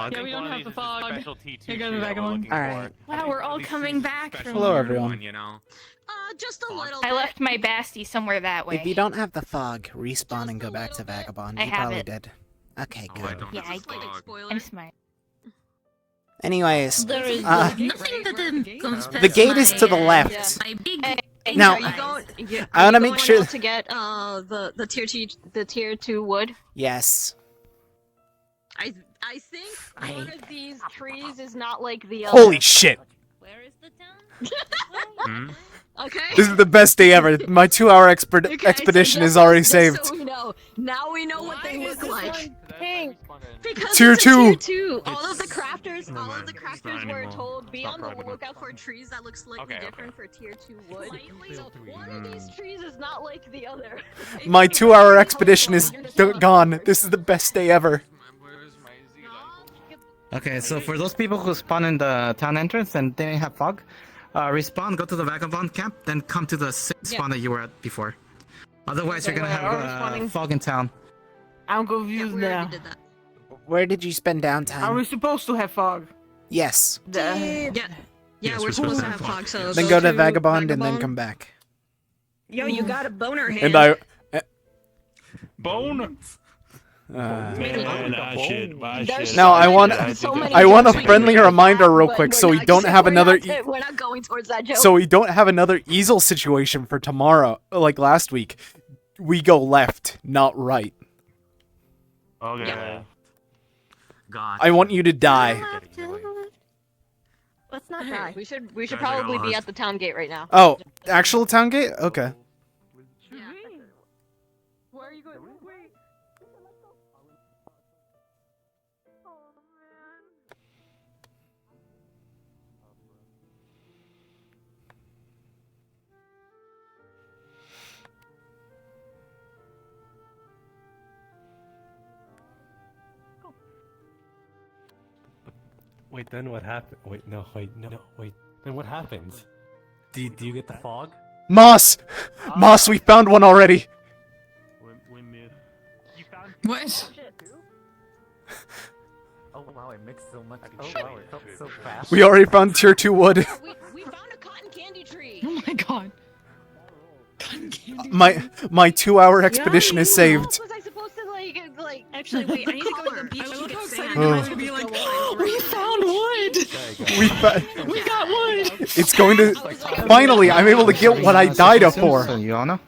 Yeah, we don't have the fog. Special T2 Here goes the vagabond. Alright. Wow, we're all coming back from Hello, here. everyone. You know? Just a little I bit. left my Basti somewhere that way. If you don't have the fog, respawn and go back to Vagabond. I You have probably it. did. Okay, Oh, I good. don't Yeah, have I the did. fog. Spoiler. I'm smart. Anyways, There is nothing that comes the gate is to the left. My big Hey, Now, are you going, I want to are you make going sure. out to get the tier 2 wood. Yes. I think one of these trees is not like the other. Holy shit! Where is the town? Okay. This is the best day ever. My 2-hour expedition so is already just saved. So we know. Now we know what they look like. Because Tier it's a 2. Tier 2. All of the crafters were told be on the lookout for trees that look slightly different for tier 2 wood. So one of these trees is not like the other. My 2-hour expedition is gone. This is the best day ever. Okay, so for those people who spawn in the town entrance and they have fog, respawn, go to the Vagabond camp, then come to the same spawn that you were at before. Otherwise, you're gonna have fog in town. I'm confused now. Where did you spend Are downtime? we supposed to have fog? Yes. Yeah, we're supposed to have fog, so Then go to Vagabond and then come back. Yo, you got a boner hand. And I. Bone? No, I want a friendly reminder real quick, so we don't have another. We're not going towards that joke. So we don't have another easel situation for tomorrow, like last week. We go left, not right. Okay. Yeah. God. I want you to die. Let's not Okay, we should Guys, I got probably be lost. at the town gate right now. Oh, actual town gate? Okay. Where are you going? Wait. Wait, then what happened? Wait, no, wait. Then what happens? Do you get the fog? Moss! Moss, we found one already! What? Oh wow, it mixed so much. Oh wow, it felt so fast. We already found tier 2 wood. We found a cotton candy tree. Oh my god. My 2-hour expedition is saved. Was I supposed to like? Actually, wait, I need to go to the beach to get sand. Oh. I would be like, we found wood! We We got wood! It's going to. Finally, I'm able to get what I died for. So, Yana?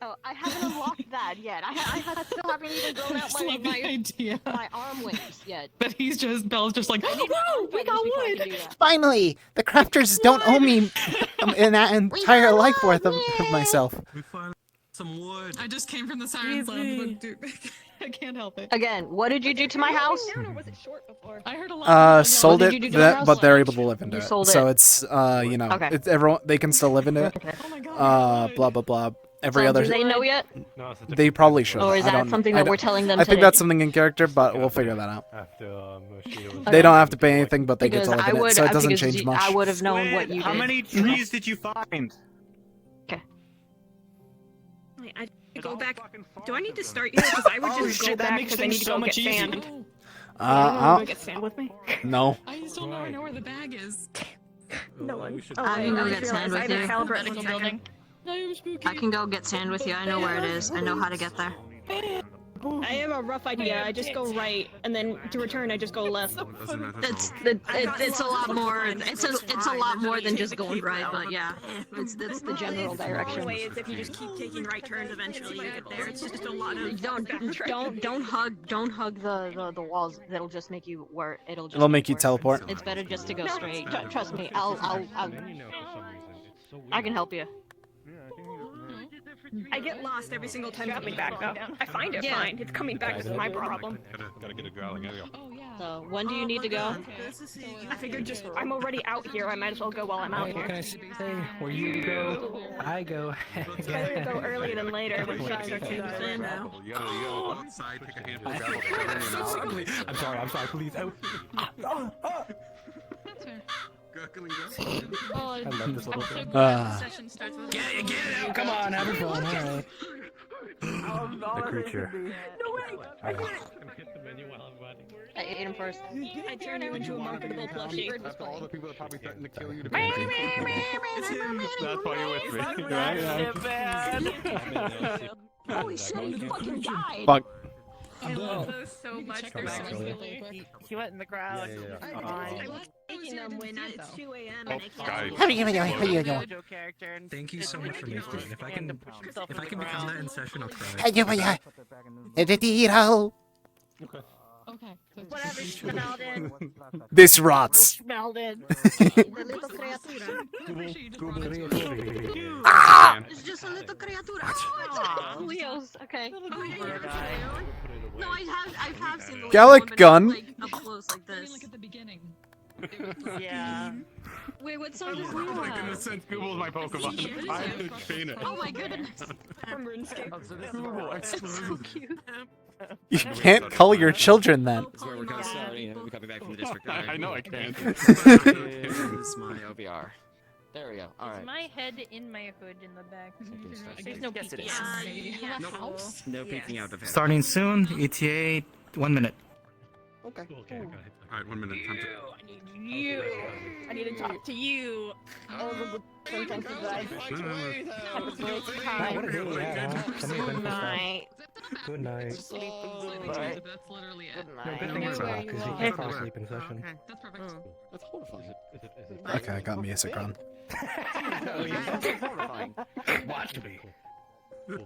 Oh, I haven't unlocked that yet. I still haven't even grown out Just like the idea my arm wings yet. that Belle's just like, whoa, we got wood! Finally, the crafters don't owe me an entire life worth of myself. We found some wood. I just came from the Siren's Land, look, dude. I can't help it. Again, what did you do to my house? I heard a lot. Sold What did you it, do to the house? but they're able to live into You it. sold So it. it's, you know, Okay. it's everyone, they can still live in it. Oh my god. Blah, blah, blah. Every So other. do they know yet? No, it's a They probably should. Or is I that don't- something I that don't- we're telling them I think today? that's something in character, but we'll figure that out. After Moshida was They don't have to pay anything, but they get Because to live I in would, it, so it doesn't because change much. I would have known what you How did. many trees did you find? Wait, I go back. Do I need to start here? Because I would just go back because I need to go get sand. I'll- Get sand with me? no. I still never know where the bag is. No one. I can go get sand with you. Medical building. I'm spooky. I can go get sand with you. I know where it is. I know how to get there. I have a rough idea. I just go right, and then to return, I just go left. It's a lot more. It's a lot more than just going right, but yeah, that's the general The direction. way is if you just keep taking right turns, eventually you get there. It's just a lot of Don't hug the walls. That'll just make you where it'll just. It'll make you teleport. It's better just to go straight. Trust me. I can help you. I get lost every single time coming back, though. I find it fine. It's coming back is my problem. Gotta get a growling. Gotta go. Oh yeah. So when do you need to go? I figured just I'm already out here. I might as well go while I'm out What can I here. say? Where you go, I go. It's better to go earlier than later when shit starts to thin now. You gotta go outside, take a handful of gravel, put it in your mouth. I'm sorry, please. That's fair. Gurgling, Oh, I love this little I'm so thing. glad the session starts with Get it out! Come on, have fun, alright. The creature. No way! I did it! I ate him first. I turned you into a marketable plushie. After all the people that probably threatened to kill you to That's why you're with me. Holy shit, he fucking died! Fuck. I love those so much. They're so silly. He went in the crowd. I was taking them when it's 2 a.m. and I can't. JoJo character. And Thank you so much for making it. If I can become that in session, I'll cry. Okay. Whatever, smelled it. This rots. Smelled it. It's just a little creatura. Oh, it's Leo's. Okay. No, I have seen the Gallic one, but gun. not, like, up close like this. Like at the beginning. Yeah. Wait, what song does Oh Leo my have? goodness, since Google's my Pokemon. I have to train it. Oh my goodness. From RuneScape. That's so cute. You can't call your children that. That's where we're kind of starting. We're coming back from the district. I know I can't. Here's my OVR. There we go. All Is right. my head in my hood in the back? There's no Yes, it is. PTS. Have a house? No peeking out of it. Starting soon. ETA 1 minute. Okay. Alright, 1 minute. Time to... I need you. I need to talk to you. Oh, the sometimes you guys. Have a great Wow, what a time. day, yeah, huh? Somebody Good been for stuff. night. Good night. Sleep That's good. literally it. Good No, night. good thing it's where off, you because you are. can't fall asleep in session. That's perfect. That's horrifying. Okay, I got music on. Horrifying. Watch me.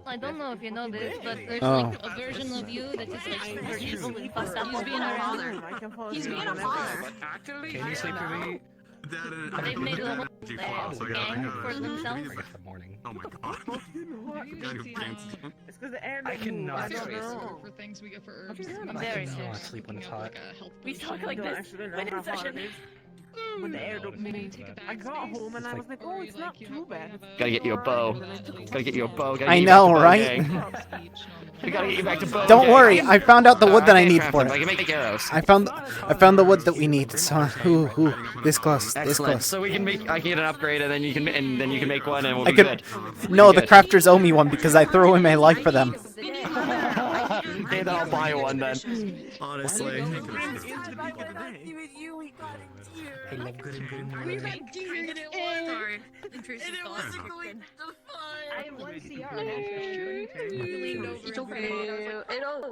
I don't know if you know this, but there's Oh. like a version of you that is like super evil and fucked up. He's being a father. He's being a father. Can you sleep with me? They've made a whole gang for themselves. It's the morning. Oh my god. It's because the air I cannot sleep. For things we get for herbs. I'm very I serious. cannot sleep when it's hot. We talk like this when in session. When the air don't move. I got home and I was like, oh, it's not too bad. Gotta get you a bow. Gotta get you a bow. Gotta I get you know, back to bow right? gang. We gotta get you back to bow. Don't gang. worry, I found out the wood that I can't need craft for them, but I it. can make arrows. I found the wood that we need. So, this close, this Excellent. close. So we can make. I can get an upgrade, and then you can make one, and we'll I be could. good. No, the Good. crafters owe me one because I threw away my life for them. Okay, then I'll buy one then. Honestly. I love good and good We got deer and it was. Sorry. Intrusive thoughts. I have one CR. You leaned over It's and okay.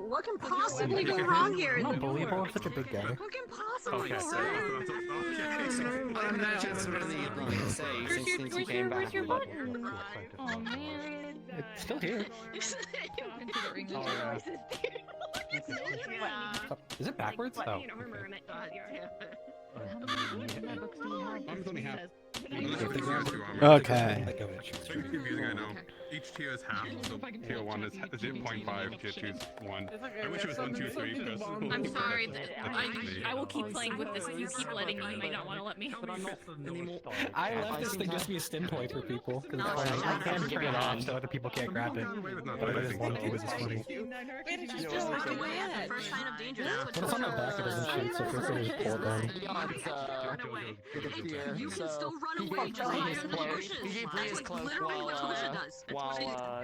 What can possibly go wrong here? Unbelievable, I'm such a good guy. What can possibly go wrong? I'm not just really like say since you came back. Where's your button? Oh man. It's still here. considering Oh, yeah. Is it backwards? Oh. Arm's only half. Okay. Let go of it. It's very confusing, I know. Each tier is half, so tier 1 is 0.5, tier 2 is 1. I wish it was 1, 2, 3, because... I'm sorry. That's I will keep playing with this if you keep letting me. You might not want to let me. I left this thing just to be a stim toy for people, because I can turn it off so other people can't grab it. But I just wanted to, because it's funny. Just walk away at the first sign of danger. That's When it's on my back, it doesn't shoot, so feel free to just pull it down. You can still run away, just hide in the bushes. That's like literally what Tosha does. While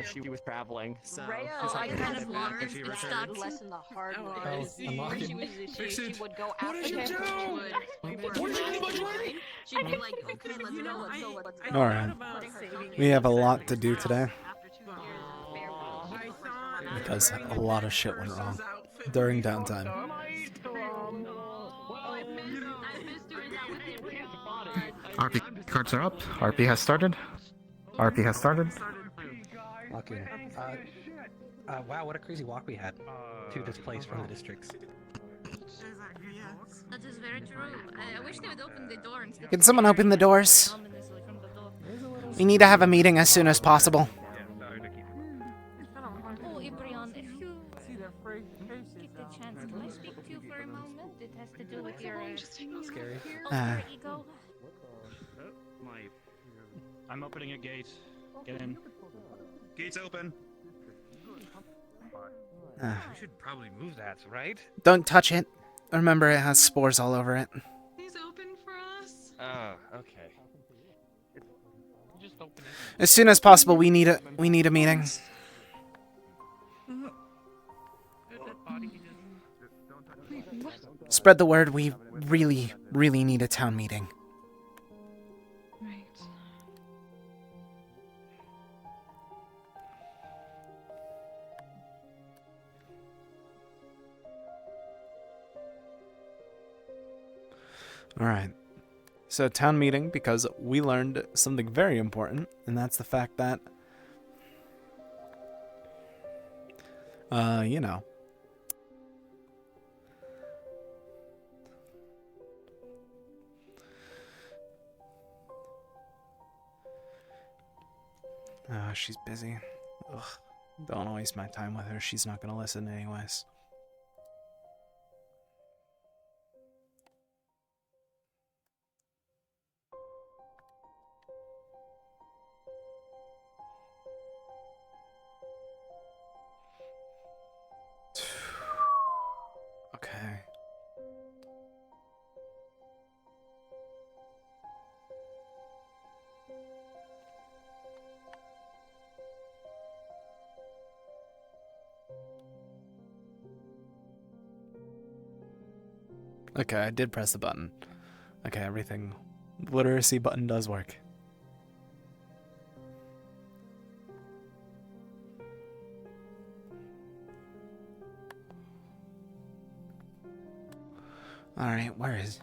she was traveling. So I kind of learned if she that returned. lesson the hard way. unlock When it. she would go after the she'd be like, okay, let's go, let's go, let's go. Alright. We have a lot to do today. Because a lot of shit went wrong during downtime. RP cards are up. RP has started. RP has started. Lock in. Wow, what a crazy walk we had. 2 displaced from the districts. That is very true. I wish they would open the door instead of Can someone open the doors? ominously from the door. We need to have a meeting as soon as possible. Oh, Ibrion, if you get the chance, can I speak to you for a moment? It has to do with your Scary. alter ego. I'm opening a gate. Get in. Gate's open. We should probably move that, right? Don't touch it. Remember, it has spores all over it. He's open for us. Oh, okay. As soon as possible, we need a meeting. Spread the word. We really, really need a town meeting. Right. All right. So town meeting, because we learned something very important, and that's the fact that, you know. She's busy. Ugh. Don't waste my time with her. She's not gonna listen anyways. Okay. Okay, I did press the button. Okay, everything. Literacy button does work. Alright, where is...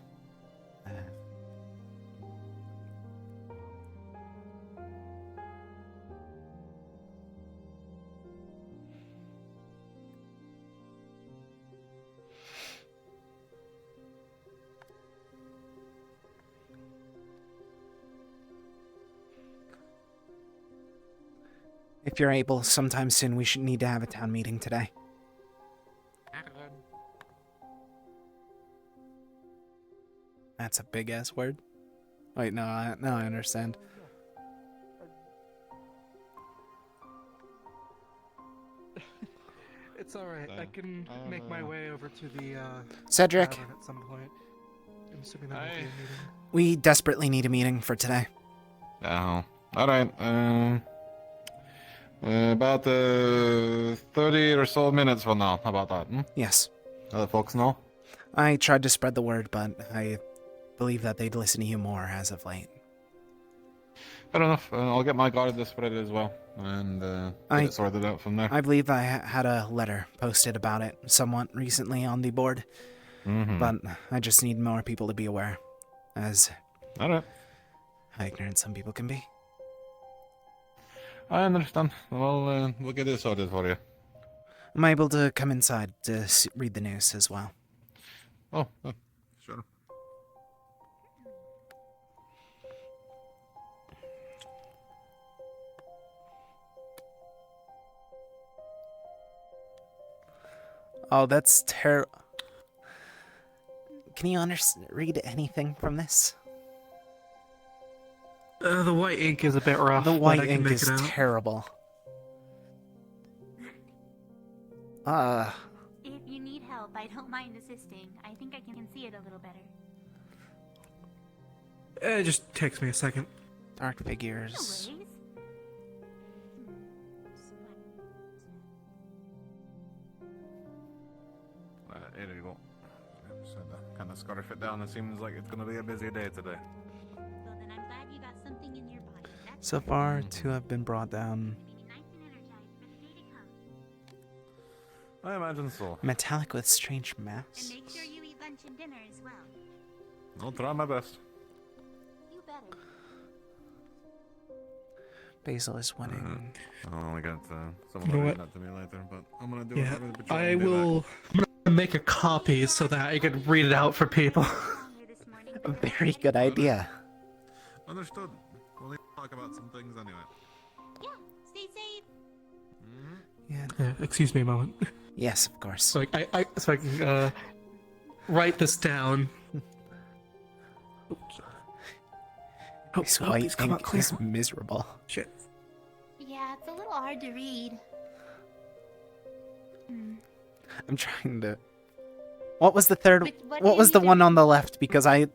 If you're able, sometime soon we should need to have a town meeting today. That's a big ass word. Wait, no, now I understand. It's alright, I can make my way over to the, Cedric. tavern at some point. I'm assuming that will be a meeting. We desperately need a meeting for today. Oh, alright, about 30 or so minutes from now. How about that? Hmm? Yes. Other folks know? I tried to spread the word, but I believe that they'd listen to you more as of late. Fair enough. I'll get my guard to spread it as well, and get it sorted out from there. I believe I had a letter posted about it somewhat recently on the board, but I just need more people to be aware, as how ignorant some people can be. I understand. Well, we'll get it sorted for you. I'm able to come inside to read the news as well. Oh, sure. Oh, that's terrible. Can you read anything from this? The white ink is a bit rough. The but white I can ink make is it out. terrible. If you need help, I don't mind assisting. I think I can see it a little better. It just takes me a second. Dark figures. No worries. Here you go. So kind of scarf it down. It seems like it's gonna be a busy day today. Well, then I'm glad you got something in your body. So far, 2 have been brought down. I imagine so. Metallic with strange masks. And make sure you eat lunch and dinner as well. I'll try my best. You better. Basil is winning. I'll only get someone You know to read what? that to me later, but I'm gonna do Yeah, whatever the patrol I can do will make a copy so that I can read it out for people. A very good idea. Understood. We'll need to talk about some things anyway. Yeah, stay safe. Yeah. Excuse me a moment. Yes, of course. So I can write this down. This white ink is miserable. Shit. Yeah, it's a little hard to read. I'm trying to... What was the third... What What do was you the need one to- on the left? Because I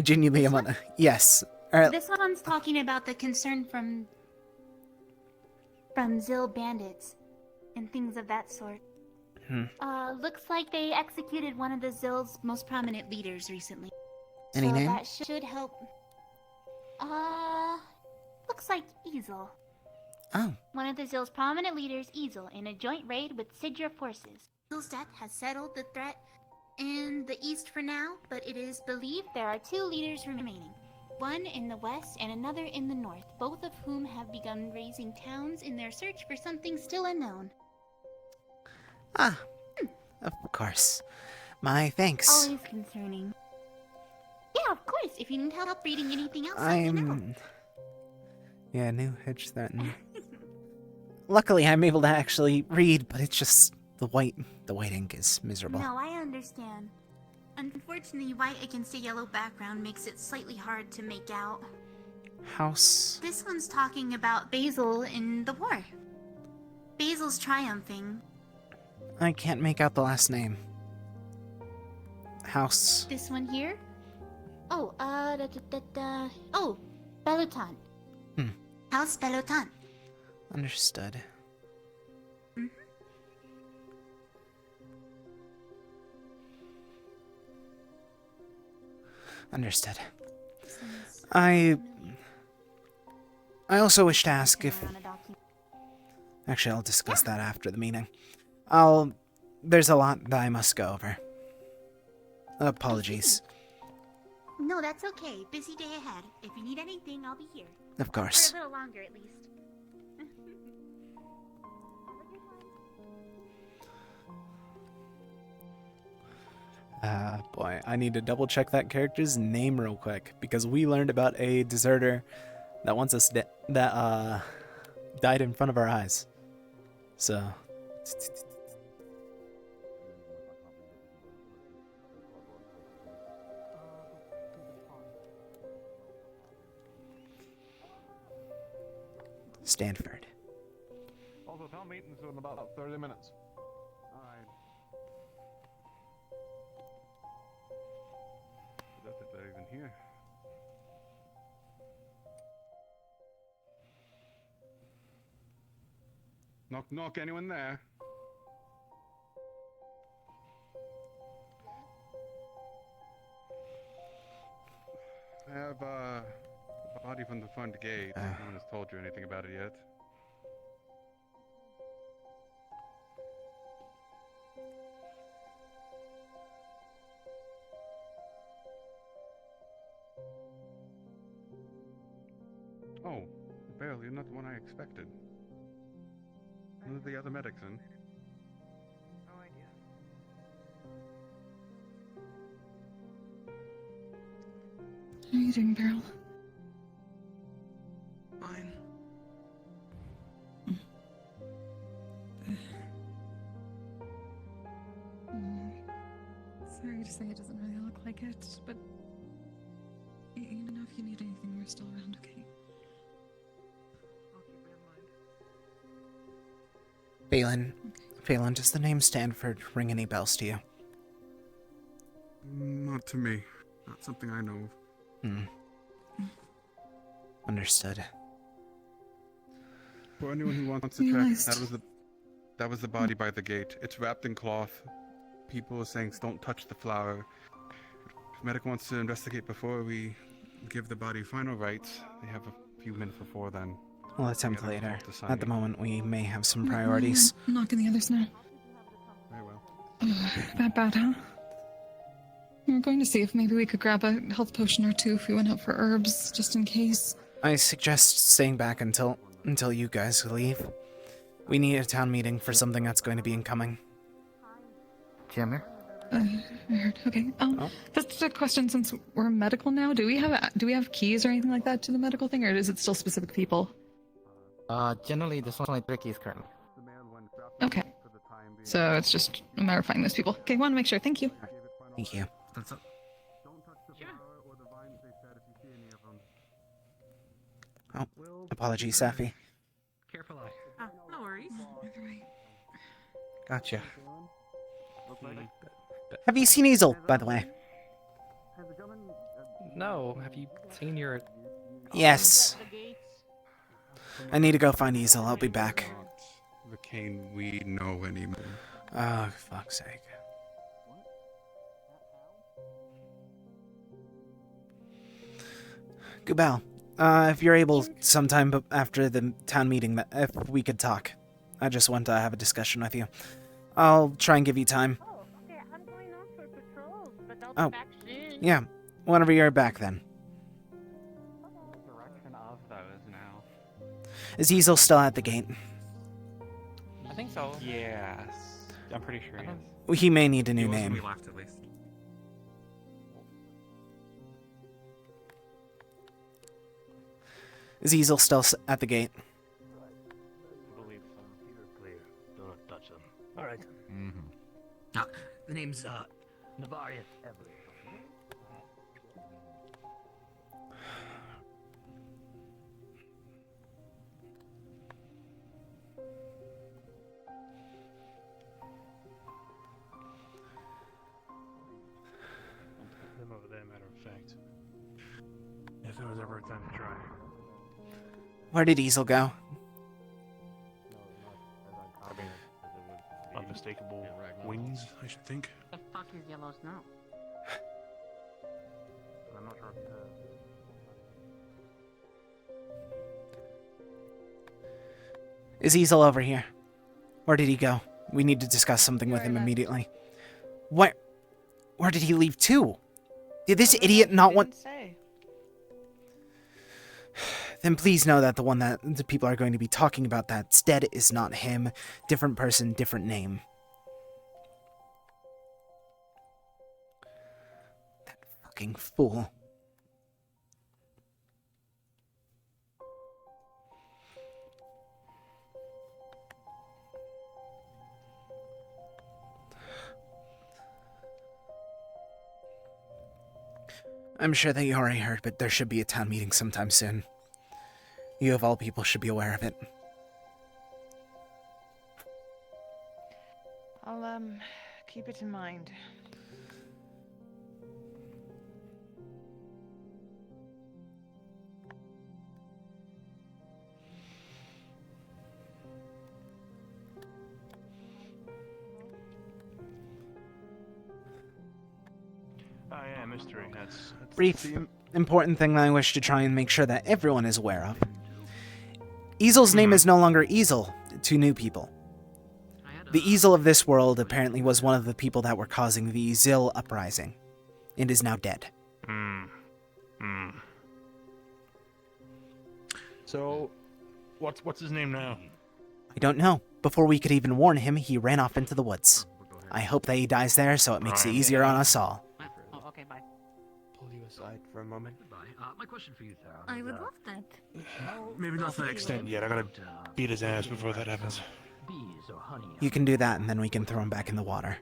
genuinely am on... Yes. This one's talking about the concern from Zill bandits and things of that sort. Looks like they executed one of the Zill's most prominent leaders recently. Any so name? That should help. Looks like Easel. Oh. One of the Zill's prominent leaders, Easel, in a joint raid with Sidra forces. Easel's death has settled the threat in the east for now, but it is believed there are 2 leaders remaining. One in the west and another in the north, both of whom have begun raising towns in their search for something still unknown. Ah, of course. My thanks. Always concerning. Yeah, of course. If you need help reading anything else, let me know. Yeah, new hedge threatened. Luckily, I'm able to actually read, but it's just the white ink is miserable. No, I understand. Unfortunately, white against a yellow background makes it slightly hard to make out. House. This one's talking about Basil in the war. Basil's triumphing. I can't make out the last name. House. This one here? Oh, Oh, Belutan. House Belutan. Understood. Understood. I also wish to ask if... Actually, I'll discuss that after the meeting. There's a lot that I must go over. Apologies. No, that's okay. Busy day ahead. If you need anything, I'll be here. Of course. For a little longer, at least. Boy, I need to double check that character's name real quick, because we learned about a deserter that wants us that died in front of our eyes. So Stanford. Also, town meeting's in about 30 minutes. Alright. That's it, they're even here. Knock, knock, anyone there? I have a body from the front gate. No one has told you anything about it yet. Oh, Beryl, you're not the one I expected. None of the other medics in. No idea. How are you doing, Beryl? Fine. Sorry to say it doesn't really look like it, but you know, if you need anything, we're still around, okay? I'll keep it in mind. Phelan, does the name Stanford ring any bells to you? Not to me. Not something I know of. Understood. For anyone who wants to check, that was the body by the gate. It's wrapped in cloth. People are saying don't touch the flower. If medic wants to investigate before we give the body final rites, they have a few minutes before then. We'll attempt later. At the moment, we may have some priorities. I'm knocking the others now. Very well. That bad, huh? We were going to see if maybe we could grab a health potion or two if we went out for herbs, just in case. I suggest staying back until you guys leave. We need a town meeting for something that's going to be incoming. Jammer? I heard. Okay. Just a question. Since we're medical now, do we have keys or anything like that to the medical thing, or is it still specific people? Generally, there's only 3 keys currently. Okay. So it's just a matter of finding those people. Okay, want to make sure. Thank you. Thank you. Don't touch the flower or the vines, they said, if you see any of them. Oh, apologies, Safi. Careful eye. Oh, no worries. Gotcha. Have you seen Easel, by the way? No, have you seen your... Yes. I need to go find Easel. I'll be back. The Kane we know anymore. Oh, fuck's sake. Gubal, if you're able sometime after the town meeting, if we could talk. I just want to have a discussion with you. I'll try and give you time. Oh, okay, I'm going on for patrols, but I'll Oh, be back soon. yeah. Whenever you're back then. Direction of those now. Is Easel still at the gate? I think so. Yes. I'm pretty sure he is. He may need a new He was when name. we left, at least. Is Easel still at the gate? I believe so. You're clear. Do not touch them. All right. The name's Navarius Everett. Them over there, matter of fact. If there was ever a time to try. Where did Easel go? Unmistakable wings, I should think. The fuck is yellow snow? I'm not sure. Is Easel over here? Where did he go? We need to discuss something with him immediately. Where did he leave to? Did this idiot not want... Then please know that the one that the people are going to be talking about that's dead is not him. Different person, different name. That fucking fool. I'm sure that you already heard, but there should be a town meeting sometime soon. You of all people should be aware of it. I'll, keep it in mind. Oh yeah, mystery. That's Brief, important thing that I wish to try and make sure that everyone is aware of. Easel's name is no longer Easel to new people. The Easel of this world apparently was one of the people that were causing the Zil uprising, and is now dead. So, what's his name now? I don't know. Before we could even warn him, he ran off into the woods. I hope that he dies there so it makes it easier on us all. Oh, okay, bye. Pull you aside for a moment. Goodbye. My question for you, Sarah. I would love that. Maybe not to that extent yet. I gotta beat his ass before that happens. Bees or honey? You can do that and then we can throw him back in the water.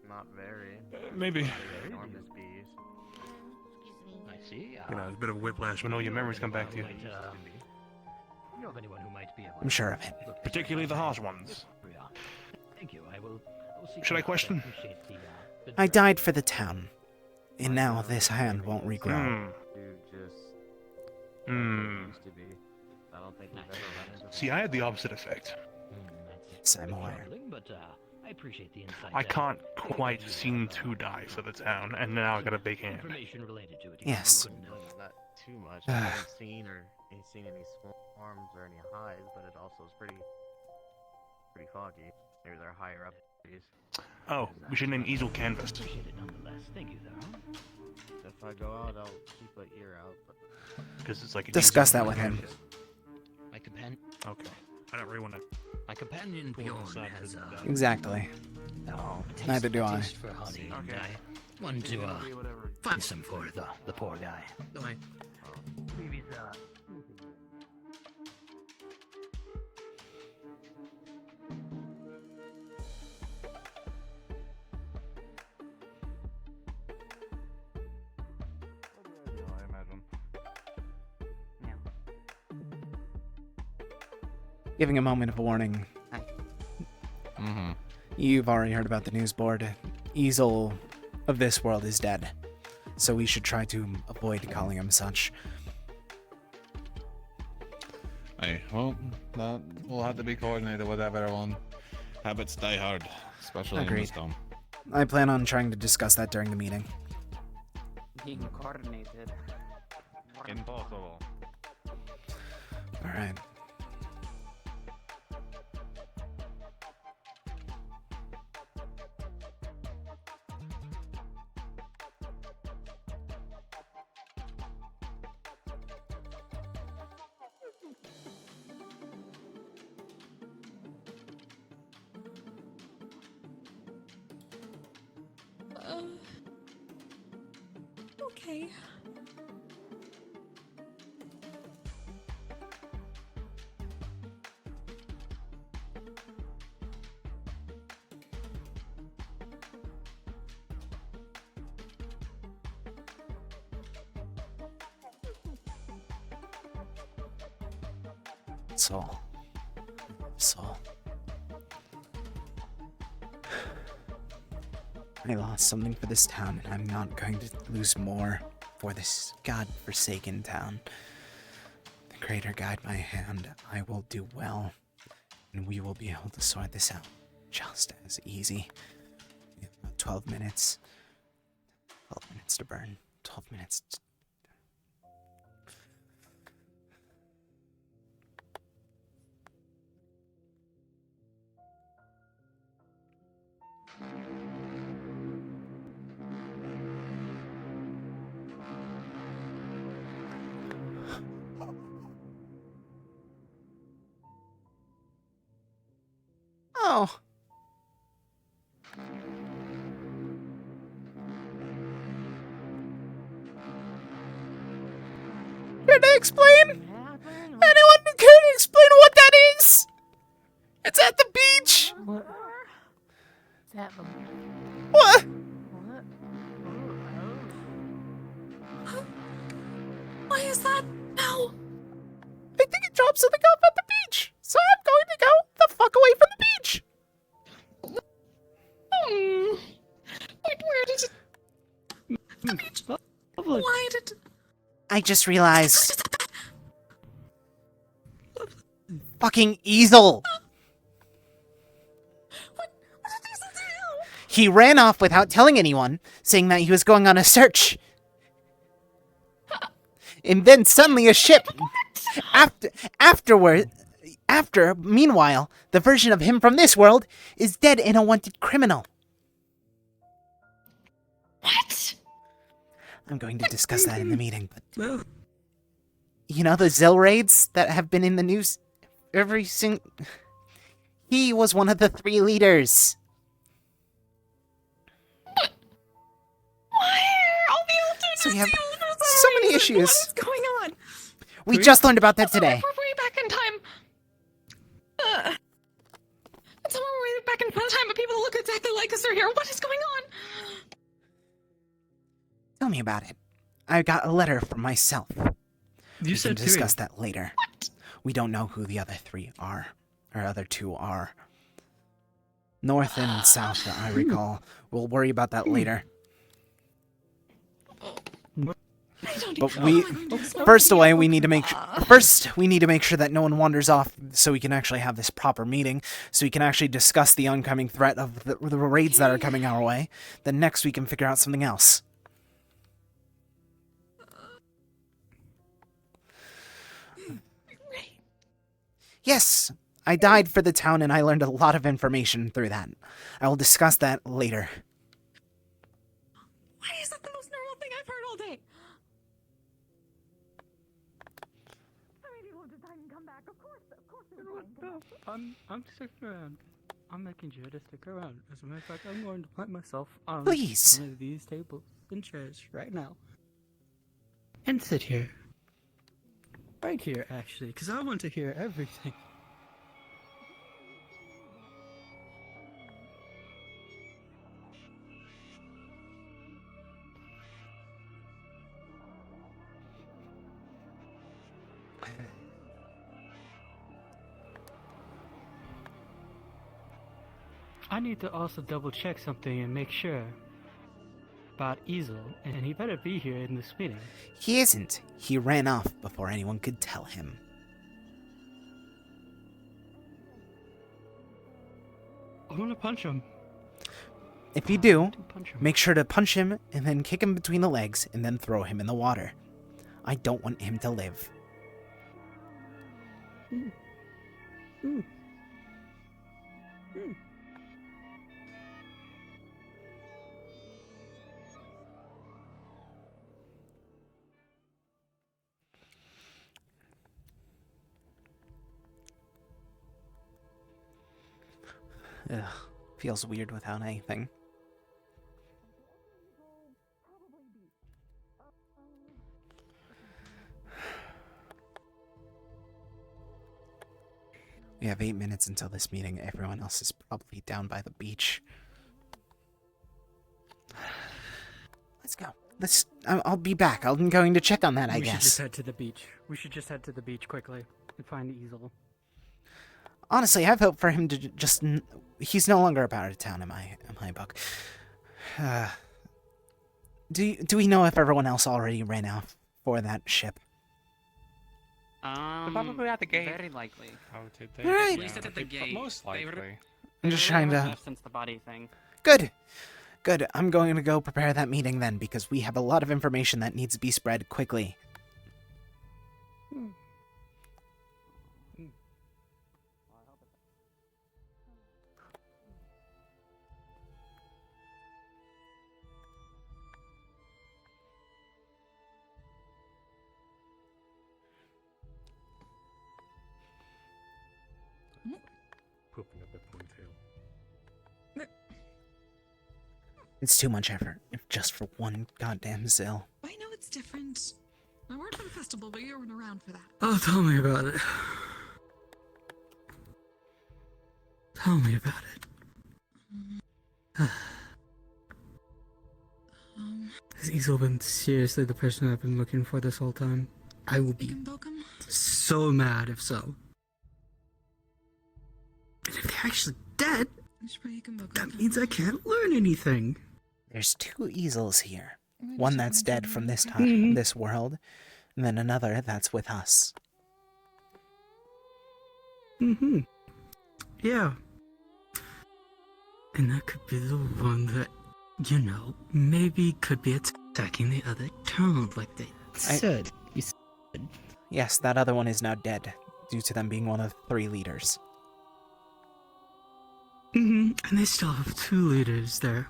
Not very. Maybe. Enormous bees. I see. You know, it's a bit of a whiplash when all your memories come back to you. You know of anyone who might be able I'm sure of it. Particularly the harsh ones. Thank you. I will seek Should I you out. question? Appreciate the I died for the town, and now this hand won't regrow. Used to be. I don't think we've ever run into. See, I had the opposite effect. Yes, I'm aware. troubling, but I appreciate the insight. I can't quite seem to die for the town, and now I got a big hand. Information related to it. Yes. Not too much. I haven't seen any swarms or any hives, but it also is pretty foggy. Maybe they're higher up. Oh, we should name Easel Canvas. Appreciate it nonetheless. Thank you, though. If I go out, I'll keep an ear out. Because it's like a Discuss that with him. My companion. Okay. I don't really want to. My companion Bjorn has Exactly. Neither do I. taste for honey, and I want to find some for the poor guy. Though I previous I imagine. Giving a moment of warning. You've already heard about the news board. Easel of this world is dead, so we should try to avoid calling him such. Hey, well, that will have to be coordinated with everyone. Habits die hard, especially in Agreed. this town. I plan on trying to discuss that during the meeting. Being coordinated. Impossible. Alright. Okay. Soul. I lost something for this town, and I'm not going to lose more for this god-forsaken town. The Creator guide my hand. I will do well, and we will be able to sort this out just as easy. We have about 12 minutes. 12 minutes to burn. 12 minutes to... Oh. Can I explain? Anyone can explain what that is? It's at the beach. What? Is that the... What? Why is that now? I think it dropped something off at the beach, so I'm going to go the fuck away from the beach. Wait, where did it... The beach? Why did... I just realized. Fucking Easel. What did Easel do? He ran off without telling anyone, saying that he was going on a search. And then suddenly a ship. Meanwhile, the version of him from this world is dead and a wanted criminal. What? I'm going to discuss that in the meeting, but... You know the Zill raids that have been in the news every single... He was one of the 3 leaders. Why are all the alternate So we have Zeals so many raids? issues. What is going on? We just learned about that today. We're way back in time. It's somewhere way back in time, but people that look exactly like us are here. What is going on? Tell me about it. I got a letter from myself. You We can discuss that later. What? We don't know who the other 3 are. Or other 2 are. North and south, I recall. We'll worry about that later. But first we need to make sure that no one wanders off, so we can actually have this proper meeting, so we can actually discuss the oncoming threat of the raids that are coming our way. Then next we can figure out something else. Yes, I died for the town and I learned a lot of information through that. I will discuss that later. Why is that the most normal thing I've heard all day? I mean, you want to die and come back. Of course I'm sticking around. I'm making sure to stick around. As a matter of fact, I'm going to plant myself on Please. one of these tables and chairs right now. And sit here. Right here, actually, because I want to hear everything. I need to also double check something and make sure about Easel, and he better be here in this meeting. He isn't. He ran off before anyone could tell him. I want to punch him. If you do, Punch him. make sure to punch him and then kick him between the legs and then throw him in the water. I don't want him to live. Mm. Mm. Mm. Ugh, feels weird without anything. We have 8 minutes until this meeting. Everyone else is probably down by the beach. Let's go. I'll be back. I'm going to check on that, I We should just guess. head to the beach. We should just head to the beach quickly and find the easel. Honestly, I've hoped for him to just... He's no longer a part of town in my book. Do we know if everyone else already ran out for that ship? Probably at the gate. Very likely. Oh, did they? All right. At least at the gate. Most likely. I'm just trying to... Left since the body thing. Good. Good. I'm going to go prepare that meeting then, because we have a lot of information that needs to be spread quickly. Pooping up a ponytail. It's too much effort, if just for one goddamn Zill. I know it's different. I worked for the festival, but you weren't around for that. Oh, tell me about it. Tell me about it. Has Easel been seriously the person I've been looking for this whole time? I will be so mad if so. And if they're actually dead, that means I can't learn anything. There's 2 easels here. One that's dead from this time, this world, and then another that's with us. Mm-hmm. Yeah. And that could be the one that, you know, maybe could be attacking the other town, like they said. You said. Yes, that other one is now dead, due to them being one of 3 leaders. Mm-hmm. And they still have 2 leaders there.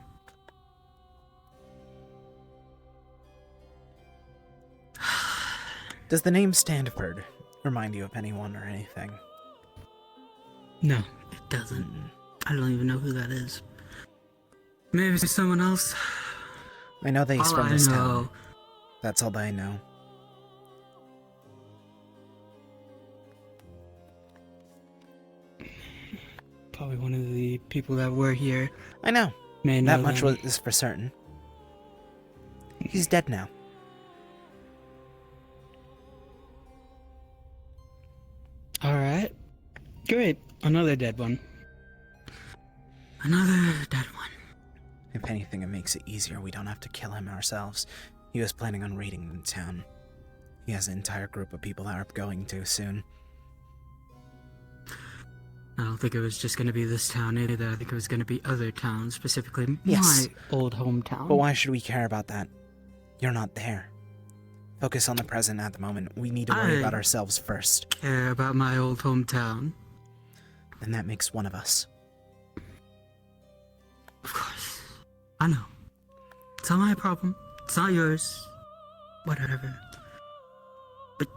Does the name Standford remind you of anyone or anything? No, it doesn't. I don't even know who that is. Maybe someone else. I know that he's All from I this know- town. That's all that I know. Probably one of the people that were here. I know. May That know much them. is for certain. He's dead now. Alright. Great. Another dead one. Another dead one. If anything, it makes it easier. We don't have to kill him ourselves. He was planning on raiding the town. He has an entire group of people that are going to soon. I don't think it was just going to be this town either. I think it was going to be other towns, specifically Yes. my old hometown. But why should we care about that? You're not there. Focus on the present at the moment. We need to worry about ourselves first. Care about my old hometown. And that makes one of us. Of course. I know. It's not my problem. It's not yours. Whatever. But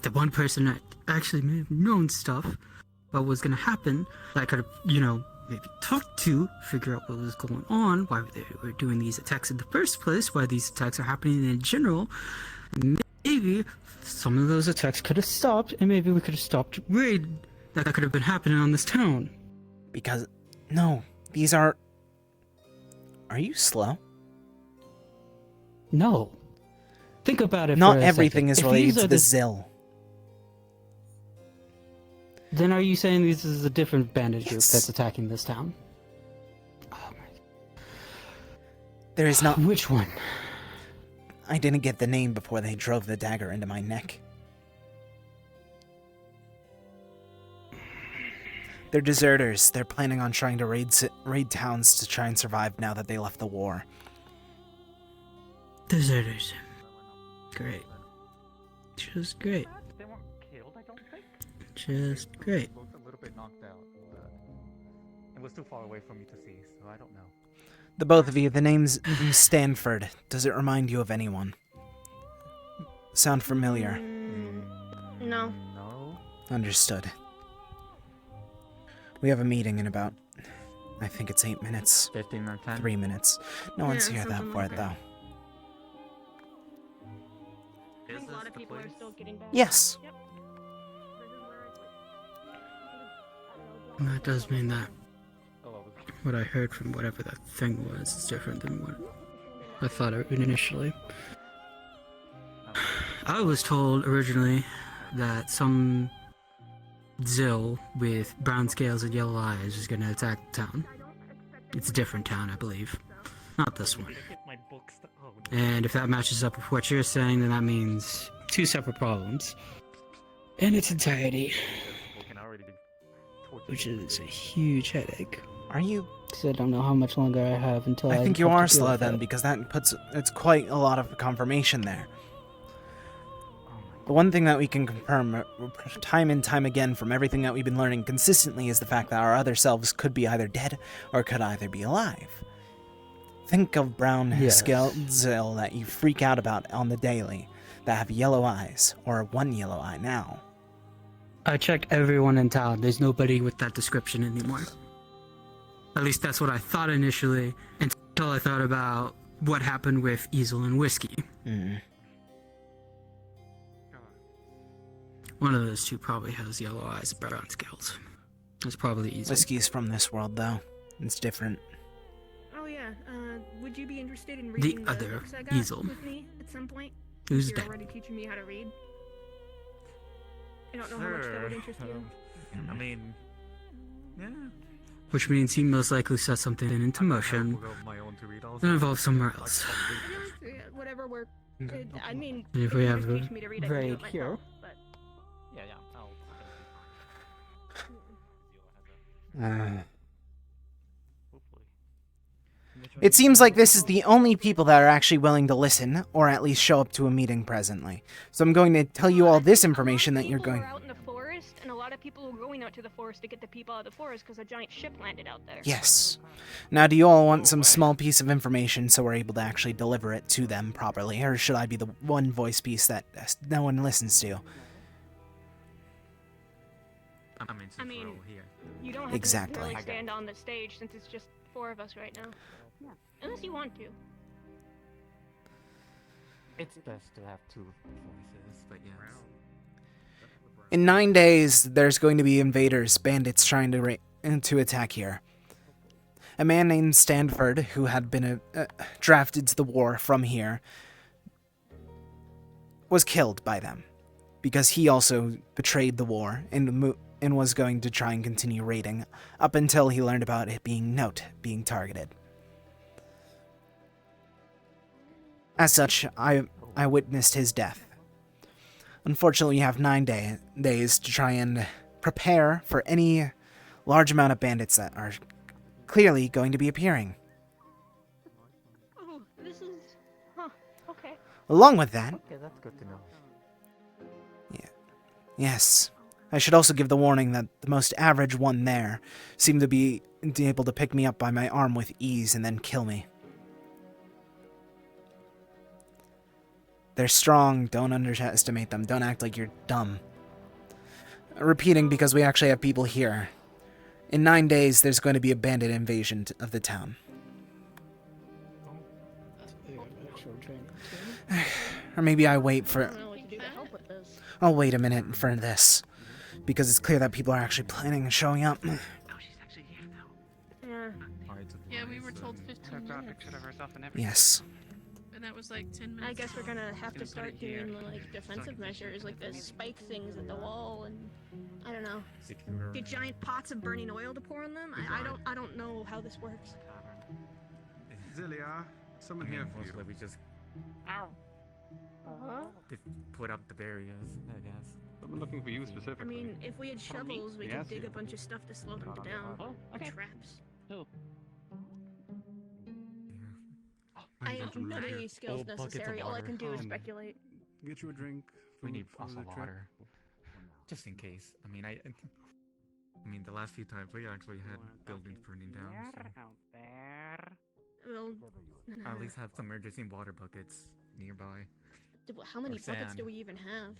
the one person that actually may have known stuff about what was gonna happen, that I could have, you know, maybe talked to, figure out what was going on, why they were doing these attacks in the first place, why these attacks are happening in general. Maybe some of those attacks could have stopped, and maybe we could have stopped raid that could have been happening on this town. Because, no, these are... Are you slow? No. Think about it. Not for a everything second. is If related these to are the Zill. Then are you saying this is a different bandit group that's attacking this town? There is not... Which one? I didn't get the name before they drove the dagger into my neck. They're deserters. They're planning on trying to raid towns to try and survive now that they left the war. Deserters. Great. Just great. They weren't killed, I don't think. Just great. Looked a little bit knocked out, but it was too far away for me to see, so I don't know. The both of you, the name's Stanford. Does it remind you of anyone? Sound familiar? No. No. Understood. We have a meeting in about, I think it's 8 minutes. 15 or 10? 3 minutes. No one's Yeah, here that something for like it, that. though. I think a lot of people are still getting back. Yes. Yep. That does mean that what I heard from whatever that thing was is different than what I thought initially. I was told originally that some Zill with brown scales and yellow eyes is gonna attack the town. It's a different town, I believe. Not this one. And if that matches up with what you're saying, then that means 2 separate problems in its entirety. Which is a huge headache. Are you? Because I don't know how much longer I have until I think you have to are deal slow with then, that. because it's quite a lot of confirmation there. The one thing that we can confirm time and time again from everything that we've been learning consistently is the fact that our other selves could be either dead or could either be alive. Think of brown scaled Zill that you freak out about on the daily that have yellow eyes, or 1 yellow eye now. I checked everyone in town. There's nobody with that description anymore. At least that's what I thought initially, until I thought about what happened with Easel and Whiskey. One of those two probably has yellow eyes and brown scales. It's probably Easel. Whiskey's from this world, though. It's different. Oh yeah. Would you be interested in reading the other books I got Easel. with me at some point? Who's You're dead? already teaching me how to read. I don't know how much that would interest you. I mean, yeah. Which means he most likely set something into motion that involves somewhere else. Yeah, whatever work. I mean, And if we have you just teach me to read, I can do it raid here, myself, but... It seems like this is the only people that are actually willing to listen, or at least show up to a meeting presently. So I'm going to tell you all this information that you're going... People are out in the forest, and a lot of people are going out to the forest to get the people out of the forest because a giant ship landed out there. Yes. Now, do you all want some small piece of information so we're able to actually deliver it to them properly, or should I be the one voice piece that no one listens to? I mean, you don't have Exactly. to necessarily stand on the stage since it's just 4 of us right now. Yeah. Unless you want to. It's best to have 2 voices, but yes. In 9 days, there's going to be invaders, bandits trying to attack here. A man named Stanford, who had been drafted to the war from here, was killed by them because he also betrayed the war and was going to try and continue raiding up until he learned about it being being targeted. As such, I witnessed his death. Unfortunately, we have 9 days to try and prepare for any large amount of bandits that are clearly going to be appearing. Oh, this is... Huh, okay. Along with that... Okay, that's good to know. Yes. I should also give the warning that the most average one there seemed to be able to pick me up by my arm with ease and then kill me. They're strong, don't underestimate them, don't act like you're dumb. Repeating because we actually have people here. In 9 days, there's going to be a bandit invasion of the town. Or maybe I wait for... I'll wait a minute for this. Because it's clear that people are actually planning on showing up. Yeah. Yeah, we were told 15 minutes. Yes. And that was like 10 minutes. I guess we're gonna have to start doing like defensive measures, like the spike things at the wall, and I don't know. Get giant pots of burning oil to pour on them? I don't know how this works. Zilia, someone here for you. We just Ow. put up the barriers, I guess. I'm looking for you specifically. I mean, if we had shovels, we Yes, could dig you. a bunch of stuff to slow them down. Oh, okay. Traps. Oh. I have gentlemen, not right any here. skills Full buckets of necessary. All I water. can do is Um, speculate. Get you a drink. We food need for also the trip. water, just in case. I mean, I mean, the last few times we actually had buildings burning down. So Well, at least have some emergency water buckets nearby. how many Or buckets sand. do we even have?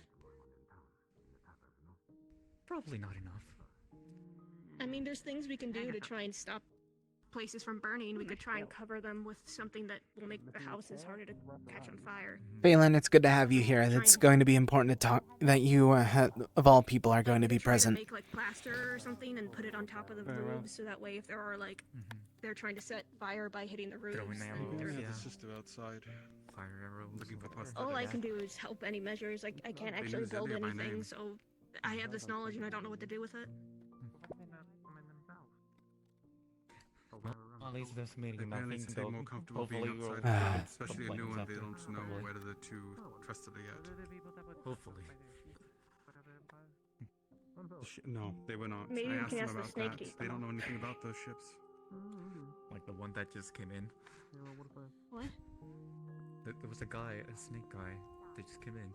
Probably not enough. I mean, there's things we can do to try and stop places from burning. We could try and cover them with something that will make the houses harder to catch on fire. Phelan, it's good to have you here. It's going to be important to talk that you, of all people, are going to be present. Make like plaster or something and put it on top of the roofs, so that way if there are like they're trying to set fire by hitting the roofs. Throwing then arrows, they're- Yeah, the sister outside. Fire arrows. Looking for prosthetics. All I can do is help any measures. I can't They actually use build any of my anything, name. so I have this knowledge and I don't know what to do with it. Well, at least there's meeting Apparently nothing, it's so more comfortable being hopefully outside, we'll especially a complain new one. after, They don't know probably. whether they're too trusted yet. Hopefully. No, they were not. Maybe I we asked can them ask the about snake that. to eat They them don't know all. anything about those ships. Like the one that just came in. What? There was a guy, a snake guy, that just came in.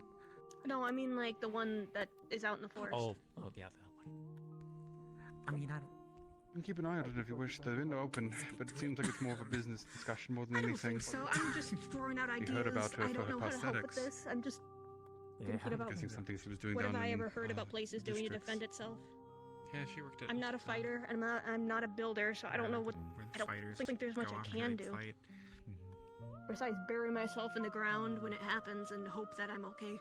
No, I mean like the one that is out in the forest. Oh yeah, that one. I mean, I don't. You can keep an eye on it if you wish. The window open, but it seems like it's more of a business discussion more than I don't anything. think so. I'm just throwing out ideas. You heard about her I for don't her know how to help with prosthetics. this. I'm just thinking I'm about guessing something she was doing what down have I in, ever heard about places doing to districts. defend itself. Yeah, she worked at. I'm not a fighter. I'm not a builder, so I don't know what. I don't think there's much I can do. Besides bury myself in the ground when it happens and hope that I'm okay.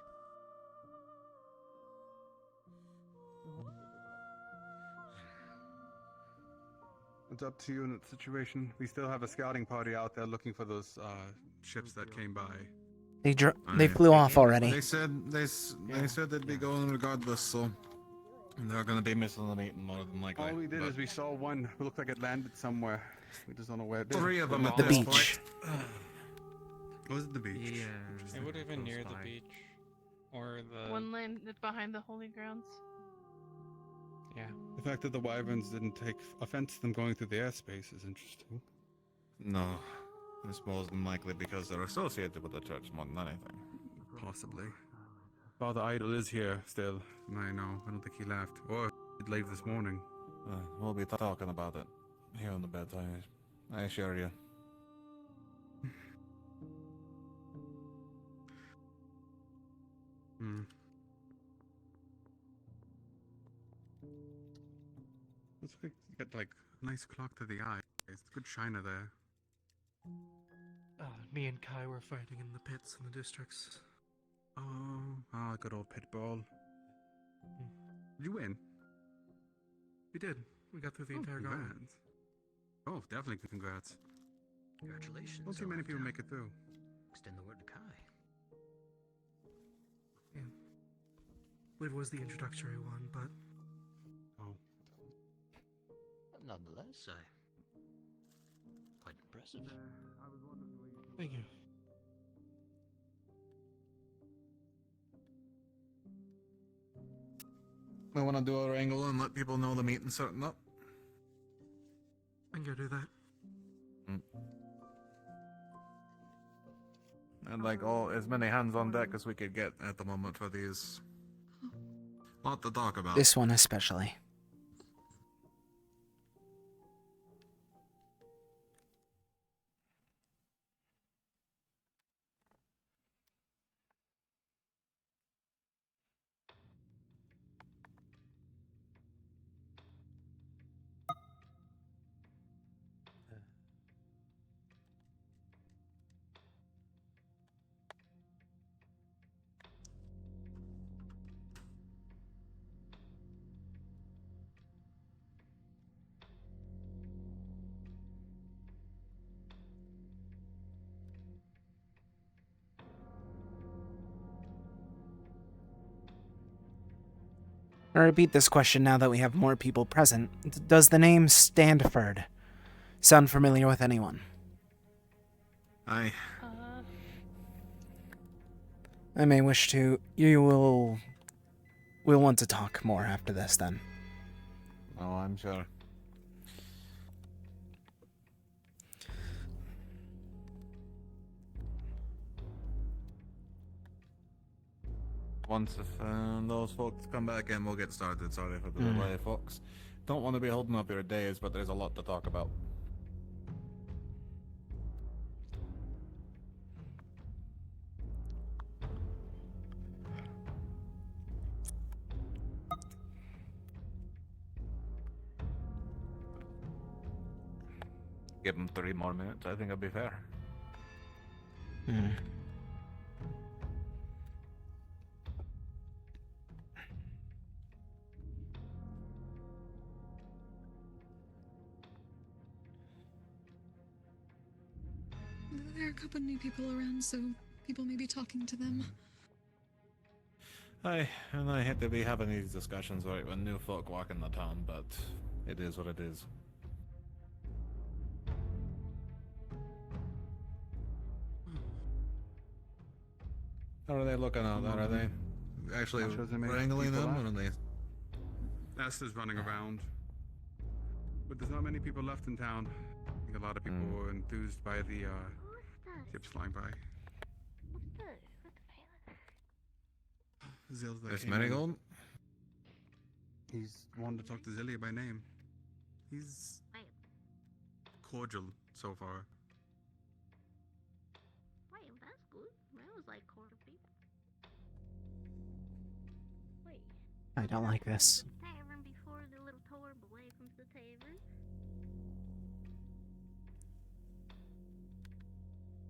It's up to you in that situation. We still have a scouting party out there looking for those ships that came by. They flew off already. They said said they'd be going regardless, so they're gonna be missing the meeting more than likely. All we did but is we saw one who looked like it landed somewhere. We just don't know where it is. 3 of them at The this beach. point. Was it the beach? Yeah. It would have been Close near the by. beach. Or the... One landed behind the holy grounds. Yeah. The fact that the wyverns didn't take offense to them going through the airspace is interesting. No, it's more than likely because they're associated with the church more than anything. Possibly. Father Idol is here still. I know. I don't think he left. Or he'd leave this morning. We'll be talking about it here in the bed. I assure you. Hmm. Looks like you got like a nice clock to the eye. It's good shiner there. Me and Kai were fighting in the pits in the districts. Oh, good old pit ball. Did you win? We did. We got through the entire gauntlet. Congrats. Oh, definitely congrats. Congratulations. Don't see many people make it through. Extend the word to Kai. Yeah. It was the introductory one, but Oh. Nonetheless, quite impressive. thank you. We want to do our angle and let people know the meeting's starting up. I can go do that. And like as many hands on deck as we could get at the moment for these. Lot to talk about. This one especially. I repeat this question now that we have more people present. Does the name Standford sound familiar with anyone? Aye. I may wish to... You will we'll want to talk more after this then. Oh, I'm sure. Once those folks come back in, we'll get started. Sorry for the delay, folks. Don't want to be holding up your days, but there's a lot to talk about. Give them 3 more minutes. I think it'll be fair. There are a couple new people around, so people may be talking to them. I hate to be having these discussions right when new folk walk in the town, but it is what it is. How are they looking out there? Are they actually Not sure there may be wrangling people them, or left. are they? Esther's running around. But there's not many people left in town. I think a lot of people were enthused by the ships flying by. Zilda Miss came in. Marigold? He's wanted to talk to Zillia by name. He's cordial so far. Wait, that's good. That was like quarter people. Wait. I don't like this. Tavern before the little tour away from the tavern.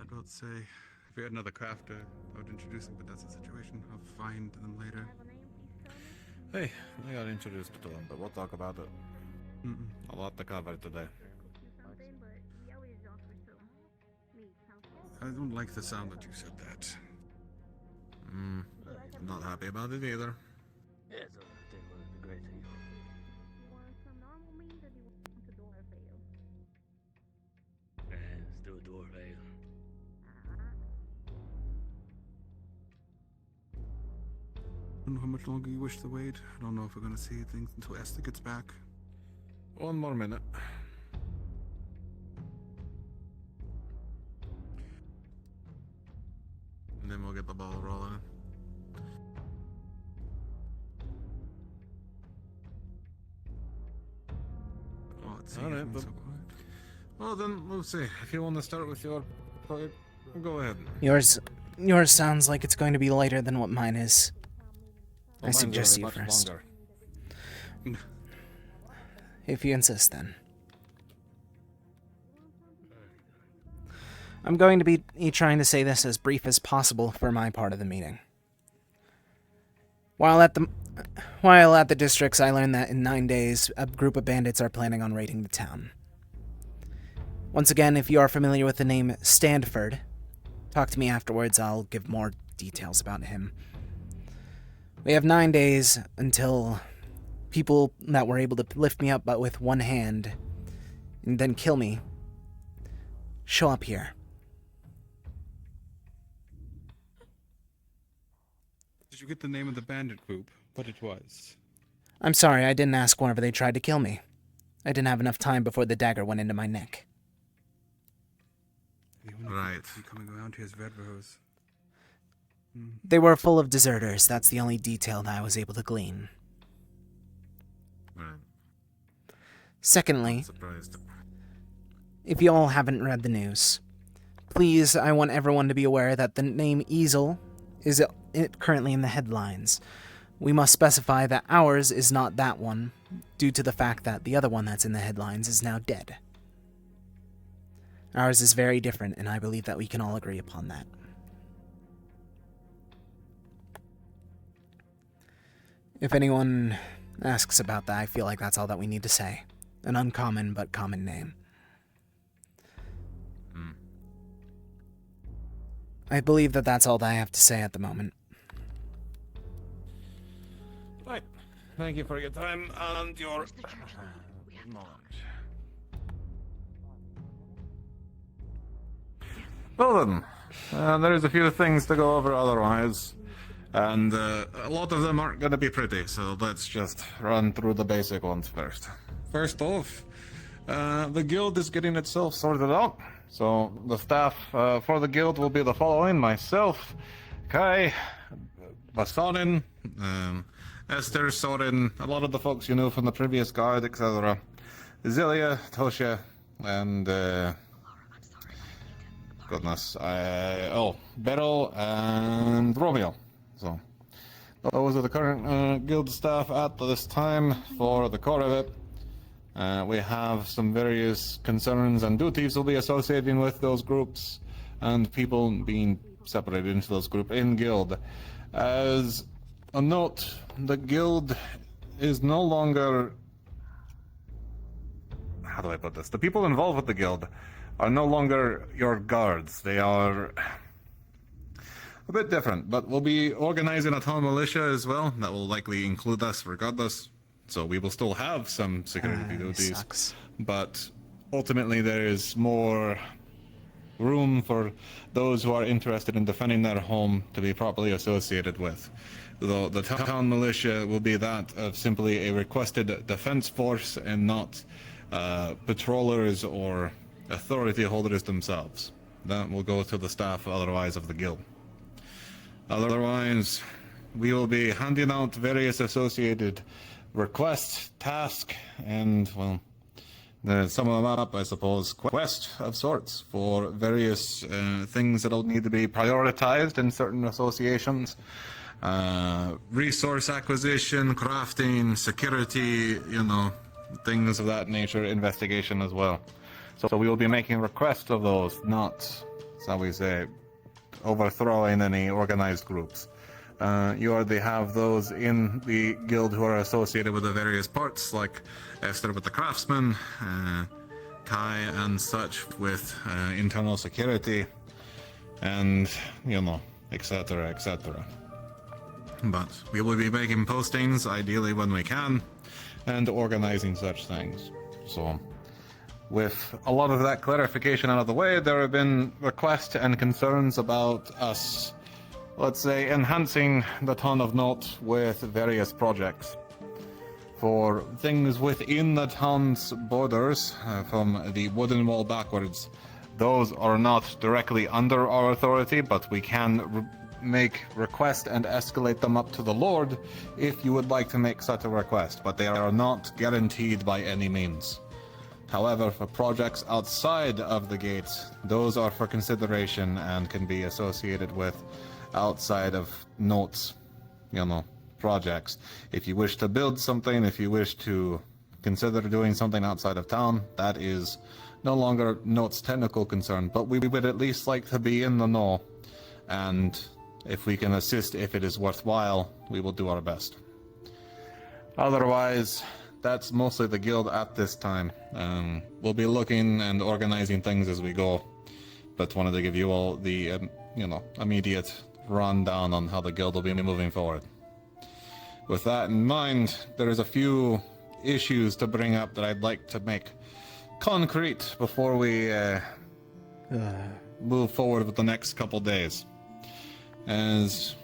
I'd about to say, if we had another crafter, I would introduce him, but that's the situation. I'll find them later. Hey, I got introduced to them, but we'll talk about it. A lot to cover today. I don't like the sound that you said that. I'm not happy about it either. Yeah, so I think it would be great to you. Let's do a dwarf ale. I don't know how much longer you wish to wait. I don't know if we're gonna see things until Esther gets back. 1 more minute. And then we'll get the ball rolling. Oh, it's Alright, but... Well then, we'll see. If you want to start with your part, go ahead. Yours sounds like it's going to be lighter than what mine is. I Mine's suggest gonna you be much first. longer. If you insist, then. I'm going to be trying to say this as brief as possible for my part of the meeting. While at the districts, I learned that in 9 days, a group of bandits are planning on raiding the town. Once again, if you are familiar with the name Standford, talk to me afterwards. I'll give more details about him. We have 9 days until people that were able to lift me up but with one hand and then kill me show up here. Did you get the name of the bandit group? What it was? I'm sorry, I didn't ask whenever they tried to kill me. I didn't have enough time before the dagger went into my neck. Right. Coming around here as Red Rose. They were full of deserters. That's the only detail that I was able to glean. Right. Secondly, Surprised. if you all haven't read the news, please, I want everyone to be aware that the name Easel is currently in the headlines. We must specify that ours is not that one, due to the fact that the other one that's in the headlines is now dead. Ours is very different, and I believe that we can all agree upon that. If anyone asks about that, I feel like that's all that we need to say. An uncommon but common name. I believe that that's all that I have to say at the moment. Right. Thank you for your time and your knowledge. Well then, there is a few things to go over otherwise. And a lot of them aren't going to be pretty, so let's just run through the basic ones first. First off, the guild is getting itself sorted out. So the staff for the guild will be the following: myself, Kai, Basanin, Esther, Sorin, a lot of the folks you knew from the previous guard, etc. Zilia, Tosha, and Beryl and Romeo. So those are the current guild staff at this time for the core of it. We have some various concerns and duties we'll be associating with those groups, and people being separated into those groups in guild. As a note, the guild is no longer... How do I put this? The people involved with the guild are no longer your guards. They are a bit different, but we'll be organizing a town militia as well. That will likely include us regardless. So we will still have some security duties. Sucks. But ultimately there is more room for those who are interested in defending their home to be properly associated with. Though the town militia will be that of simply a requested defense force and not patrollers or authority holders themselves. That will go to the staff otherwise of the guild. Otherwise, we will be handing out various associated requests, tasks, and, well, some of them up, I suppose, quest of sorts for various things that'll need to be prioritized in certain associations. Resource acquisition, crafting, security, things of that nature, investigation as well. So we will be making requests of those, not, shall we say, overthrowing any organized groups. You already have those in the guild who are associated with the various parts, like Esther with the craftsman, Kai and such with internal security, and, etc., etc. But we will be making postings, ideally when we can, and organizing such things. So, with a lot of that clarification out of the way, there have been requests and concerns about us, let's say, enhancing the town of Note with various projects. For things within the town's borders, from the wooden wall backwards, those are not directly under our authority, but we can make request and escalate them up to the Lord if you would like to make such a request, but they are not guaranteed by any means. However, for projects outside of the gates, those are for consideration and can be associated with outside of Note's, projects. If you wish to build something, if you wish to consider doing something outside of town, that is no longer Note's technical concern, but we would at least like to be in the know, and if we can assist if it is worthwhile, we will do our best. Otherwise, that's mostly the guild at this time. We'll be looking and organizing things as we go, but wanted to give you all the, immediate rundown on how the guild will be moving forward. With that in mind, there is a few issues to bring up that I'd like to make concrete before we move forward with the next couple days. As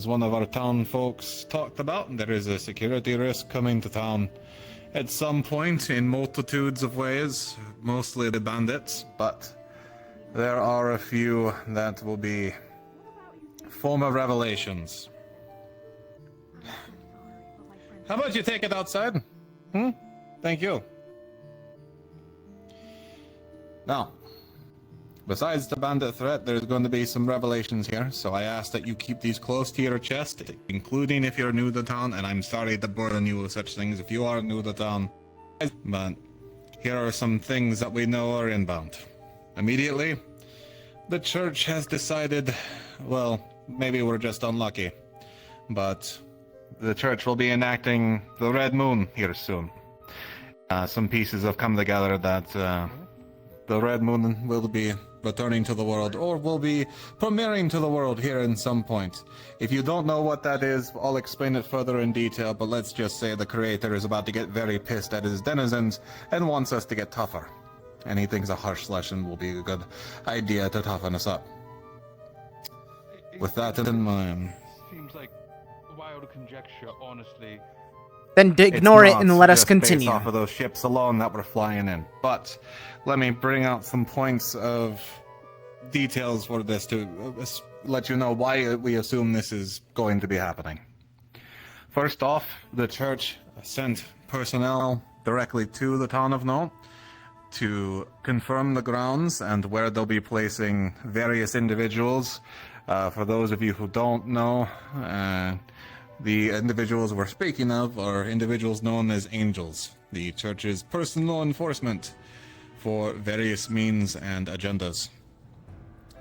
one of our town folks talked about, there is a security risk coming to town at some point in multitudes of ways, mostly the bandits, but there are a few that will be former revelations. How about you take it outside? Thank you. Now, besides the bandit threat, there's going to be some revelations here, so I ask that you keep these close to your chest, including if you're new to town, and I'm sorry to burden you with such things if you are new to town, but here are some things that we know are inbound. Immediately, the church has decided, well, maybe we're just unlucky, but the church will be enacting the Red Moon here soon. Some pieces have come together that the Red Moon will be returning to the world, or will be premiering to the world here in some point. If you don't know what that is, I'll explain it further in detail, but let's just say the creator is about to get very pissed at his denizens and wants us to get tougher. And he thinks a harsh lesson will be a good idea to toughen us up. With that in mind... seems like wild conjecture, honestly. Then ignore it It's and not let us just continue. based off of those ships alone that were flying in. But let me bring out some points of details for this to let you know why we assume this is going to be happening. First off, the church sent personnel directly to the town of No to confirm the grounds and where they'll be placing various individuals. For those of you who don't know, the individuals we're speaking of are individuals known as angels, the church's personal enforcement for various means and agendas.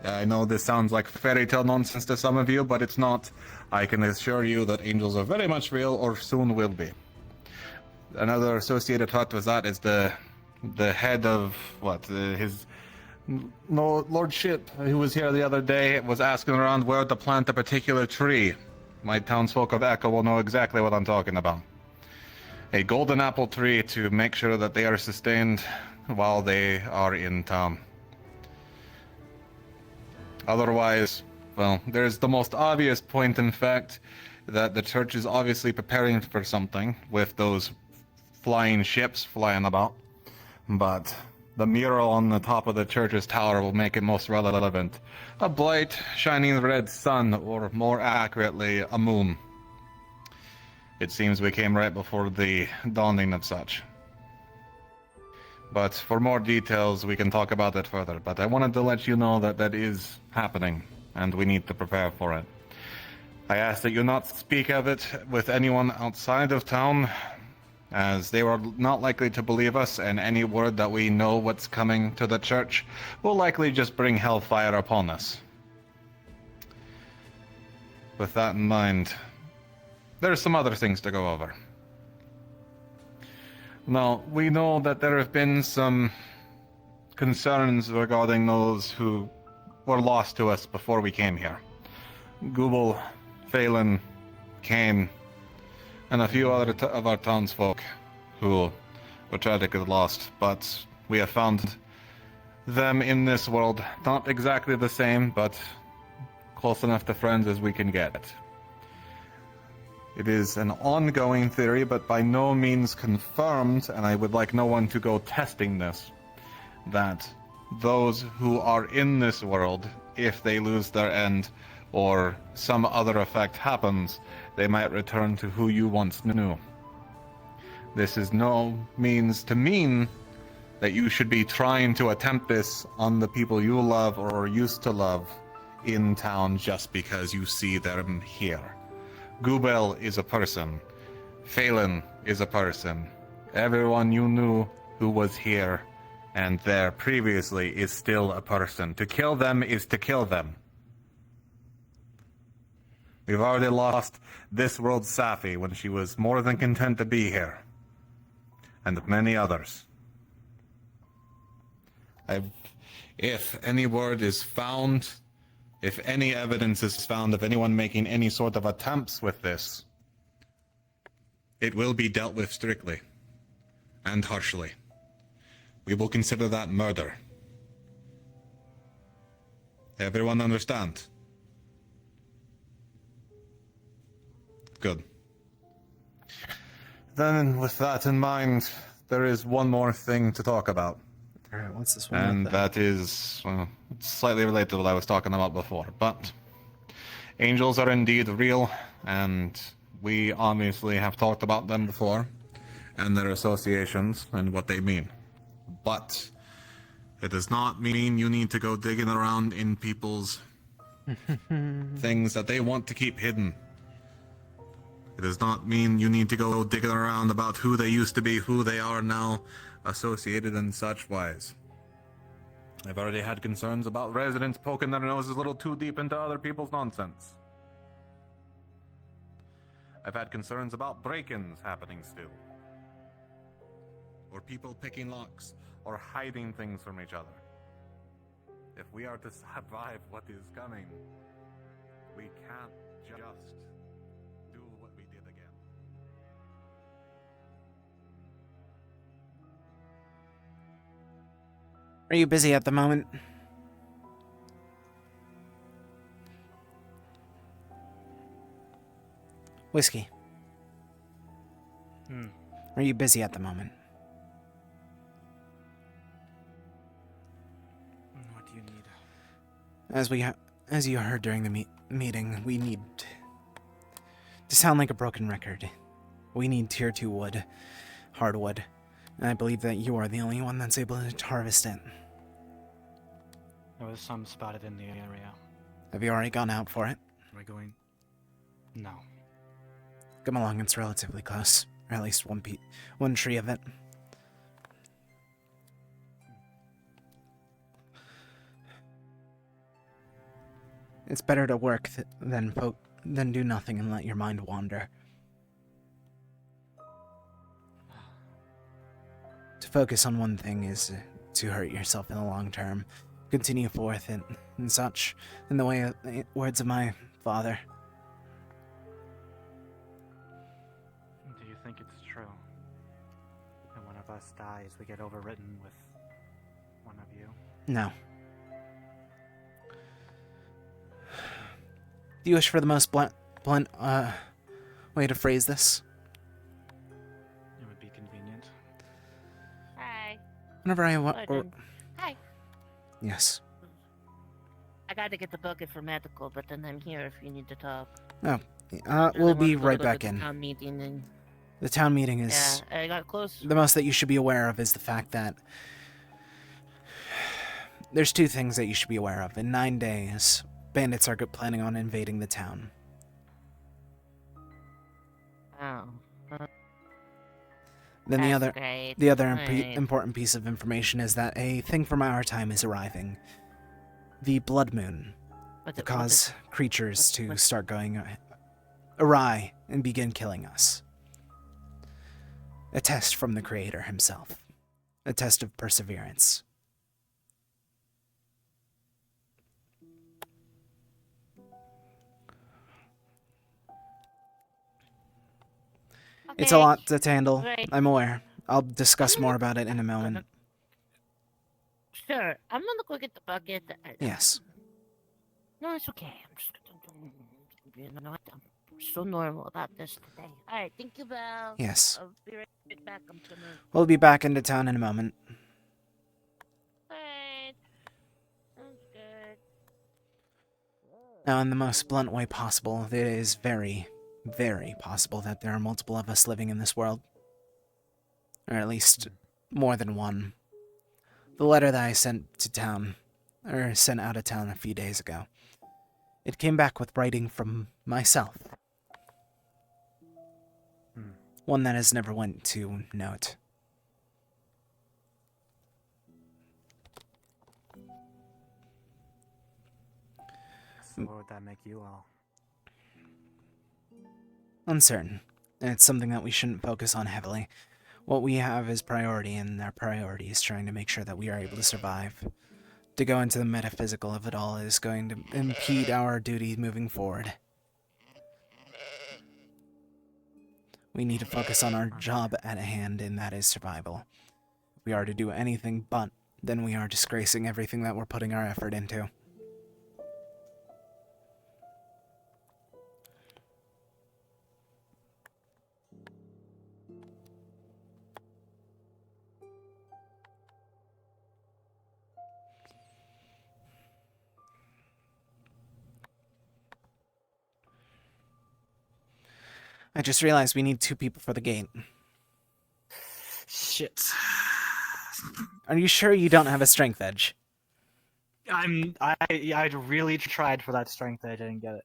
I know this sounds like fairy tale nonsense to some of you, but it's not. I can assure you that angels are very much real, or soon will be. Another associated thought with that is the head of his lordship, who was here the other day, was asking around where to plant a particular tree. My townsfolk of Echo will know exactly what I'm talking about. A golden apple tree to make sure that they are sustained while they are in town. Otherwise, well, there's the most obvious point, in fact, that the church is obviously preparing for something with those flying ships flying about. But the mural on the top of the church's tower will make it most relevant. A bright, shining red sun, or more accurately, a moon. It seems we came right before the dawning of such. But for more details, we can talk about it further. But I wanted to let you know that that is happening, and we need to prepare for it. I ask that you not speak of it with anyone outside of town, as they were not likely to believe us, and any word that we know what's coming to the church will likely just bring hellfire upon us. With that in mind, there's some other things to go over. Now, we know that there have been some concerns regarding those who were lost to us before we came here. Google, Phelan, Kane, and a few other of our townsfolk who were tragically lost, but we have found them in this world. Not exactly the same, but close enough to friends as we can get. It is an ongoing theory, but by no means confirmed, and I would like no one to go testing this, that those who are in this world, if they lose their end or some other effect happens, they might return to who you once knew. This is no means to mean that you should be trying to attempt this on the people you love or used to love in town just because you see them here. Gubel is a person. Phelan is a person. Everyone you knew who was here and there previously is still a person. To kill them is to kill them. We've already lost this world's Safi when she was more than content to be here. And many others. If any word is found, if any evidence is found of anyone making any sort of attempts with this, it will be dealt with strictly and harshly. We will consider that murder. Everyone understand? Good. Then, with that in mind, there is one more thing to talk about. Alright, what's this one? And that is, well, it's slightly related to what I was talking about before. But angels are indeed real, and we obviously have talked about them before, and their associations, and what they mean. But it does not mean you need to go digging around in people's things that they want to keep hidden. It does not mean you need to go digging around about who they used to be, who they are now, associated in such wise. I've already had concerns about residents poking their noses a little too deep into other people's nonsense. I've had concerns about break-ins happening still. Or people picking locks, or hiding things from each other. If we are to survive what is coming, we can't just do what we did again. Are you busy at the moment? Whiskey. Hmm. Are you busy at the moment? What do you need? As you heard during the meeting, we need to sound like a broken record. We need tier 2 wood, hardwood, and I believe that you are the only one that's able to harvest it. There was some spotted in the area. Have you already gone out for it? Am I going? No. Come along, it's relatively close. Or at least one tree of it. It's better to work than do nothing and let your mind wander. To focus on one thing is to hurt yourself in the long term. Continue forth and such, in the words of my father. Do you think it's true? That one of us dies, we get overwritten with one of you? No. Do you wish for the most blunt way to phrase this? It would be convenient. Hi. Whenever I Hi. Yes. I gotta get the bucket for medical, but then I'm here if you need to talk. Oh, I we'll want be to go right to back the in. Town meeting and... The town meeting is... Yeah, I got close. The most that you should be aware of is the fact that... There's two things that you should be aware of. In 9 days, bandits are planning on invading the town. Oh. Then That's great. the other Alright. important piece of information is that a thing from our time is arriving. The Blood Moon. To cause creatures to start going awry and begin killing us. A test from the Creator himself. A test of perseverance. It's a lot to handle. Right. I'm aware. I'll discuss more about it in a moment. Sure, I'm gonna go get the bucket. Yes. No, it's okay. I'm just gonna... You know what? I'm so normal about this today. Alright, thank you, Belle. Yes. I'll be right back. I'm gonna... We'll be back into town in a moment. Alright. Sounds good. Now, in the most blunt way possible, it is very, very possible that there are multiple of us living in this world. Or at least more than one. The letter that I sent to town, or sent out of town a few days ago, it came back with writing from myself. One that has never went to note. So what would that make you all? Uncertain. And it's something that we shouldn't focus on heavily. What we have is priority, and our priority is trying to make sure that we are able to survive. To go into the metaphysical of it all is going to impede our duty moving forward. We need to focus on our job at hand, and that is survival. If we are to do anything but, then we are disgracing everything that we're putting our effort into. I just realized we need 2 people for the gate. Shit. Are you sure you don't have a strength edge? I really tried for that strength, I didn't get it.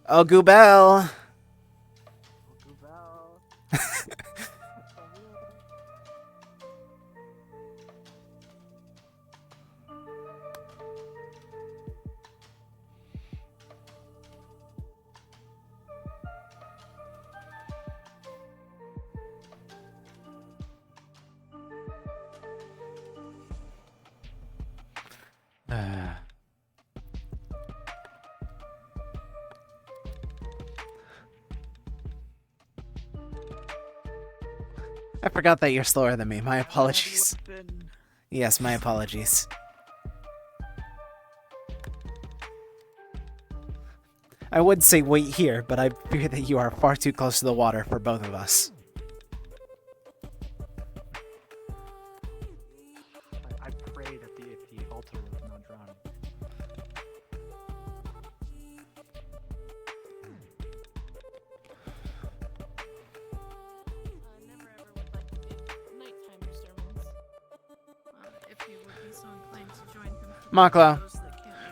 Oh, Goobel! I forgot that you're slower than me. My apologies. Yes, my apologies. I would say wait here, but I fear that you are far too close to the water for both of us. I prayed at the altar was not drowning. Never ever would like to do nighttime sermons. If you would be so inclined to join him. Maklo,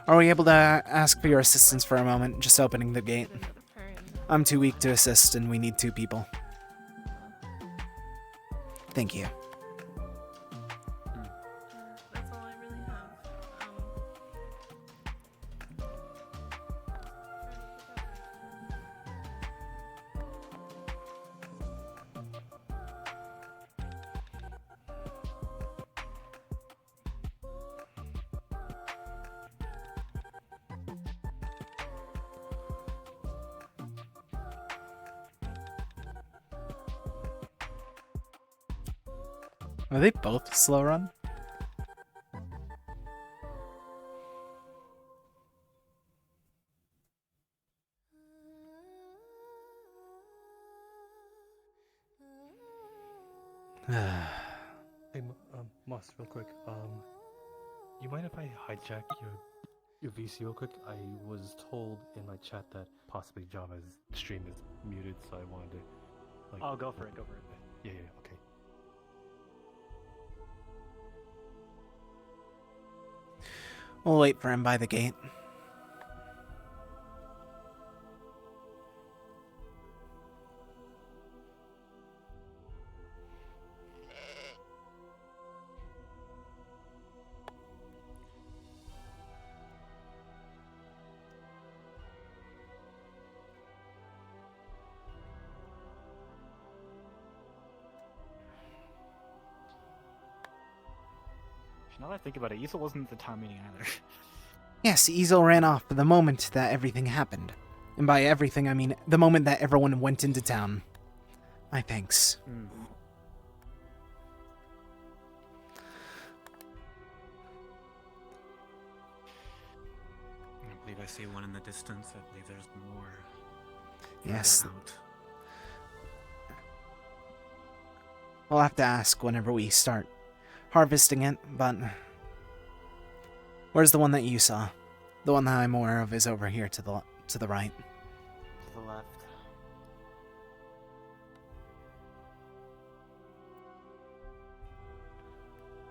are we able to ask for your assistance for a moment? Just opening the gate. I'm too weak to assist, and we need 2 people. Thank you. That's all I really have. Are they both slow run? Hey, Moss, real quick. You mind if I hijack your VC real quick? I was told in my chat that possibly Java's stream is muted, so I wanted to. Like, oh, go for it. Go for it. Yeah, okay. We'll wait for him by the gate. Now that I think about it, Issa wasn't at the town meeting either. Yes, Easel ran off the moment that everything happened. And by everything, I mean the moment that everyone went into town. My thanks. I believe I see one in the distance. I believe there's more. Yes. further out. We'll have to ask whenever we start harvesting it, but... Where's the one that you saw? The one that I'm aware of is over here to the right. To the left.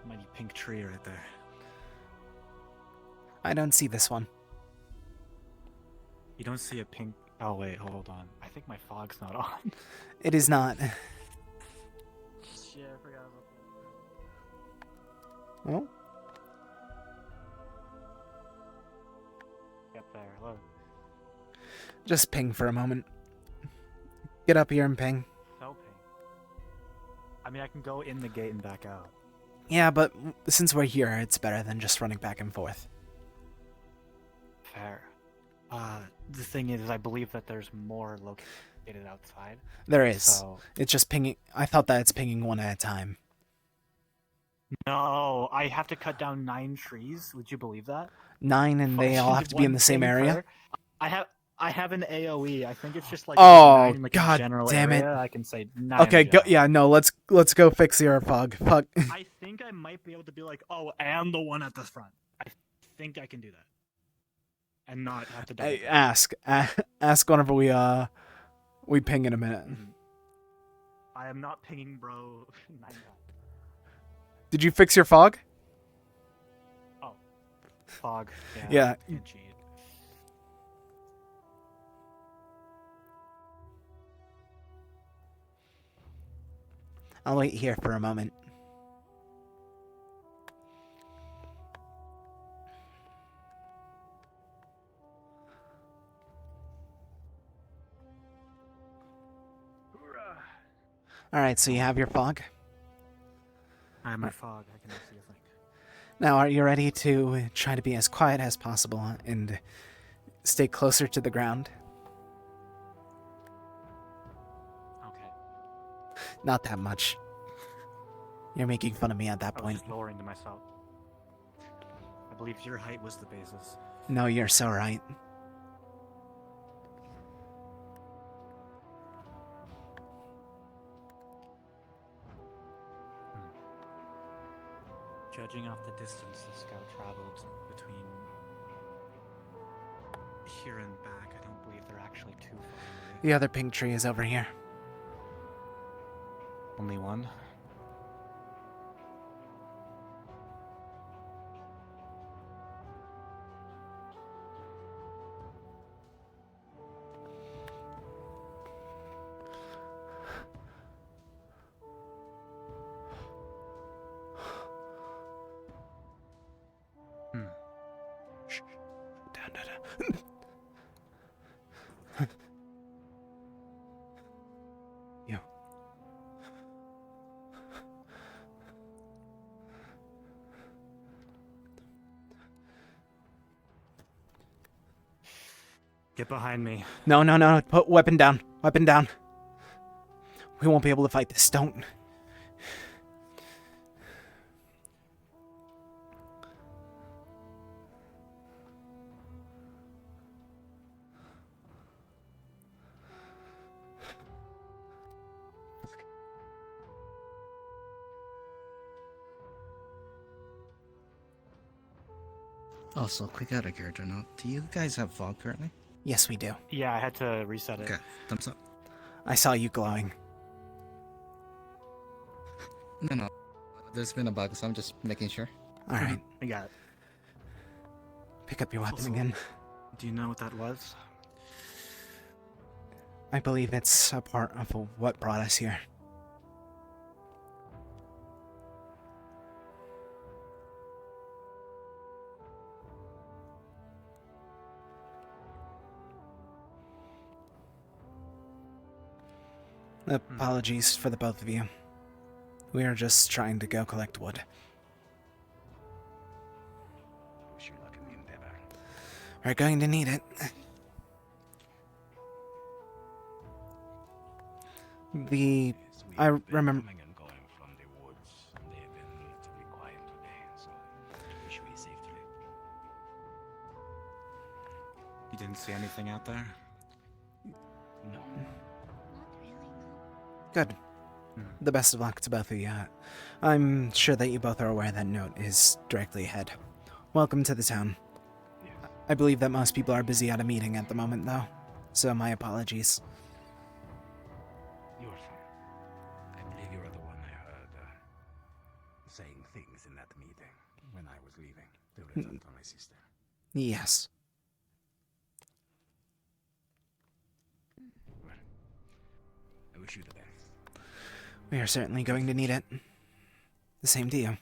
Mighty pink tree right there. I don't see this one. You don't see a pink... Oh wait, hold on. I think my fog's not on. It is not. Shit, I forgot about that. Well, Yep, there, hello. just ping for a moment. Get up here and ping. So pink. I mean, I can go in the gate and back out. Yeah, but since we're here, it's better than just running back and forth. Fair. The thing is, I believe that there's more located outside. There is. So... It's just pinging. I thought that it's pinging one at a time. No, I have to cut down 9 trees. Would you believe that? 9, and they all have to be in the same area? I have an AoE. I think it's just like Oh, 9, like God a general damn it. area. I can say 9. Okay, go, yeah, no, let's go fix your fog. Fuck. I think I might be able to be like, oh, and the one at the front. I think I can do that. And not have to do Hey, ask whenever we ping in a minute. I am not pinging, bro. 9. Did you fix your fog? Oh. Fog. Yeah. Can't cheat. I'll wait here for a moment. Alright, so you have your fog? I have my fog. I can see a thing. Now, are you ready to try to be as quiet as possible and stay closer to the ground? Okay. Not that much. You're making fun of me at that I was point. just lowering to myself. I believe your height was the basis. No, you're so right. Judging off the distance the scout traveled between here and back, I don't believe they're actually too far away. The other pink tree is over here. Only one? Down. You. Get behind me. No, no, no. Put weapon down. Weapon down. We won't be able to fight this. Don't. Also, quick out of character note. Do you guys have fog currently? Yes, we do. Yeah, I had to reset it. Okay, thumbs up. I saw you glowing. No. There's been a bug, so I'm just making sure. Alright. I got it. Pick up your weapon Also, again. Do you know what that was? I believe it's a part of what brought us here. Apologies for the both of you. We are just trying to go collect wood. Wish you luck in the endeavor. We're going to need it. I remember. Coming and going from the woods, and they have been relatively quiet today, so I wish we safely. You didn't see anything out there? No. Good. The best of luck to both of you. I'm sure that you both are aware that note is directly ahead. Welcome to the town. I believe that most people are busy at a meeting at the moment, though, so my apologies. You're fine. I believe you are the one I heard saying things in that meeting when I was leaving to return to my sister. Yes. Well, I wish you the best. We are certainly going to need it. The same to you.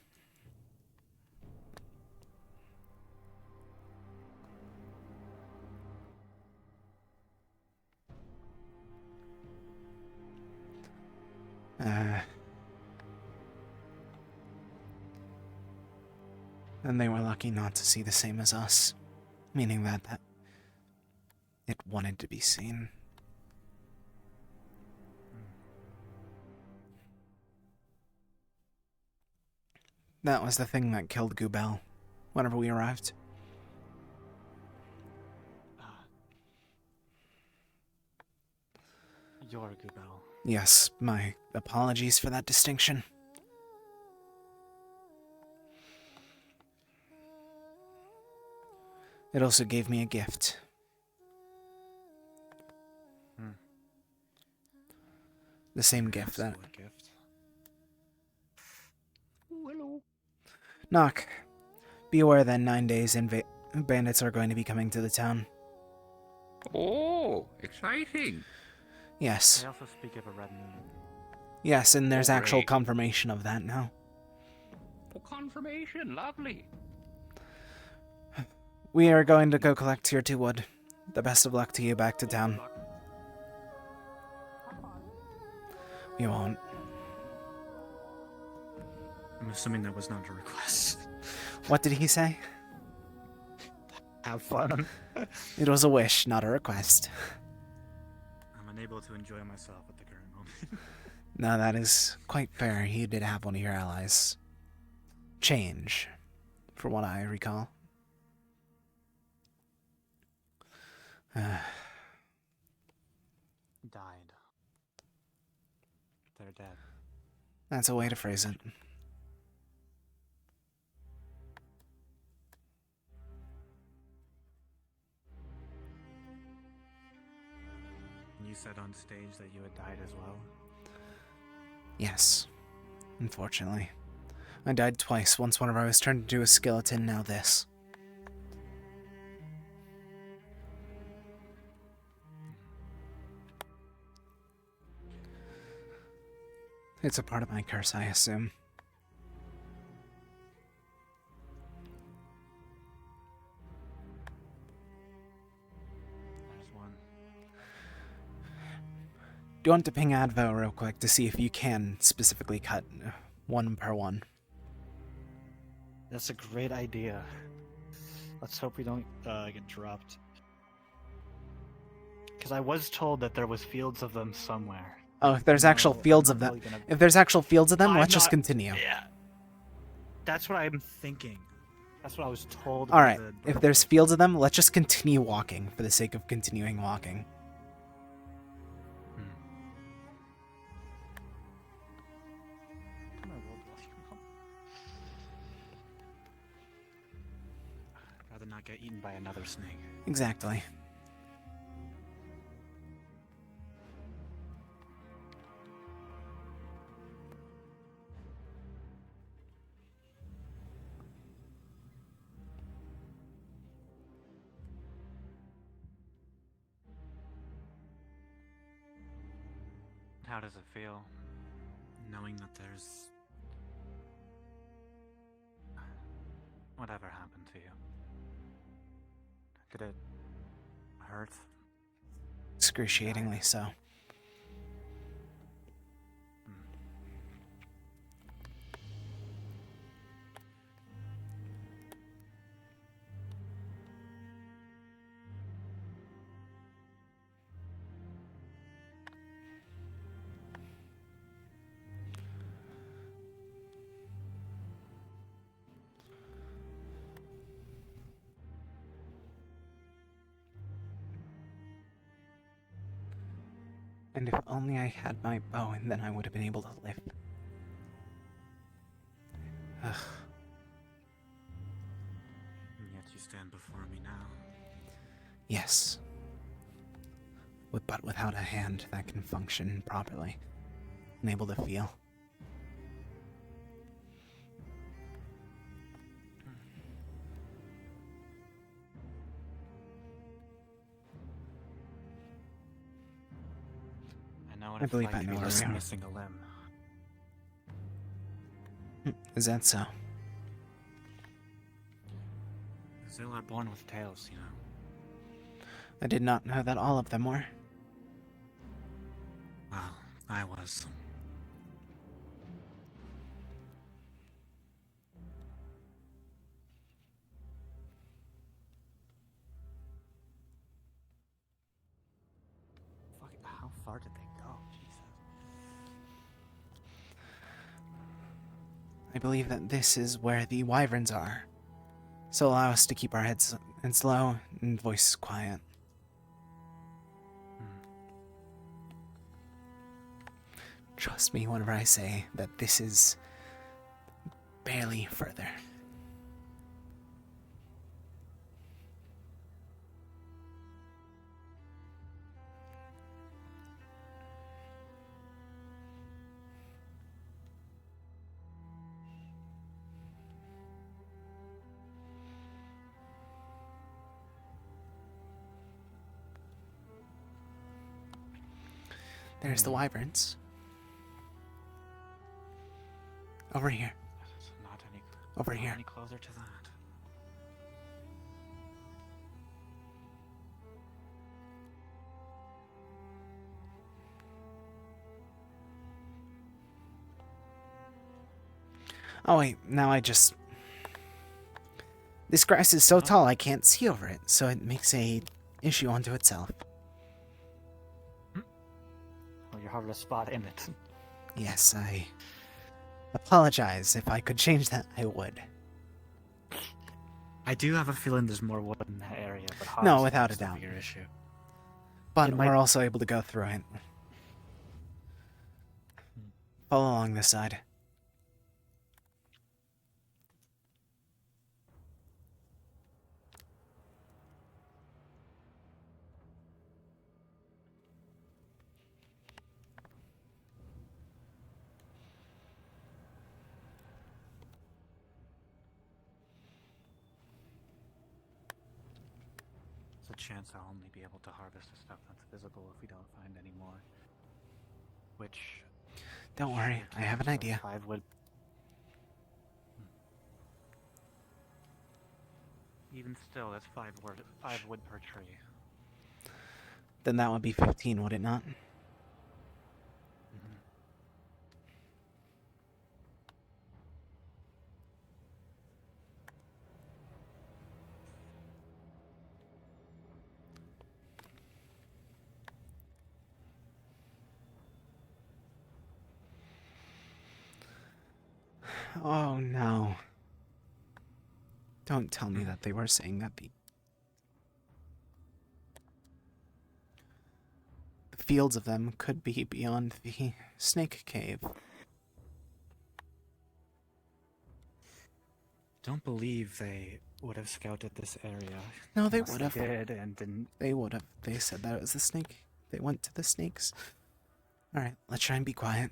And they were lucky not to see the same as us, meaning that it wanted to be seen. That was the thing that killed Goobel whenever we arrived. You're Goobel. Yes, my apologies for that distinction. It also gave me a gift. The same gift that... Hello. Knock. Be aware that in 9 days bandits are going to be coming to the town. Oh, exciting. Yes. They also speak of a red moon. Yes, and there's actual Great. confirmation of that now. Oh, confirmation, lovely. We are going to go collect tier 2 wood. The best of luck to you back to town. We won't. I'm assuming that was not a request. What did he say? Have fun. It was a wish, not a request. I'm unable to enjoy myself at the current moment. No, that is quite fair. He did have one of your allies change, for what I recall. Died. They're dead. That's a way to phrase it. you said on stage that you had died as well? Yes, unfortunately. I died twice. Once whenever I was turned into a skeleton, now this. It's a part of my curse, I assume. There's one. Do you want to ping Advo real quick to see if you can specifically cut one per one? That's a great idea. Let's hope we don't get dropped. Because I was told that there was fields of them somewhere. Oh, if there's actual fields of them, if there's actual fields of them, let's just continue. Yeah. That's what I'm thinking. That's what I was told. All right, if there's fields of them, let's just continue walking for the sake of continuing walking. I'd rather not get eaten by another snake. Exactly. How does it feel, knowing that there's... whatever happened to you? Did it hurt? Excruciatingly so. And if only I had my bow, and then I would have been able to live. Ugh. And yet you stand before me now. Yes. But without a hand that can function properly. And able to feel. I believe I know where we are. Missing a limb. Is that so? Still are born with tails, you know. I did not know that all of them were. Well, I was. Fuck, how far did they go? Jesus. I believe that this is where the wyverns are. So allow us to keep our heads low and voices quiet. Trust me whenever I say that this is barely further. There's the wyverns. Over here. Not any, Over not here. any closer to that. Oh wait, now I just... This grass is so tall I can't see over it, so it makes a issue unto itself. Well, you're hard to spot in it. Yes, I apologize. If I could change that, I would. I do have a feeling there's more wood in that area, but No, Hobbs without a is the doubt. bigger issue. But It we're might- also able to go through it. Follow along this side. a chance I'll only be able to harvest the stuff that's visible if we don't find any more. Which... Don't worry, I have an idea. 5 wood... Even still, that's 5 wood per tree. Then that would be 15, would it not? Oh no. Don't tell me that they were saying that the fields of them could be beyond the snake cave. Don't believe they would have scouted this area. No, they Unless would have. did and didn't. They would have. They said that it was the snake. They went to the snakes. Alright, let's try and be quiet.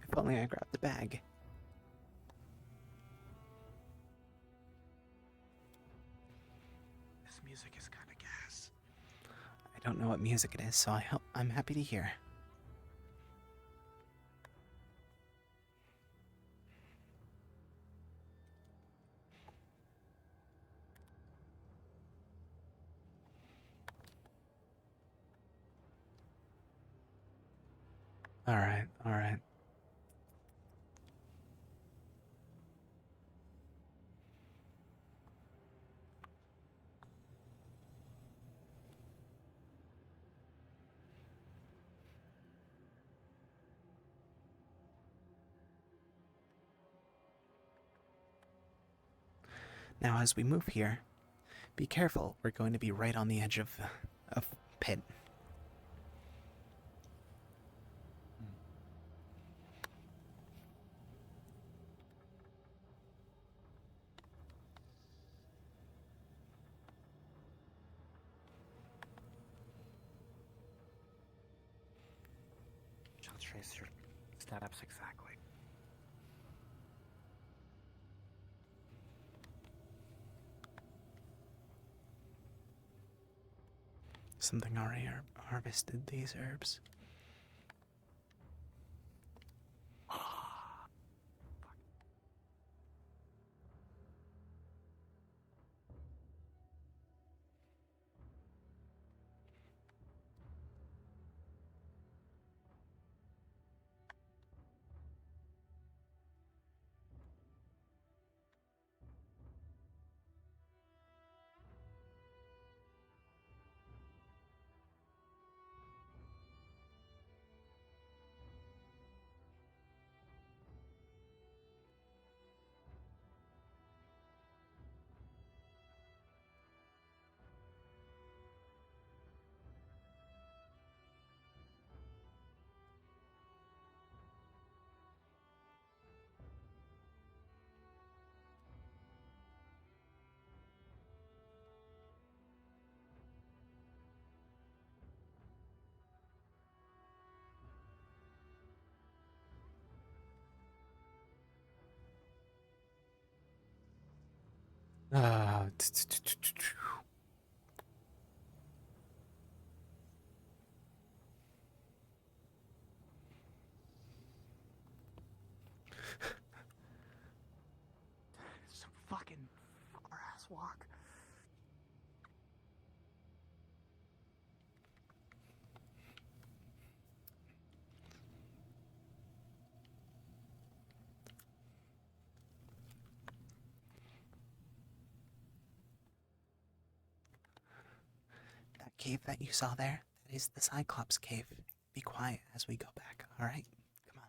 If only I grabbed the bag. This music is kind of gas. I don't know what music it is, so I'm happy to hear. Alright, alright. Now, as we move here, be careful. We're going to be right on the edge of pit. I'll trace your steps exactly. Something already harvested these herbs. Some fucking far-ass walk. That cave that you saw there, that is the Cyclops cave. Be quiet as we go back, alright? Come on.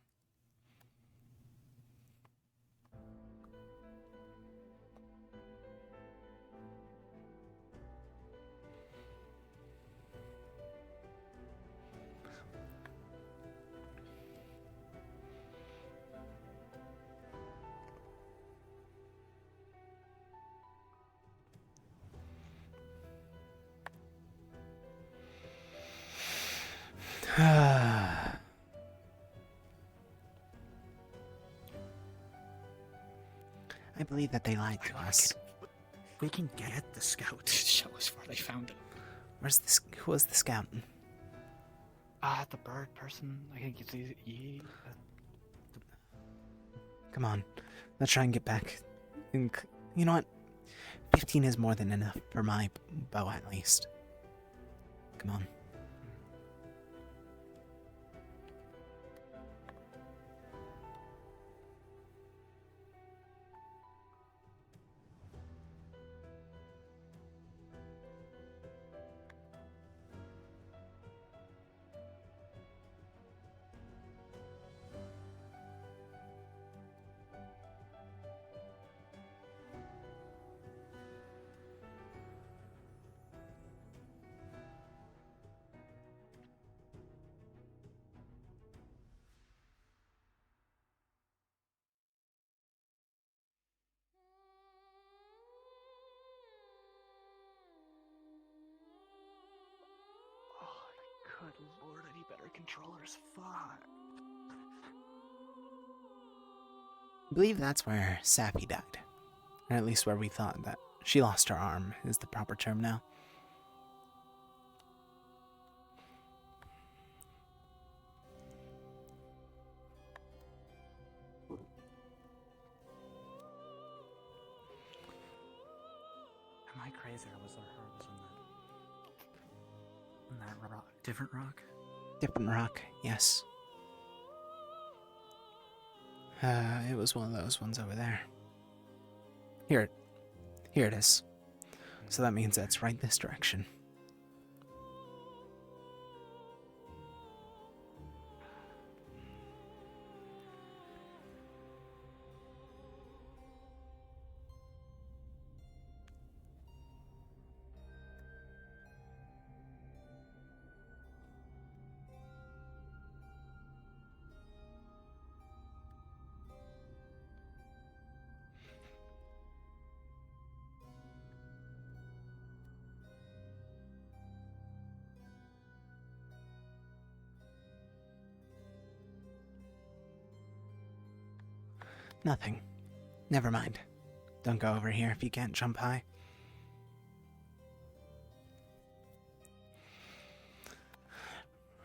I believe that they lied to us. We can get the scout to show us where they found it. Where's this? Who was the scout? The bird person. I think it's Come on, let's try and get back. You know what? 15 is more than enough for my bow, at least. Come on. Good lord, I need better controllers. Fuck. I believe that's where Sappy died. Or at least where we thought that she lost her arm is the proper term now. Am I crazy or was there her in that rock? Different rock? Different rock, yes. It was one of those ones over there. Here it is. So that means that's right this direction. Nothing. Never mind. Don't go over here if you can't jump high.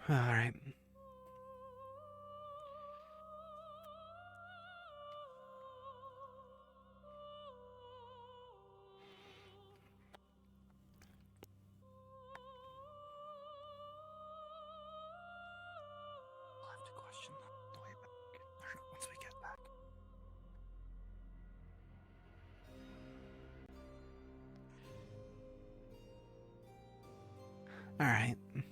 Alright. We'll have to question them on the way back. Or once we get back. Alright. You're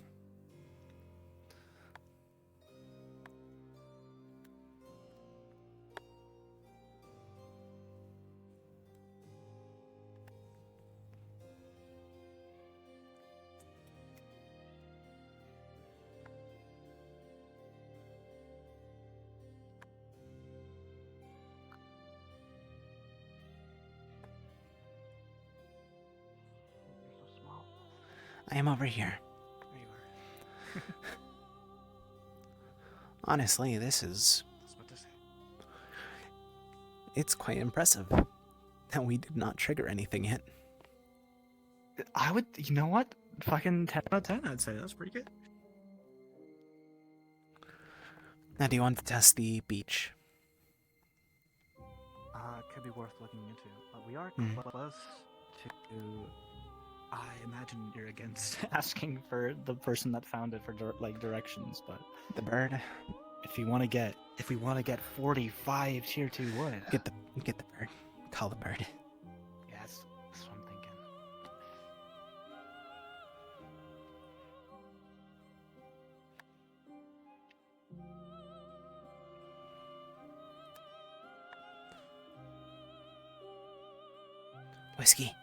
so small. I am over here. There you are. Honestly, this is... That's what to say. It's quite impressive that we did not trigger anything yet. I would, you know what? Fucking 10 out of 10, I'd say. That's pretty good. Now, do you want to test the beach? Could be worth looking into. But we are close to... I imagine you're against asking for the person that found it for directions, but... The bird? If we want to get 45 tier 2 wood. Get the bird. Call the bird. Yeah, that's what I'm thinking. Whiskey.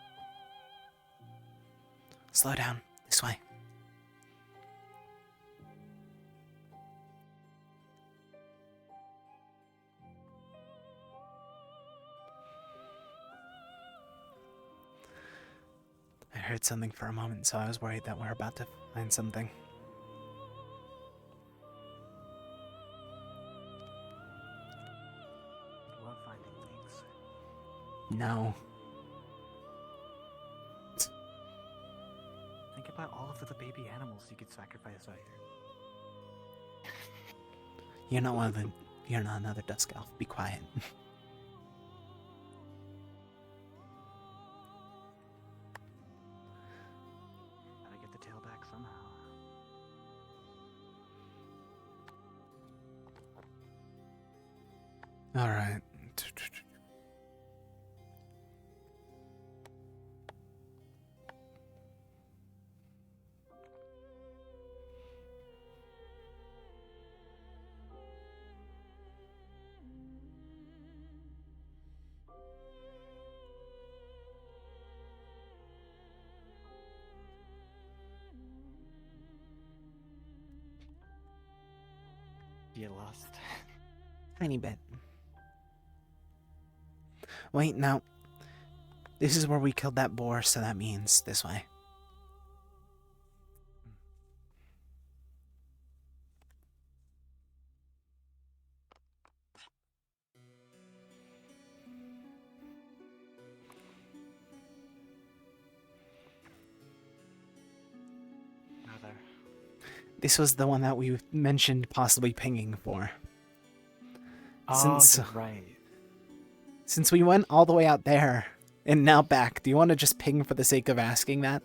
Slow down. This way. I heard something for a moment, so I was worried that we're about to find something. I love finding things. No. Think about all of the baby animals you could sacrifice out here. You're not one of the. You're not another Dusk Elf. Be quiet. Gotta get the tail back somehow. Alright. You lost. Tiny bit. Wait, now. This is where we killed that boar, so that means this way. Now there. This was the one that we mentioned possibly pinging for. Oh, you're right. Since we went all the way out there and now back, do you want to just ping for the sake of asking that?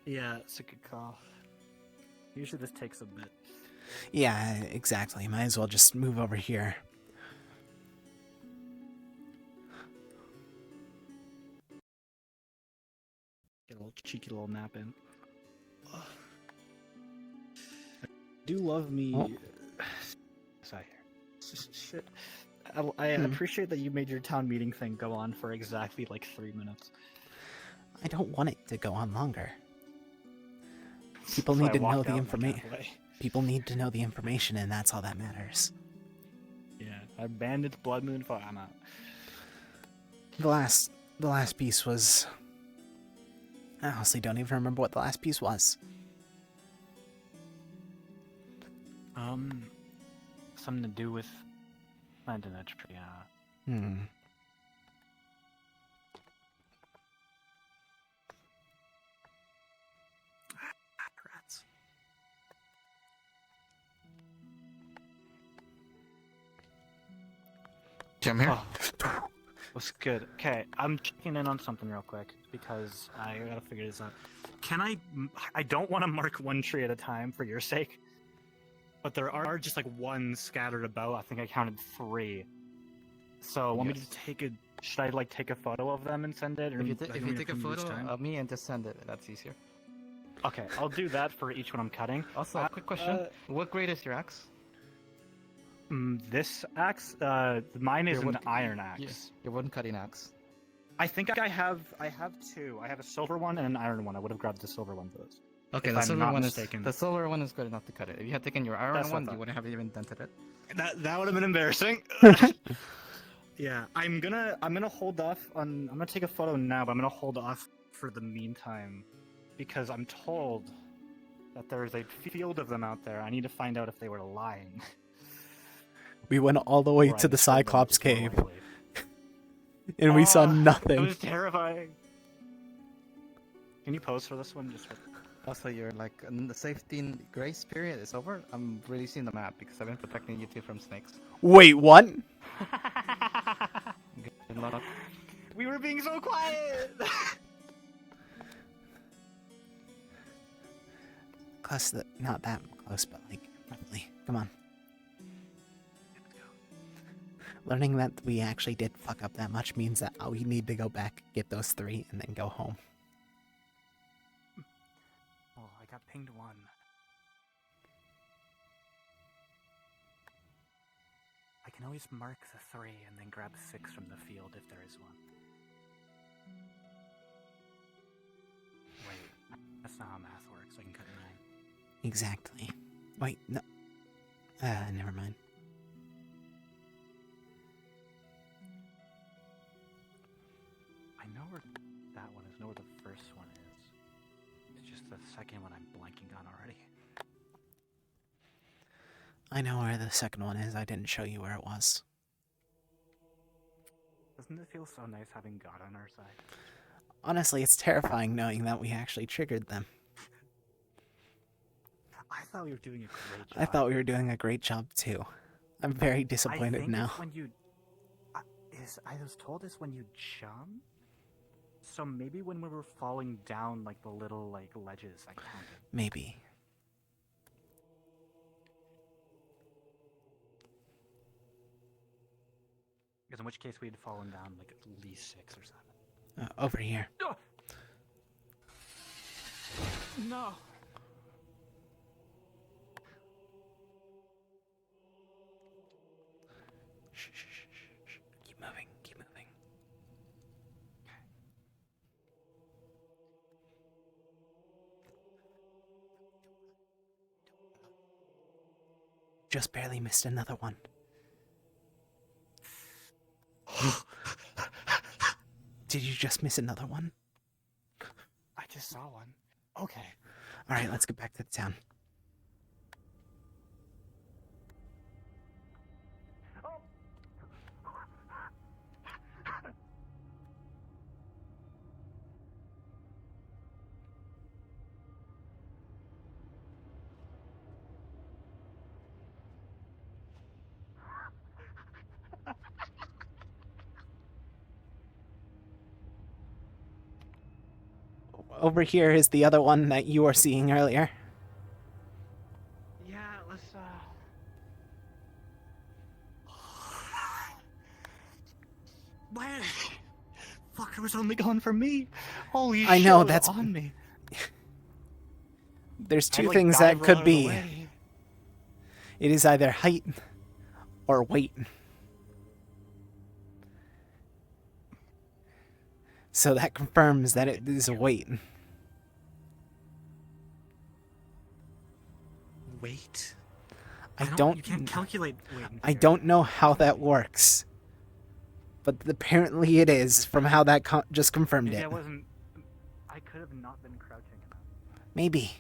Yeah, it's a good call. Usually this takes a bit. Yeah, exactly. Might as well just move over here. Get a little cheeky little nap in. I do love me. Oh. Sorry. Shit. I appreciate that you made your town meeting thing go on for exactly like 3 minutes. I don't want it to go on longer. People So need I to know walked the out like information. halfway. People need to know the information, and that's all that matters. Yeah, I banned its Blood Moon. I'm out. The last piece was. I honestly don't even remember what the last piece was. Something to do with planting a tree. Rats. Jim here. What's good? Okay, I'm checking in on something real quick because I gotta figure this out. Can I don't want to mark one tree at a time for your sake, but there are just like one scattered about. I think I counted 3. So want me to take a? Should I like take a photo of them and send it? Or If you do I take want a me to photo each time? of me and just send it, that's easier. Okay, I'll do that for each one I'm cutting. Also, a quick question: what grade is your axe? This axe, mine is Your an wood- iron axe. Yes, your wooden cutting axe. I think I have 2. I have a silver one and an iron one. I would have grabbed the silver one for this. Okay, if the I'm silver not one mistaken. is the silver one is good enough to cut it. If you had taken your iron That's what I one, you thought. wouldn't have even dented it. That would have been embarrassing. Yeah, I'm gonna hold off on. I'm gonna take a photo now, but I'm gonna hold off for the meantime because I'm told that there's a field of them out there. I need to find out if they were lying. We went all the way Or I to the killed them Cyclops before cave, we leave. and we saw It nothing. was terrifying. Can you pose for this one? Just for... Also, you're like the safety grace period is over. I'm releasing the map because I've been protecting you two from snakes. Wait, what? Good luck. We were being so quiet. Close to not that close, but like, roughly. Come on. Learning that we actually did fuck up that much means that we need to go back, get those 3, and then go home. Oh, I got pinged 1. I can always mark the 3 and then grab 6 from the field if there is one. Wait, that's not how math works. I can cut 9. Exactly. Wait, no. Never mind. I know where that one is. I know where the first one is. It's just the second one I'm blanking on already. I know where the second one is. I didn't show you where it was. Doesn't it feel so nice having God on our side? Honestly, it's terrifying knowing that we actually triggered them. I thought we were doing a great job. I thought we were doing a great job too. I'm very disappointed I think now. It's when you. I was told it's when you jump. So maybe when we were falling down, like the little ledges, I counted. Maybe. Because in which case we had fallen down like at least 6 or 7. Over here. No. Shh, shh, shh, shh, shh. Keep moving, keep moving. Just barely missed another one. Did you just miss another one? I just saw one. Okay. Alright, let's get back to the town. Over here is the other one that you were seeing earlier. Yeah, let's Where? Fucker was only going for me. Holy shit! I know, it was that's on me. There's two I, things dive that could right be. away. It is either height or weight. So that confirms that it is weight. Wait. I You don't. can't calculate weight. I don't know how that works, but apparently it is from how that just confirmed Maybe it. I wasn't. I could have not been crouching enough. Maybe.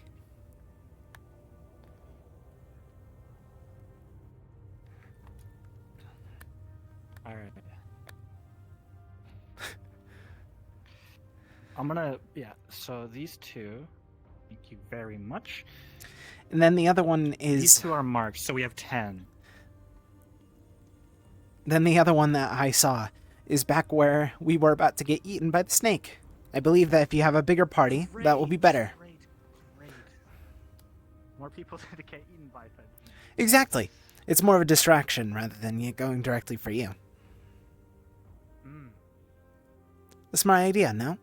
All right. I'm gonna. Yeah. So these two. Thank you very much. And then the other one is. These two are marked, so we have 10. Then the other one that I saw is back where we were about to get eaten by the snake. I believe that if you have a bigger party, that will be better. Great. More people to get eaten by them. Exactly. It's more of a distraction rather than it going directly for you. That's my idea, no?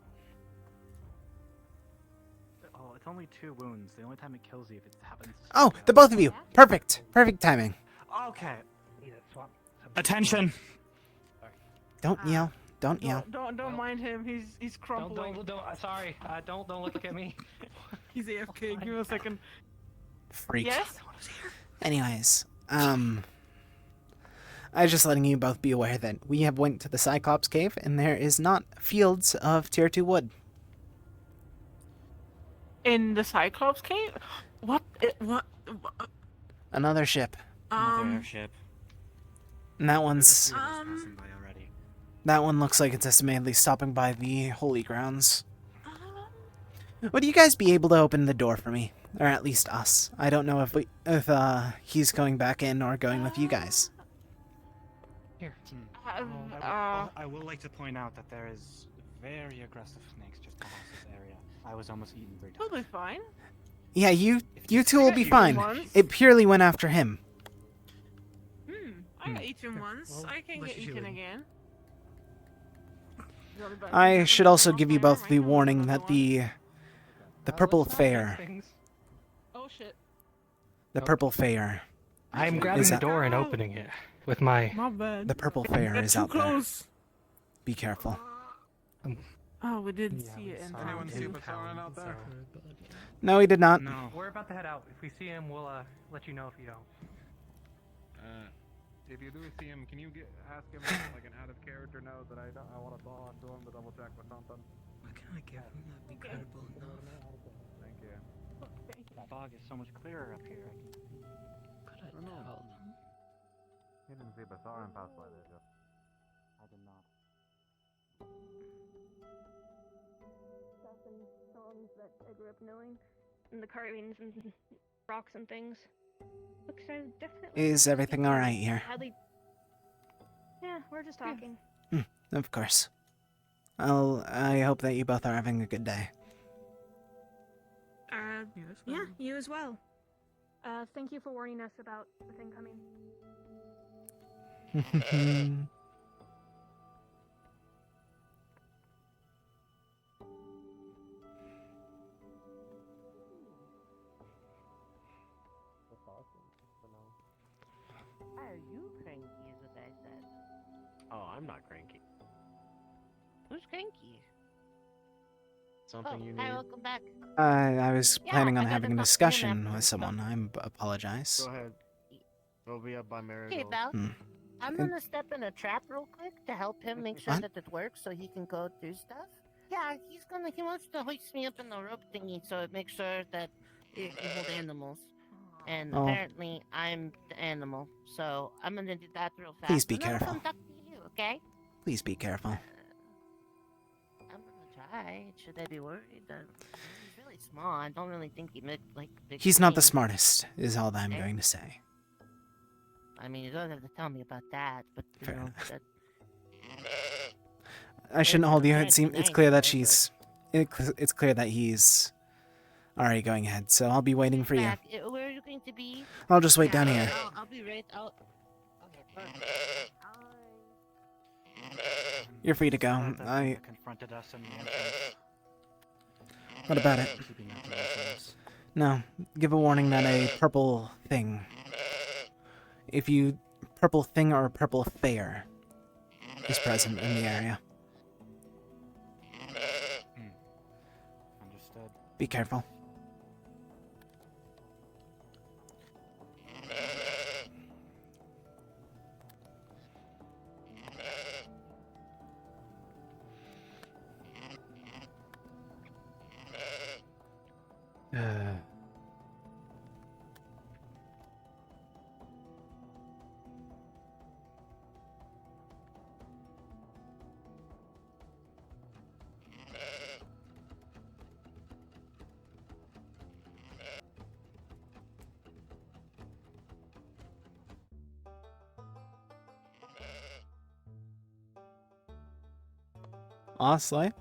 Oh, it's only 2 wounds. The only time it kills you if it happens. Oh, the both of you. Perfect. Perfect timing. Okay. Attention. Don't yell. Don't yell. Don't mind him. He's crumpling. Sorry. Don't look at me. He's AFK. Give him a second. Freak. Yes. Anyways, I was just letting you both be aware that we have went to the Cyclops Cave, and there is not fields of Tier 2 wood. In the Cyclops Cave? What? What? Another ship. Another airship. And that one's... Passing by already. That one looks like it's estimatedly stopping by the Holy Grounds. Would you guys be able to open the door for me? Or at least us. I don't know if he's going back in or going with you guys. Here. I will like to point out that there is very aggressive snakes just past this area. I was almost eaten 3 times. He'll be fine. Yeah, you two will be got fine. eaten once. It purely went after him. I got eaten once. I can get eaten again. I should also give you both the warning that the purple fair. Oh shit. The purple fair. I'm grabbing the door and opening it with my. My bad. The purple fair That's is too out there. close. Be careful. Oh, we didn't see it in Anyone see Basaran out there? No, he did not. No. We're about to head out. If we see him, we'll let you know if you don't. If you do see him, can you ask him like an out-of-character note that I want to talk to him to double-check with something? What can I give him? That'd be incredible enough. Thank you. The fog is so much clearer up here. Could I tell them? He didn't see Basaran pass by there, Jeff. I did not. stuff and songs that I grew up knowing, and the carvings and rocks and things. Looks definitely. Is everything all right here? Yeah, we're just talking. Of course. I hope that you both are having a good day. Yeah, you as well. Thank you for warning us about the thing coming. Are you cranky, is what I said. Oh, I'm not cranky. Who's cranky? Something you Hi, need. welcome back. I was planning on I got having to a talk to him discussion after with this, someone. I apologize. Go ahead. We'll be up by Marigold. Okay, Val. I'm gonna step in a trap real quick to help him make sure What? that it works so he can go do stuff. Yeah, he wants to hoist me up in the rope thingy so it makes sure that it can hold animals. And Oh. apparently I'm the animal, so I'm gonna do that real fast. Please be and then I'll careful. come talk to you, okay? Please be careful. I'm gonna try. Should I be worried? He's really small. I don't really think he make like big He's not the things. smartest, is all that I'm Okay. going to say. I mean, you don't have to tell me about that, but you Fair know enough. that. I shouldn't hold you. It's nice, clear that but- she's. It's clear that he's already going ahead. So I'll be waiting for you. Back. Where are you going to be? I'll just wait down here. I'll be right out. Okay, perfect. You're free to go. Confronted us in the entrance. What about it? Keeping that to ourselves. No. Give a warning that a purple thing. Purple thing or a purple fair is present in the area. Understood. Be careful. Honestly.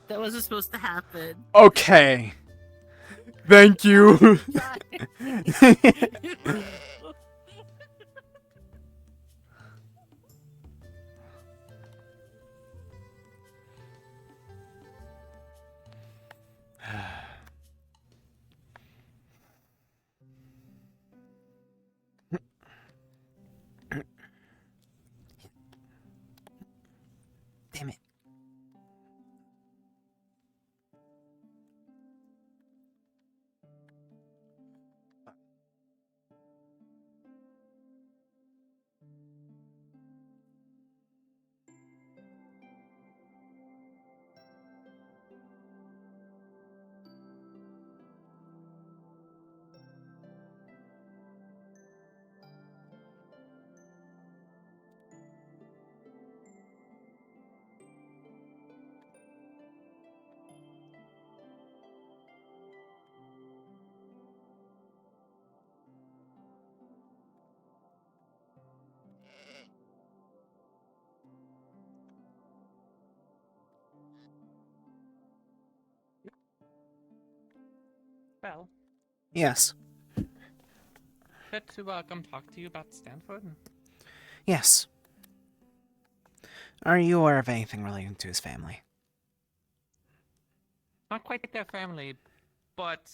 That wasn't supposed to happen. Okay. Thank you. Damn it. Well, Yes. good to come talk to you about Stanford. Yes. Are you aware of anything relating to his family? Not quite their family, but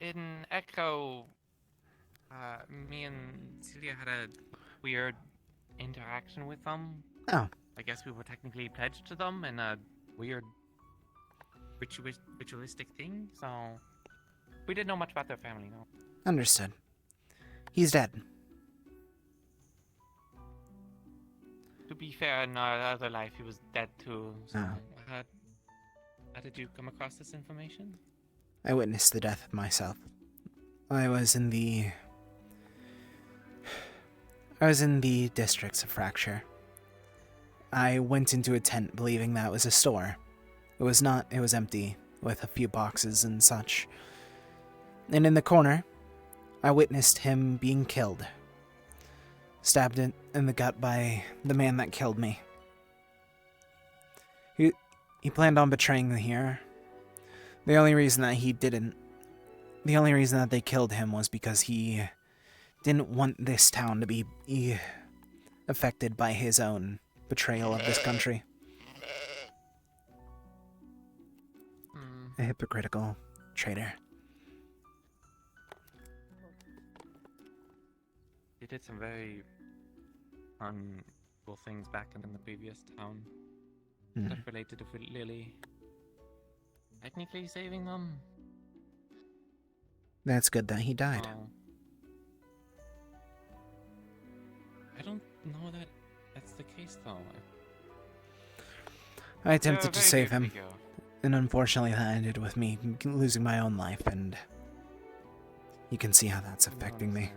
in Echo, me and Celia had a weird interaction with them. Oh. I guess we were technically pledged to them in a weird ritualistic thing, so We didn't know much about their family, no. Understood. He's dead. To be fair, in our other life, he was dead too. So Oh. how did you come across this information? I witnessed the death of myself. I was in the districts of Fracture. I went into a tent believing that was a store. It was not, it was empty, with a few boxes and such. And in the corner, I witnessed him being killed. Stabbed in the gut by the man that killed me. He planned on betraying me here. The only reason that they killed him was because he didn't want this town to be affected by his own betrayal of this country. A hypocritical traitor. He did some very uncool things back in the previous town that related to Lily. Technically saving them. That's good that he died. I don't know that that's the case though. I attempted to very save good him, figure. and unfortunately that ended with me losing my own life, and you can see how that's affecting me.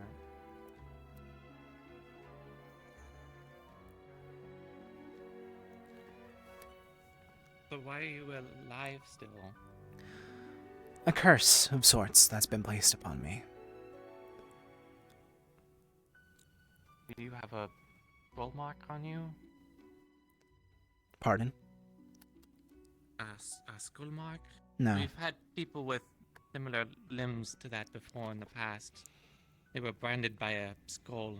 So why are you alive still? A curse of sorts that's been placed upon me. Do you have a roll mark on you? Pardon? A skull mark? No. We've had people with similar limbs to that before in the past. They were branded by a skull.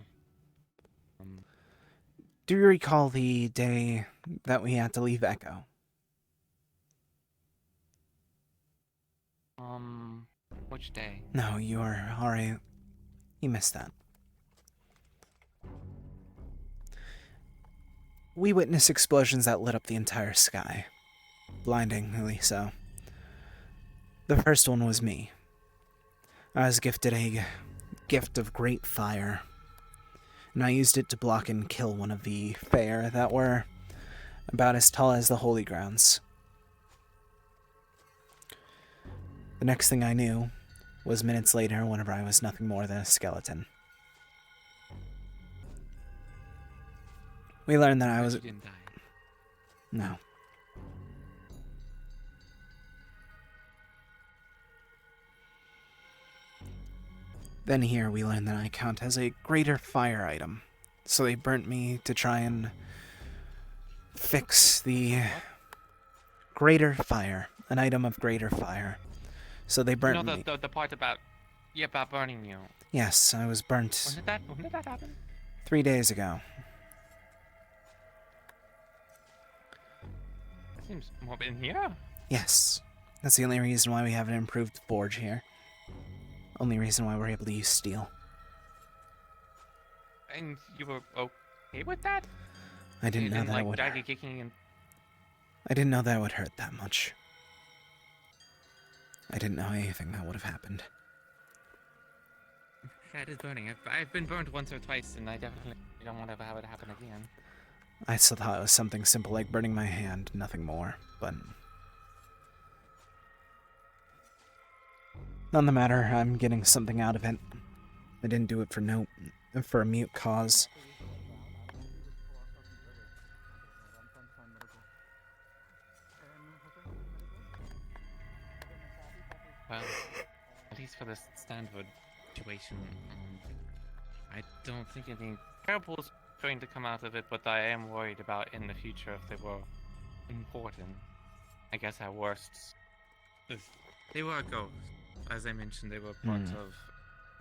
Do you recall the day that we had to leave Echo? Which day? No, you are alright. You missed that. We witnessed explosions that lit up the entire sky. Blindingly so. The first one was me. I was gifted a gift of great fire, and I used it to block and kill one of the fair that were about as tall as the holy grounds. The next thing I knew was minutes later whenever I was nothing more than a skeleton. We learned that I was... You didn't die. No. Then here we learned that I count as a greater fire item. So they burnt me to try and fix the greater fire, an item of greater fire. So they burnt me. The part about burning you. Yes, I was burnt When did that happen? 3 days ago. That seems more in here. Yes. That's the only reason why we have an improved forge here. Only reason why we're able to use steel. And you were okay with that? I didn't know that it would. Drag you kicking and... I didn't know that it would hurt that much. I didn't know anything that would have happened. Yeah, it is burning. I've been burned once or twice, and I definitely don't want to have it happen again. I still thought it was something simple like burning my hand, nothing more, but... None the matter, I'm getting something out of it. I didn't do it for a mute cause. Well, at least for this Stanford situation, I don't think anything terrible is going to come out of it, but I am worried about in the future if they were important. I guess at worst, if they were ghosts. As I mentioned, they were part of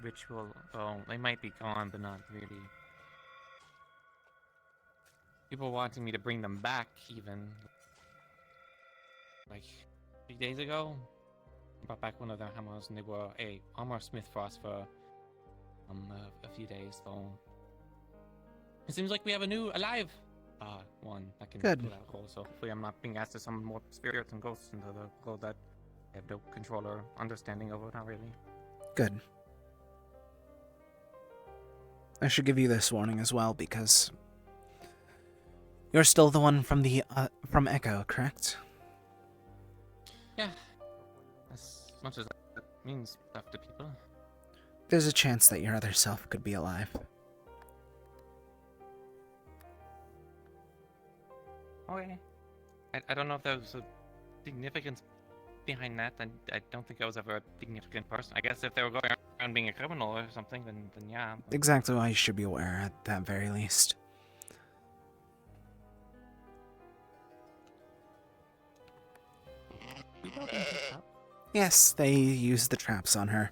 ritual. Oh, they might be gone, but not really. People wanting me to bring them back, even. Like, 3 days ago, I brought back one of their hammers, and they were a armor smith for us for a few days. So it seems like we have a new alive one that can Good. do that role. So hopefully, I'm not being asked to summon more spirits and ghosts into the role that I have no control or understanding over it, not really. Good. I should give you this warning as well, because you're still the one from the from Echo, correct? Yeah. As much as that means stuff to people. There's a chance that your other self could be alive. Okay. I don't know if there was a significance behind that. I don't think I was ever a significant person. I guess if they were going around being a criminal or something, then yeah. Exactly why you should be aware at that very least. Yes, they used the traps on her.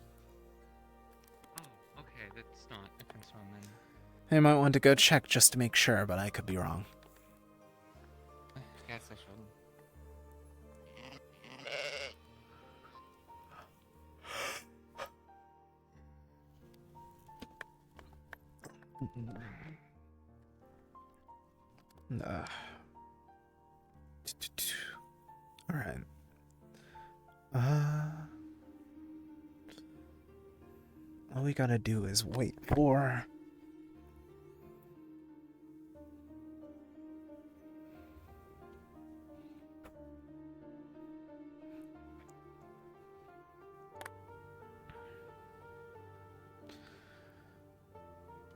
Oh, okay, that's not a concern then. I might want to go check just to make sure, but I could be wrong. I guess I should. Alright. All we gotta do is wait for...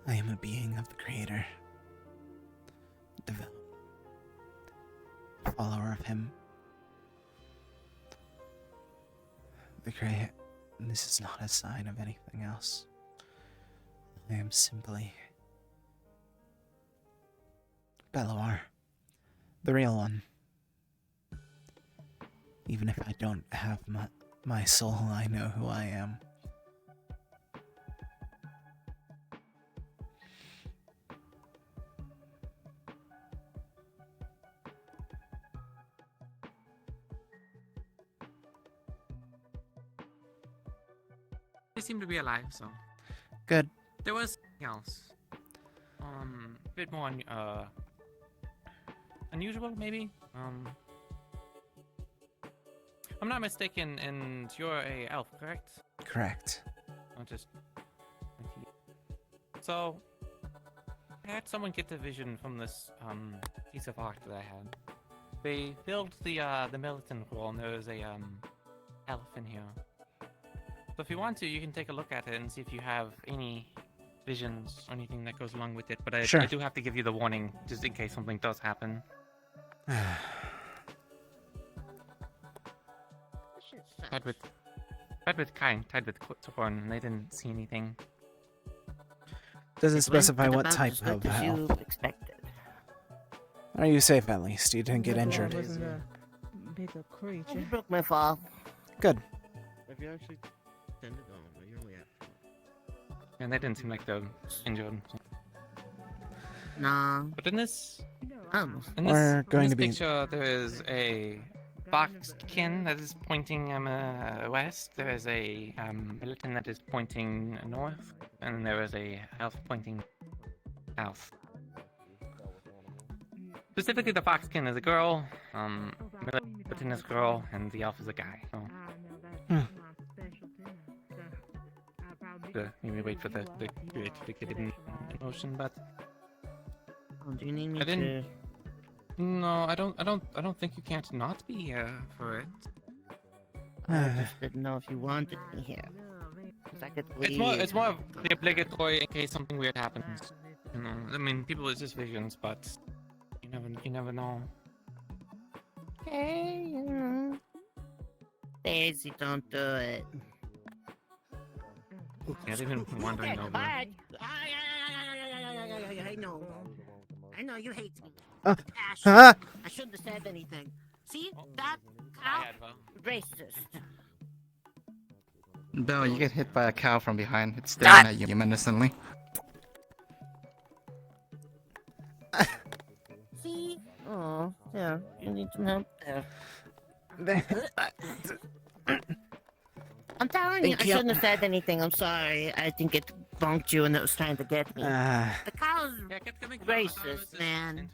I am a being of the Creator. Develop. Follower of Him. The Creator. This is not a sign of anything else. I am simply Beluar, the real one. Even if I don't have my soul, I know who I am. They seem to be alive, so. Good. There was something else. A bit more unusual, maybe. I'm not mistaken, and you're a elf, correct? Correct. I'll just. So, I had someone get the vision from this piece of art that I had. They built the militant wall, and there was a elf in here. So if you want to, you can take a look at it and see if you have any visions or anything that goes along with it. But I do have to give you the warning, just in case something does happen. Tied with kind, tied with thorn, and they didn't see anything. Does it specify what about type as good of as elf? you expected. Are you safe at least? You didn't get injured. Bigger creature. You broke my fall. Good. If you actually tend to go, but you're only at 4. And they didn't seem like they're injured. So. No. But in this, We're going to be picture, there is a foxkin that is pointing west. There is a militant that is pointing north, and there is a elf pointing south. Specifically, the foxkin is a girl, militant is a girl, and the elf is a guy. So. Maybe wait for the creative to get in motion, but. Do you need me I didn't. to? No, I don't think you can't not be here for it. I just didn't know if you wanted me here. 'Cause I could leave. It's more of the obligatory in case something weird happens. You know, I mean, people, it's just visions, but you never know. Hey, you know. Daisy, don't do it. Yeah, they've been wandering over. I know. I know you hate me. Ash, Ah! I shouldn't have said anything. See? That cow? Racist. Bill, you get hit by a cow from behind. It's staring at you menacingly. See? Oh, yeah. You need some help there. I'm telling you, I shouldn't have said anything. I'm sorry. I think it bonked you and it was trying to get me. The cow's racist, man.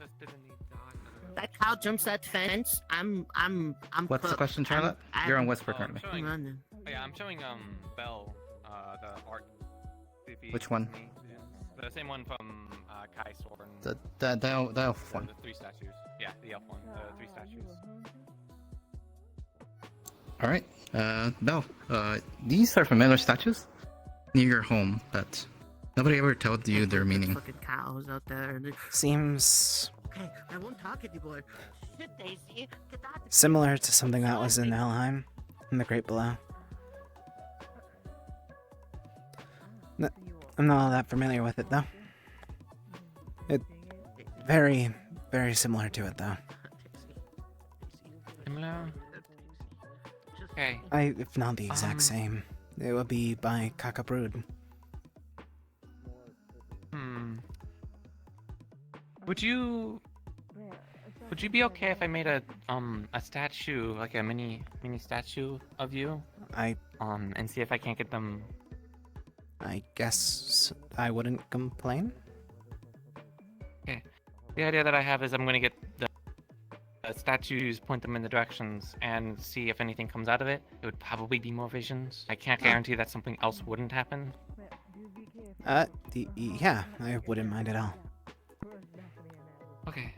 That cow jumps that fence, I'm What's the cooked. question, Charlotte? You're on Whisper currently. I'm showing, running. yeah, I'm showing Belle the art. if he Which one? sees me. The same one from Kai Soren. The elf one. The three statues. Yeah, the elf one. The three statues. All right. No. These are familiar statues near your home, but nobody ever told you their meaning. Fucking cows out there. Seems Okay, I won't talk anymore. Shit, Daisy. Get out of similar to something that was in Elheim, in the Great Below. I'm not all that familiar with it, though. It very, very similar to it, though. Similar. Okay. If not the exact same, it would be by Kakabrud. Would you be okay if I made a statue, like a mini statue of you? And see if I can't get them. I guess I wouldn't complain. Okay. The idea that I have is I'm gonna get the statues, point them in the directions, and see if anything comes out of it. It would probably be more visions. I can't guarantee that something else wouldn't happen. Yeah, I wouldn't mind at all. Okay.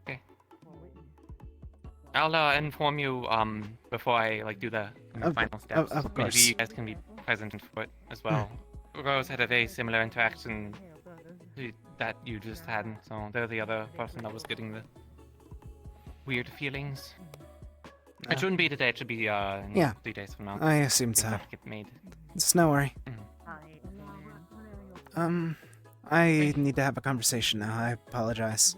Okay. I'll inform you before I do the final steps. Of Maybe course. you guys can be present for it as well. Rose had a very similar interaction that you just had, so they're the other person that was getting the weird feelings. It shouldn't be today. It should be Yeah, 3 days from now. I assumed Things so. have to get made. It's no worry. I need to have a conversation now. I apologize.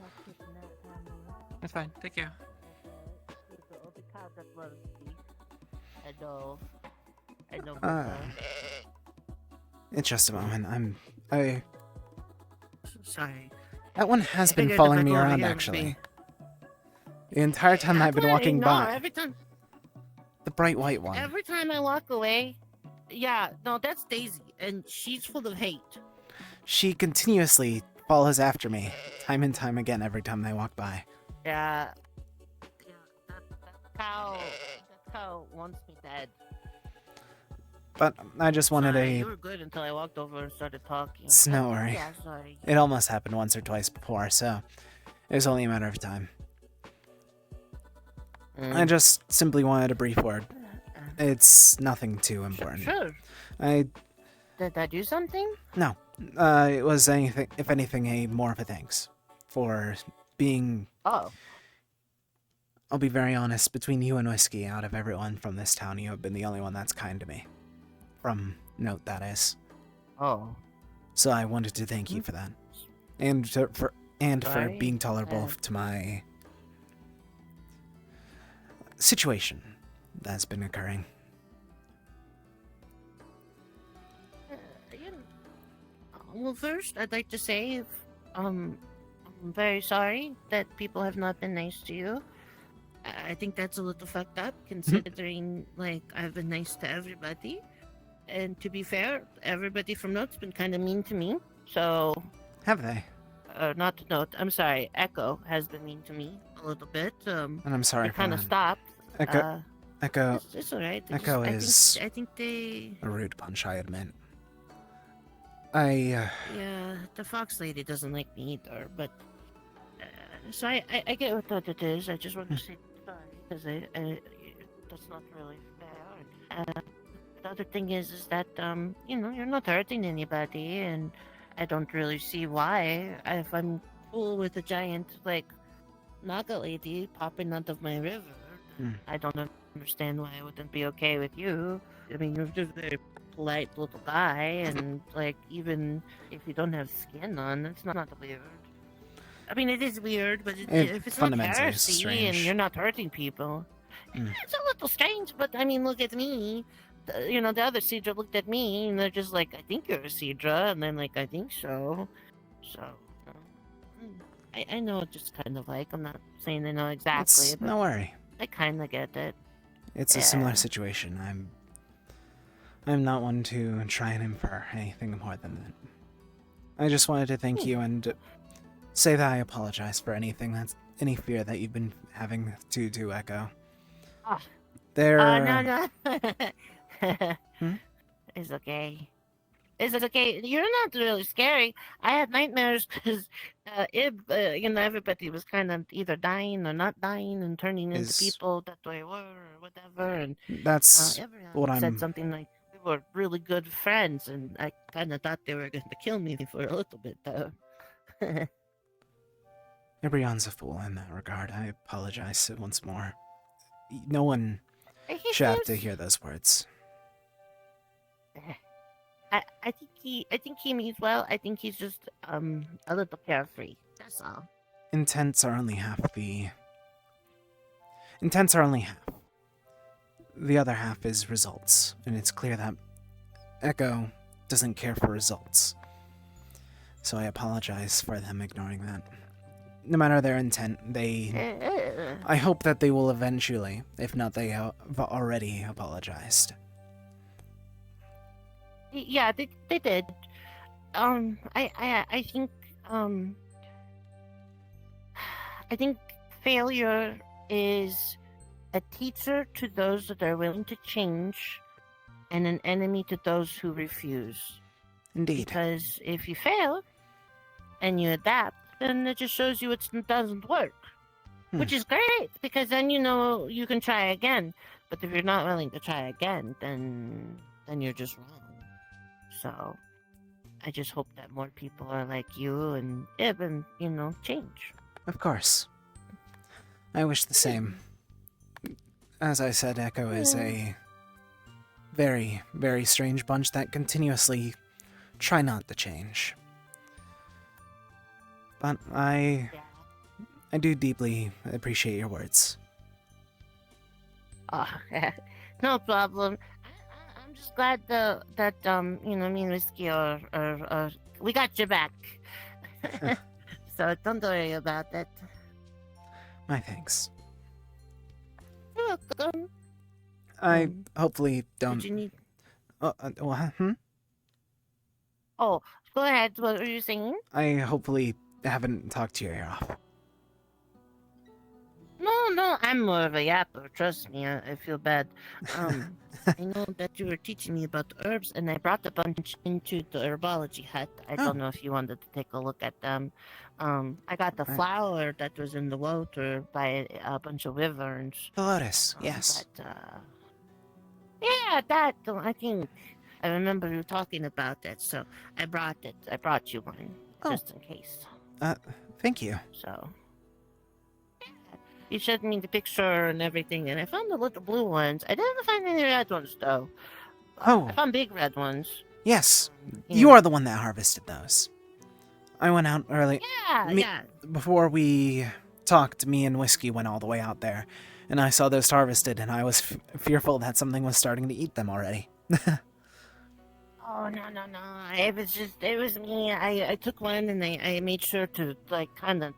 That's fine. Take care. I know. It's just a moment. Sorry. That one has I been figured following if I me go over around, here and actually. The entire time I've been walking by. Every time. The bright white one. Every time I walk away, yeah, no, that's Daisy, and she's full of hate. She continuously follows after me, time and time again, every time I walk by. Yeah, that cow wants me dead. But I just wanted Sorry, a... You were good until I walked over and started talking. It's no worry. Yeah, sorry. It almost happened once or twice before, so it was only a matter of time. I just simply wanted a brief word. It's nothing too important. Sure. Did I do something? No. It was anything, if anything, more of a thanks for being... Oh. I'll be very honest, between you and Whiskey, out of everyone from this town, you have been the only one that's kind to me. From note, that is. Oh. So I wanted to thank you for that. And for Sorry. being tolerable to my situation that's been occurring. Well, first, I'd like to say, I'm very sorry that people have not been nice to you. I think that's a little fucked up, considering, like, I've been nice to everybody. And to be fair, everybody from Note's been kind of mean to me, so... Have they? Not to Note, I'm sorry, Echo has been mean to me a little bit. And I'm sorry It for kind of that. stopped. Echo... It's alright. Echo is... I think they... a rude bunch, I admit. Yeah, the Fox Lady doesn't like me either, but... so I get what it is. I just want to say sorry, because that's not really fair. The other thing is that, you know, you're not hurting anybody, and I don't really see why. If I'm cool with a giant, like, Naga Lady popping out of my river, I don't understand why I wouldn't be okay with you. I mean, you're just a very polite little guy, and, like, even if you don't have skin on, that's not weird. I mean, it is weird, but if it's not fundamentally is heresy strange. and you're not hurting people, it's a little strange. But I mean, look at me. You know, the other Cedra looked at me, and they're just like, "I think you're a Cedra," and then like, "I think so." So, I know, just kind of like, I'm not saying I know exactly, It's but no worry. I kind of get it. It's a similar situation. I'm not one to try and infer anything more than that. I just wanted to thank you and say that I apologize for anything any fear that you've been having to Echo. Oh, There. no. Hmm? It's okay. It's okay. You're not really scary. I had nightmares because, everybody was kind of either dying or not dying and turning into people that they were or whatever. And That's what everyone said I'm. something like we were really good friends, and I kind of thought they were going to kill me for a little bit, though. Ebrion's a fool in that regard. I apologize once more. No one should have to hear those words. I think he means well. I think he's just a little carefree. That's all. Intents are only half the. Intents are only half. The other half is results, and it's clear that Echo doesn't care for results. So I apologize for them ignoring that. No matter their intent, I hope that they will eventually, if not they have already apologized. Yeah, they did. I think I think failure is a teacher to those that are willing to change, and an enemy to those who refuse. Indeed. Because if you fail and you adapt, then it just shows you it doesn't work. Which is great, because then you know you can try again. But if you're not willing to try again, then you're just wrong. So I just hope that more people are like you and Ib and, change. Of course. I wish the same. As I said, Echo is a very, very strange bunch that continuously try not to change. But I do deeply appreciate your words. Oh, no problem. I'm just glad that me and Whiskey are we got your back. So don't worry about that. My thanks. You're welcome. I hopefully don't. Did you need? Oh, go ahead. What were you saying? I hopefully haven't talked your ear off. No, I'm more of a yapper. Trust me, I feel bad. I know that you were teaching me about herbs, and I brought a bunch into the herbology hut. I don't know if you wanted to take a look at them. I got the flower that was in the water by a bunch of wyverns. The lotus, yes. But, yeah, that, I think, I remember you talking about that, so I brought it. I brought you one, just in case. Thank you. So, you showed me the picture and everything, and I found the little blue ones. I didn't find any red ones, though. Oh. I found big red ones. Yes. You are the one that harvested those. I went out early. Yeah. Before we talked, me and Whiskey went all the way out there, and I saw those harvested, and I was fearful that something was starting to eat them already. Oh, no. It was me. I took one, and I made sure to, kind of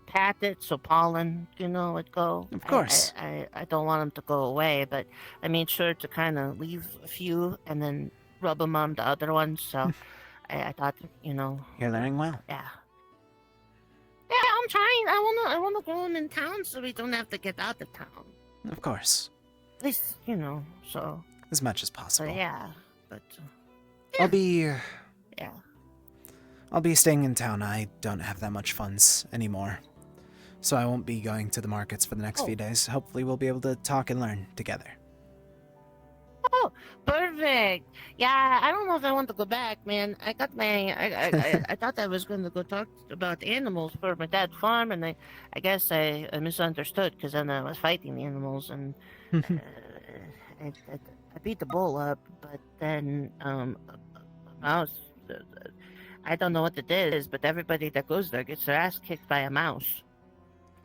pat it so pollen, would go. Of course. I don't want them to go away, but I made sure to kind of leave a few and then rub them on the other ones. So I thought, You're learning well. Yeah. Yeah, I'm trying. I wanna grow them in town so we don't have to get out of town. Of course. At least, so. As much as possible. But I'll be. Yeah. I'll be staying in town. I don't have that much funds anymore. So I won't be going to the markets for the next few days. Hopefully we'll be able to talk and learn together. Oh, perfect. Yeah, I don't know if I want to go back, man. I got my... I thought I was going to go talk about animals for my dad's farm, and I guess I misunderstood, because then I was fighting the animals, and I beat the bull up, but then a mouse... I don't know what it is, but everybody that goes there gets their ass kicked by a mouse.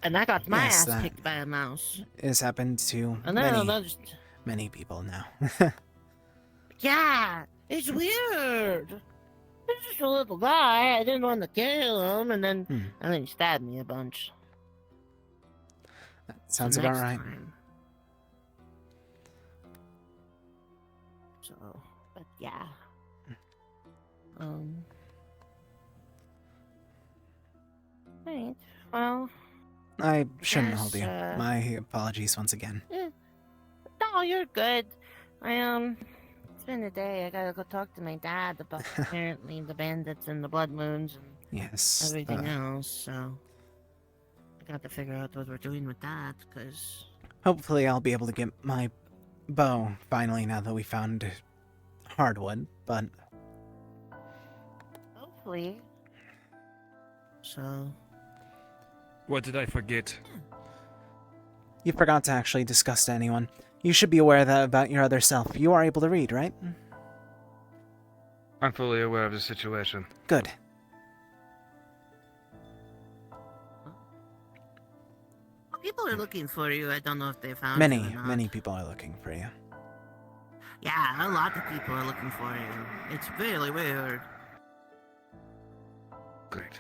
And I got my ass kicked by a mouse. It has happened to many people now. Yeah, it's weird. He's just a little guy. I didn't want to kill him, and then he stabbed me a bunch. That sounds about right. So, but yeah. Right. Well, I shouldn't Yes, hold you. My apologies once again. No, you're good. It's been a day. I gotta go talk to my dad about apparently the bandits and the blood moons and Yes. everything else. So I got to figure out what we're doing with that, because Hopefully I'll be able to get my bow finally now that we found hardwood, but hopefully. So What did I forget? you forgot to actually discuss to anyone. You should be aware that about your other self. You are able to read, right? I'm fully aware of the situation. Good. people are looking for you. I don't know if they found you Many, or not. many people are looking for you. Yeah, a lot of people are looking for you. It's really weird. Great.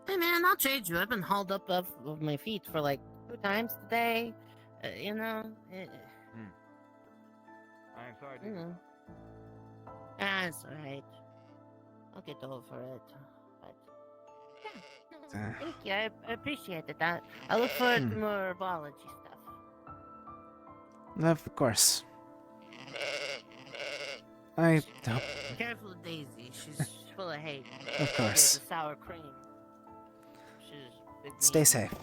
Hey man, I'll trade you. I've been hauled up of my feet for like 2 times today. You know. I'm sorry. You know. That's alright. I'll get over it. But yeah, no, thank you. I appreciate it. I look forward to more biology stuff. Of course. I hope. Careful of Daisy. She's full of hate. Of course. She's a sour cream. She's big Stay mean. safe.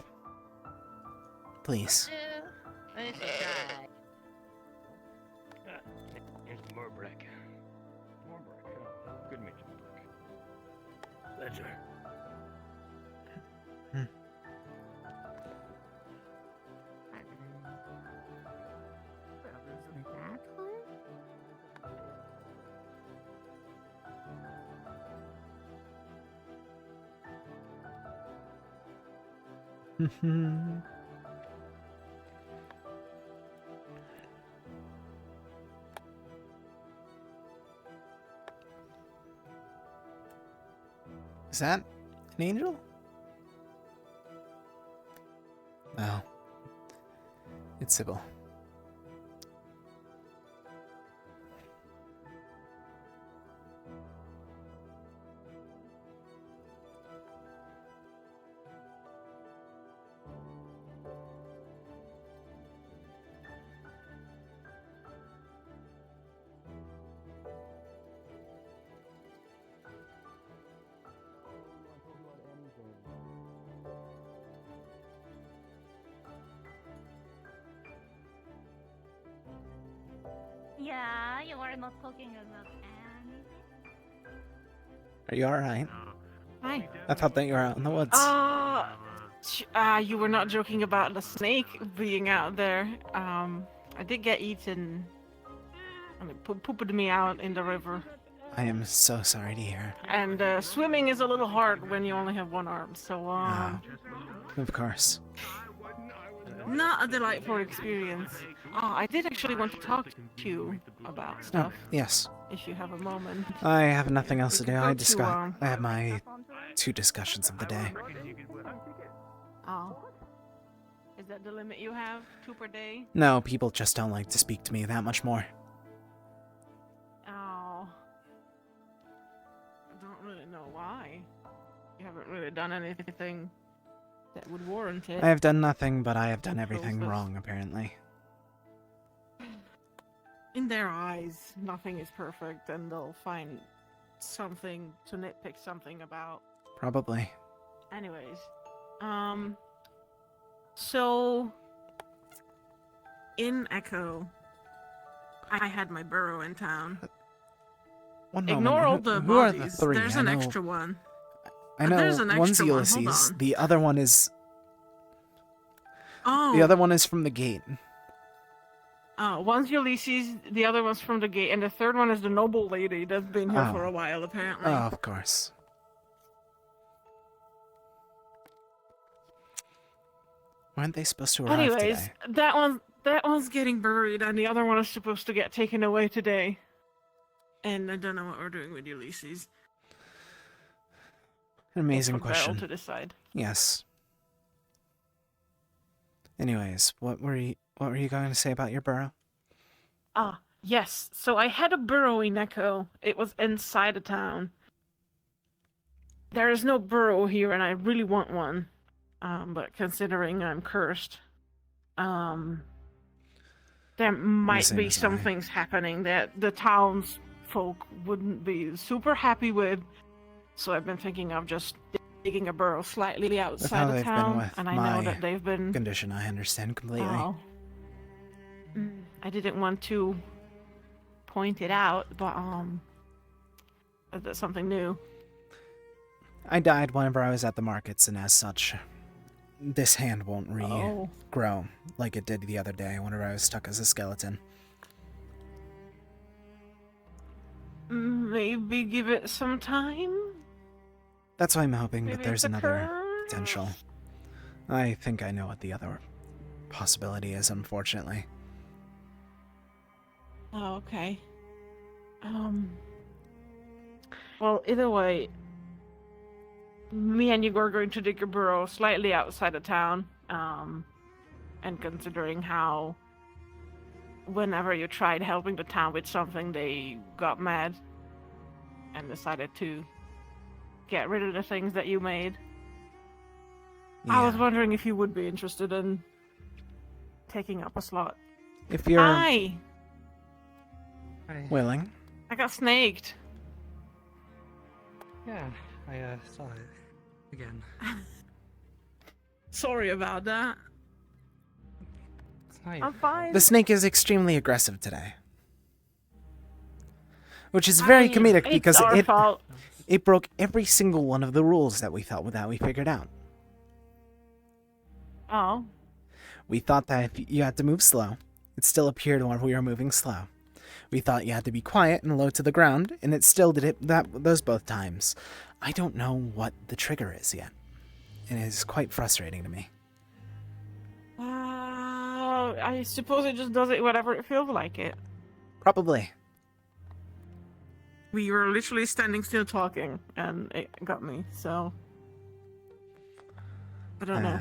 Please. Yeah, I should try. Here's more brick. More brick. Good meet you, brick. Ledger. Is that an angel? No. It's Sybil. Yeah, you are not talking about anything. Are you alright? Hi. I thought that you were out in the woods. You were not joking about the snake being out there. I did get eaten. And it pooped me out in the river. I am so sorry to hear. And swimming is a little hard when you only have one arm, so Of course. not a delightful experience. I did actually want to talk to you about Oh, stuff. yes. If you have a moment. I have nothing else to do. go to, I have my 2 discussions of the day. Oh. Is that the limit you have? 2 per day? No, people just don't like to speak to me that much more. Oh. I don't really know why. You haven't really done anything that would warrant it. I have done nothing, but I have done everything wrong, apparently. In their eyes, nothing is perfect, and they'll find something to nitpick something about. Probably. Anyways, so in Echo, I had my burrow in town. One Ignore all moment. the Who are bodies. the 3? There's I an know, extra one. I know There's an one's extra one. Hold Ulysses. on. The other one is. Oh. The other one is from the gate. One's Ulysses, the other one's from the gate, and the third one is the noble lady that's been here Oh. for a while, apparently. Oh, of course. Weren't they supposed to arrive Anyways, today? that one's getting buried, and the other one is supposed to get taken away today. And I don't know what we're doing with Ulysses. An amazing It's for Beryl question. to decide. Yes. Anyways, what were you going to say about your burrow? Yes. So I had a burrow in Echo. It was inside a town. There is no burrow here, and I really want one. But considering I'm cursed, there might same be as some I. things happening that the townsfolk wouldn't be super happy with. So I've been thinking of just digging a burrow slightly With outside how of they've town, been with and I my know that they've been. condition, I understand completely. Oh. I didn't want to point it out, but that's something new. I died whenever I was at the markets, and as such, this hand won't regrow like it did the other day whenever I was stuck as a skeleton. Maybe give it some time? That's why I'm hoping Maybe that there's it's a another curse? potential. I think I know what the other possibility is, unfortunately. Oh, okay. Well, either way, me and you are going to dig a burrow slightly outside of town. And considering how whenever you tried helping the town with something, they got mad and decided to get rid of the things that you made. I was wondering if you would be interested in taking up a slot. If you're Hi! willing. I got snaked. Yeah, I saw it again. Sorry about that. It's not I'm fine. The snake is extremely aggressive today. Which is very comedic it's because our fault. it broke every single one of the rules that we figured out. Oh. We thought that if you had to move slow, it still appeared when we were moving slow. We thought you had to be quiet and low to the ground, and it still did those both times. I don't know what the trigger is yet. And it is quite frustrating to me. I suppose it just does it whatever it feels like it. Probably. We were literally standing still talking, and it got me, so... I don't know.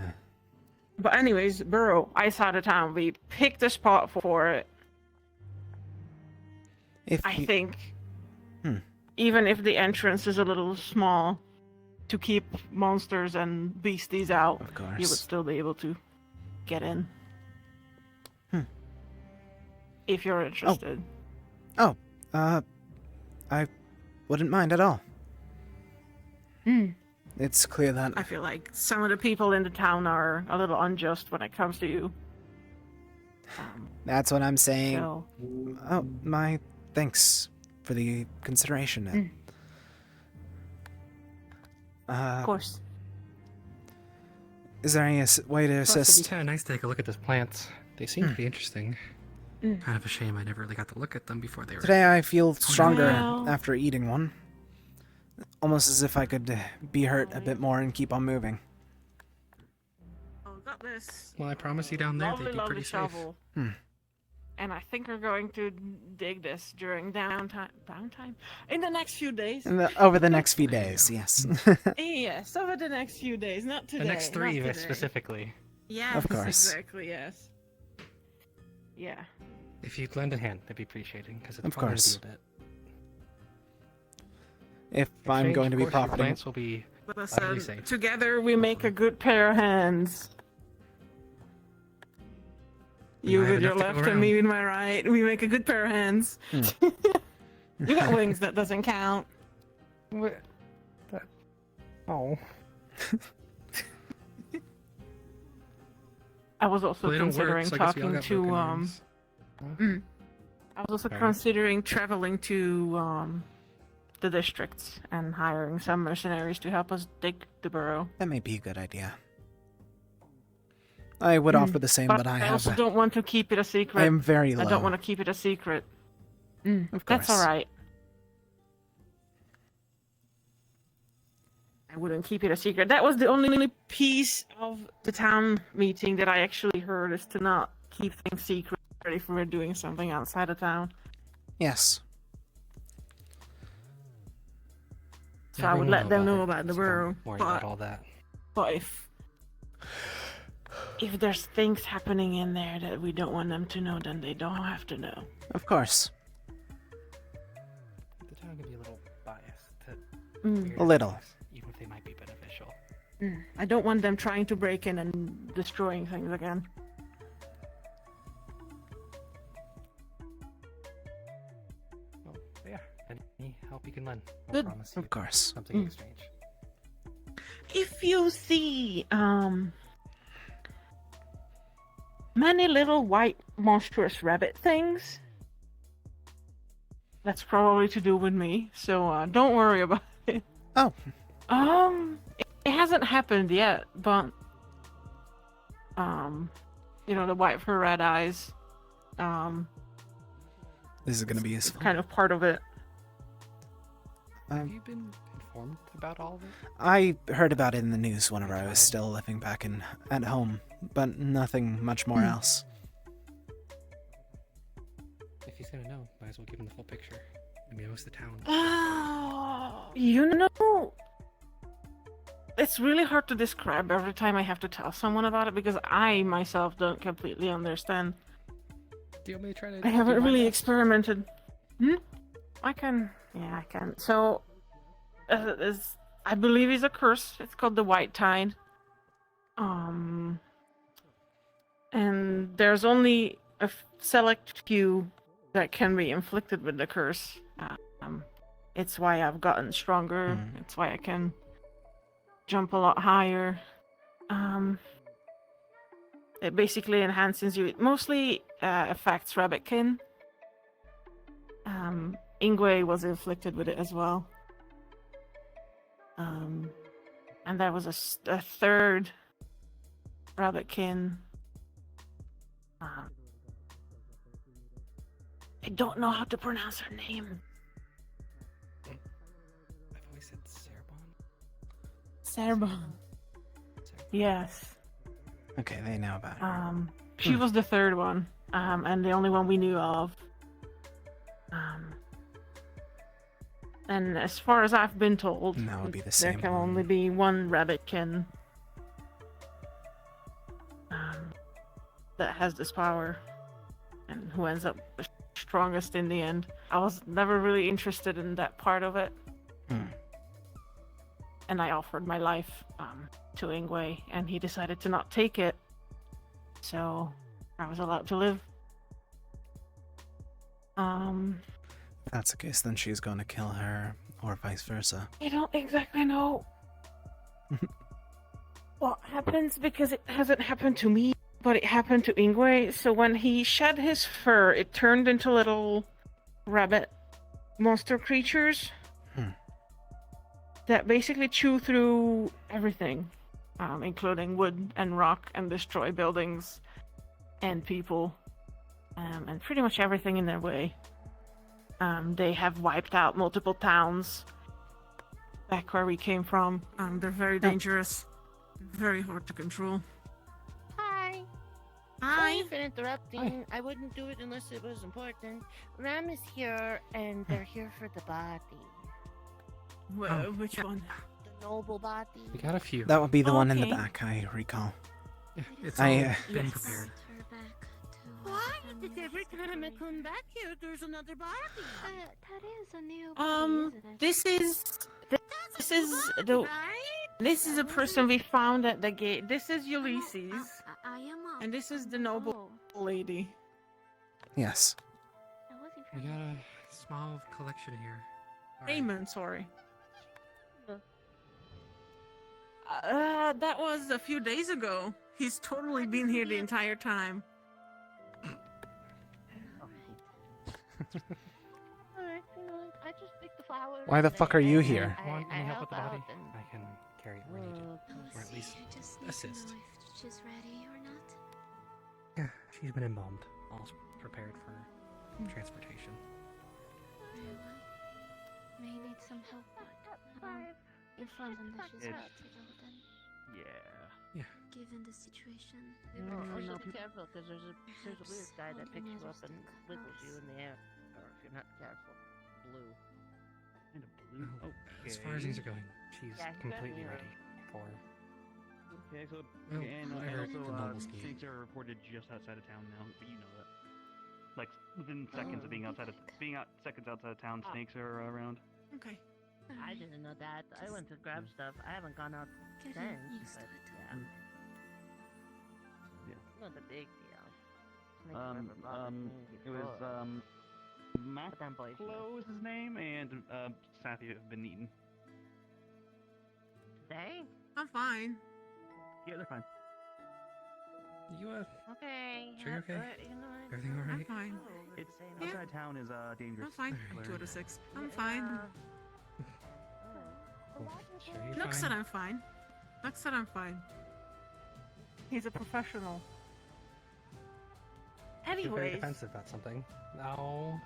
But anyways, burrow, ice out of town. We picked a spot for it. I think, even if the entrance is a little small, to keep monsters and beasties out, you would still be able to get in. If you're interested. I wouldn't mind at all. It's clear that I feel like some of the people in the town are a little unjust when it comes to you. That's what I'm saying. So- Oh, my thanks for the consideration then. Of course. Is there any way to assist? It's kind of nice to take a look at those plants. They seem to be interesting. Kind of a shame I never really got to look at them before they were... Today I feel stronger Well- after eating one. Almost as if I could be hurt a bit more and keep on moving. Oh, got this. Well, I promise you down there Lovely, they'd be lovely pretty safe. shovel. And I think we're going to dig this during downtime? In the next few days. Over the next few days, yes. Yes, over the next few days, not today. The next three, not today. specifically. Yes, Of course. exactly, yes. Yeah. If you'd lend a hand, that'd be appreciated, because it's Of probably course. gonna be a bit. If I'm going to be Of course, your profiting. plants will be Listen, utterly safe. together we make a good pair of hands. You might have with your enough to go left and me around. with my right. We make a good pair of hands. You got wings, that doesn't count. What? Oh. I was also Well, they don't work, considering so I guess we all talking got to broken arms. I was also Fair. considering traveling to the districts and hiring some mercenaries to help us dig the burrow. That may be a good idea. I would offer the same, but I have. also don't want to keep it a secret. I am very I low. don't want to keep it a secret. Of That's course. all right. I wouldn't keep it a secret. That was the only piece of the town meeting that I actually heard, is to not keep things secret if we're doing something outside of town. Yes. So I would let them know about the burrow. Worry about all that. But if there's things happening in there that we don't want them to know, then they don't have to know. Of course. The town can be a little biased to Mm. weird A little. things, even if they might be beneficial. I don't want them trying to break in and destroying things again. Well, yeah. Any help you can lend. I Good. promise you Of course. something in exchange. If you see many little white monstrous rabbit things, that's probably to do with me, so don't worry about it. Oh. It hasn't happened yet, but the white for red eyes, This is gonna be useful. kind of part of it. Have you been informed about all of it? I heard about it in the news whenever I was still living back at home, but nothing much more else. If he's gonna know, might as well give him the full picture. Maybe most of the town. It's really hard to describe every time I have to tell someone about it because I myself don't completely understand. Do you want me to try to? I haven't do my really best? experimented. I can. Yeah, I can. So, I believe it's a curse. It's called the White Tide. And there's only a select few that can be inflicted with the curse. It's why I've gotten stronger. It's why I can jump a lot higher. It basically enhances you. It mostly affects Rabbitkin. Ingwe was inflicted with it as well. And there was a third Rabbitkin. I don't know how to pronounce her name. I've always said Cerbon. Cerbon. Yes. Okay, they know about it. She was the third one, and the only one we knew of. And as far as I've been told, And that would be the there same can one. only be one Rabbitkin that has this power, and who ends up the strongest in the end. I was never really interested in that part of it. And I offered my life to Ingwe, and he decided to not take it. So I was allowed to live. If that's the case, then she's going to kill her, or vice versa. I don't exactly know what happens because it hasn't happened to me, but it happened to Ingwe. So when he shed his fur, it turned into little rabbit monster creatures that basically chew through everything, including wood and rock, and destroy buildings and people, and pretty much everything in their way. They have wiped out multiple towns back where we came from. They're very dangerous, very hard to control. Hi. Hi. Sorry for interrupting. I wouldn't do it unless it was important. Ram is here, and they're here for the body. Which one? The noble body. We got a few. That would be the one in the Okay. back, I recall. It's I, all been yes. prepared. Why did every time I come back here, there's another body? That is a new This is a person we found at the gate. This is Ulysses, and this is the noble lady. Yes. We got a small collection here. Raymond, sorry. That was a few days ago. He's totally been here the entire time. Alright, I just picked the flowers. Why the fuck are you here? Want any help with the body? out and- I can carry it when needed. Or at least assist. She's ready or not? Yeah, she's been embalmed. All prepared for transportation. Very well. May need some help, but in front of that she's hurt to go then. Yeah. Given the situation, Also be careful, because there's a weird guy that picks you up and wiggles you in the air. Or if you're not careful, blue. And a blue. As far as things are going, she's Yeah, he got completely me ready for. Okay, so Well, and I heard also the noble scheme. snakes are reported just outside of town now, but you know that. Like within seconds of being seconds outside of town, snakes are around. Okay. I didn't know that. I went to grab stuff. I haven't gone out since. But, yeah. Not a big deal. Snakes never bothered me It was before. Matt But I'm boy Flo is his name, and Sappy have been eaten. Today? I'm fine. Yeah, they're fine. You Okay. Sure you're okay? You know, Everything all I'm right? fine. It's outside town is dangerous. I'm fine. I'm 2 out of 6. I'm fine. Sure you're Nook fine. said I'm fine. Nook said I'm fine. He's a professional. You're very Anyways, defensive about something. No.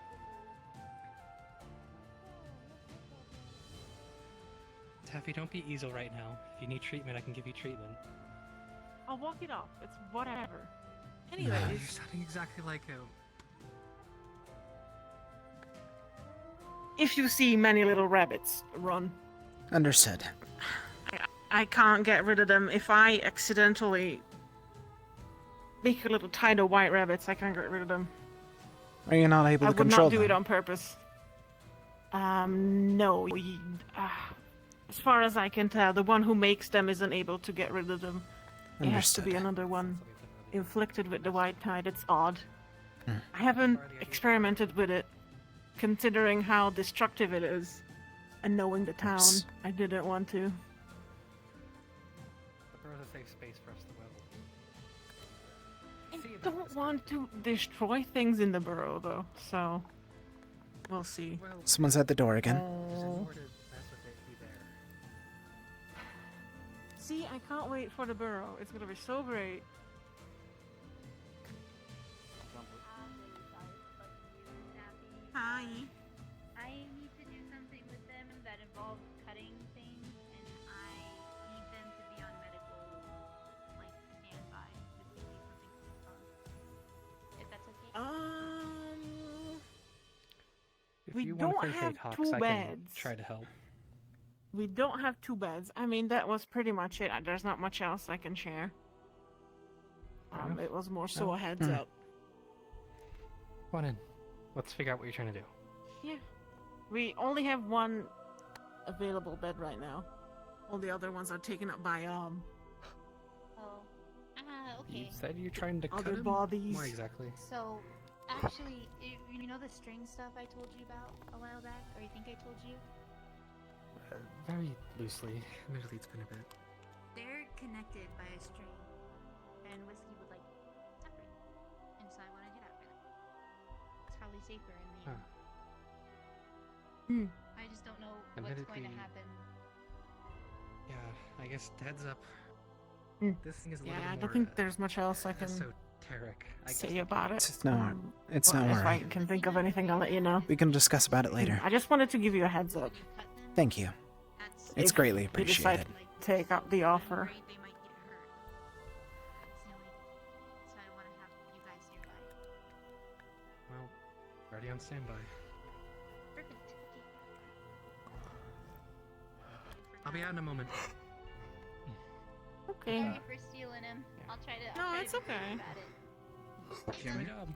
Taffy, don't be easel right now. If you need treatment, I can give you treatment. I'll walk it off. It's whatever. No, Anyways, you're sounding exactly like him. if you see many little rabbits, run. Understood. I can't get rid of them. If I accidentally make a little tide of white rabbits, I can't get rid of them. Are you not able I to would control not do them? it on purpose. No. As far as I can tell, the one who makes them isn't able to get rid of them. It has to be another one inflicted with the white tide. It's odd. I haven't experimented with it, considering how destructive it is, and knowing the town. I didn't want to. The burrow's a safe space for us to live. I don't want to destroy things in the burrow, though, so we'll see. Someone's at the door again. Oh. See, I can't wait for the burrow. It's gonna be so great. Hi. I need to do something with them that involves cutting things, and I need them to be on medical, like, standby, just in case something goes wrong. If that's okay? If We you want don't to have Hawks, two I can beds. try to help. We don't have 2 beds. I mean, that was pretty much it. There's not much else I can share. It was more so a heads up. Come on in. Let's figure out what you're trying to do. Yeah. We only have 1 available bed right now. All the other ones are taken up by Oh. You Okay. said you're trying to cut other him? bodies. Why exactly? So, actually, you know the string stuff I told you about a while back? Or you think I told you? Very loosely. Admittedly, it's been a bit. They're connected by a string. And Whiskey would, like, separate. And so I want to hit after them. It's probably safer in the end. I just don't know what's going to Admittedly- happen. Yeah, I guess heads up. This thing is a Yeah, little I more don't think there's much else I can esoteric. I say guess. about it. It's no, it's Well, no if I worry. can think of anything, I'll let you know. We can discuss about it later. I just wanted to give you a heads up. Thank you. It's If greatly you decide appreciated. to take up the offer. Well, ready on standby. I'll be out in a moment. Okay. Sorry for stealing him. I'll try to. No, I'll try it's to be okay. good about it. Good job.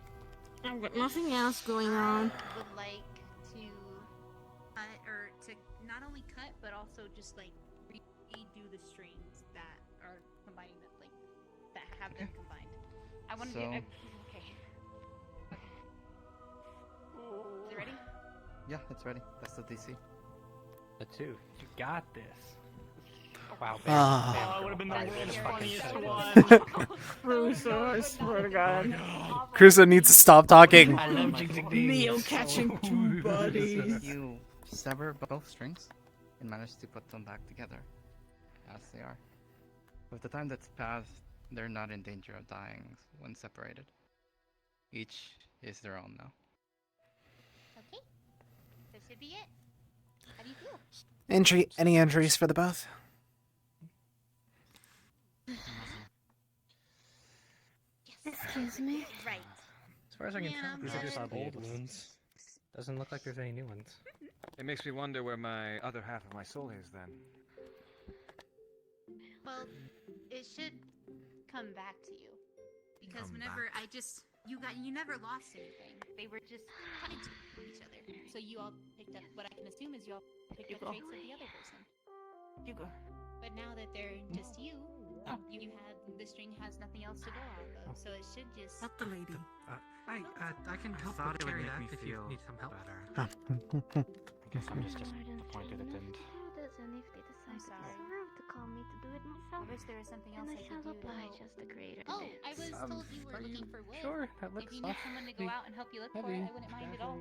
I've got nothing else going on. I would like to cut, or to not only cut, but also just like redo the strings that are combining them, like that have them combined. I want to do. Okay. Okay. Is it ready? Yeah, it's ready. That's the DC. The 2. You got this. Wow. Ah. Oh, it would have been the world's funniest one. Russo, I swear to God. Crusoe needs to stop talking. I love Jigsy Neo catching 2 bodies. You sever both strings and manage to put them back together as they are. With the time that's passed, they're not in danger of dying when separated. Each is their own now. Okay. This should be it. How do you feel? Any entries for the both? Excuse me. Right. As far as I can tell, these are just good. old wounds. Doesn't look like there's any new ones. It makes me wonder where my other half of my soul is then. Well, it should come back to you because Come whenever you never lost anything. They were just tied to each other. So you all picked picked up what I can assume is you all picked up traits of the other person. You go. But now that they're just you, you had the string has nothing else to go off of, so it should just. Help the lady. I can help thought it would carry make that me if you feel need some help. I guess I'm just disappointed it didn't. I'm sorry. to call me to do it I myself. wish there was something else And I I could shall do. apply just the greater Oh, bit. I was told you were looking for wood. Sure, that looks If you need someone to go out and help you look for it, I wouldn't mind at all.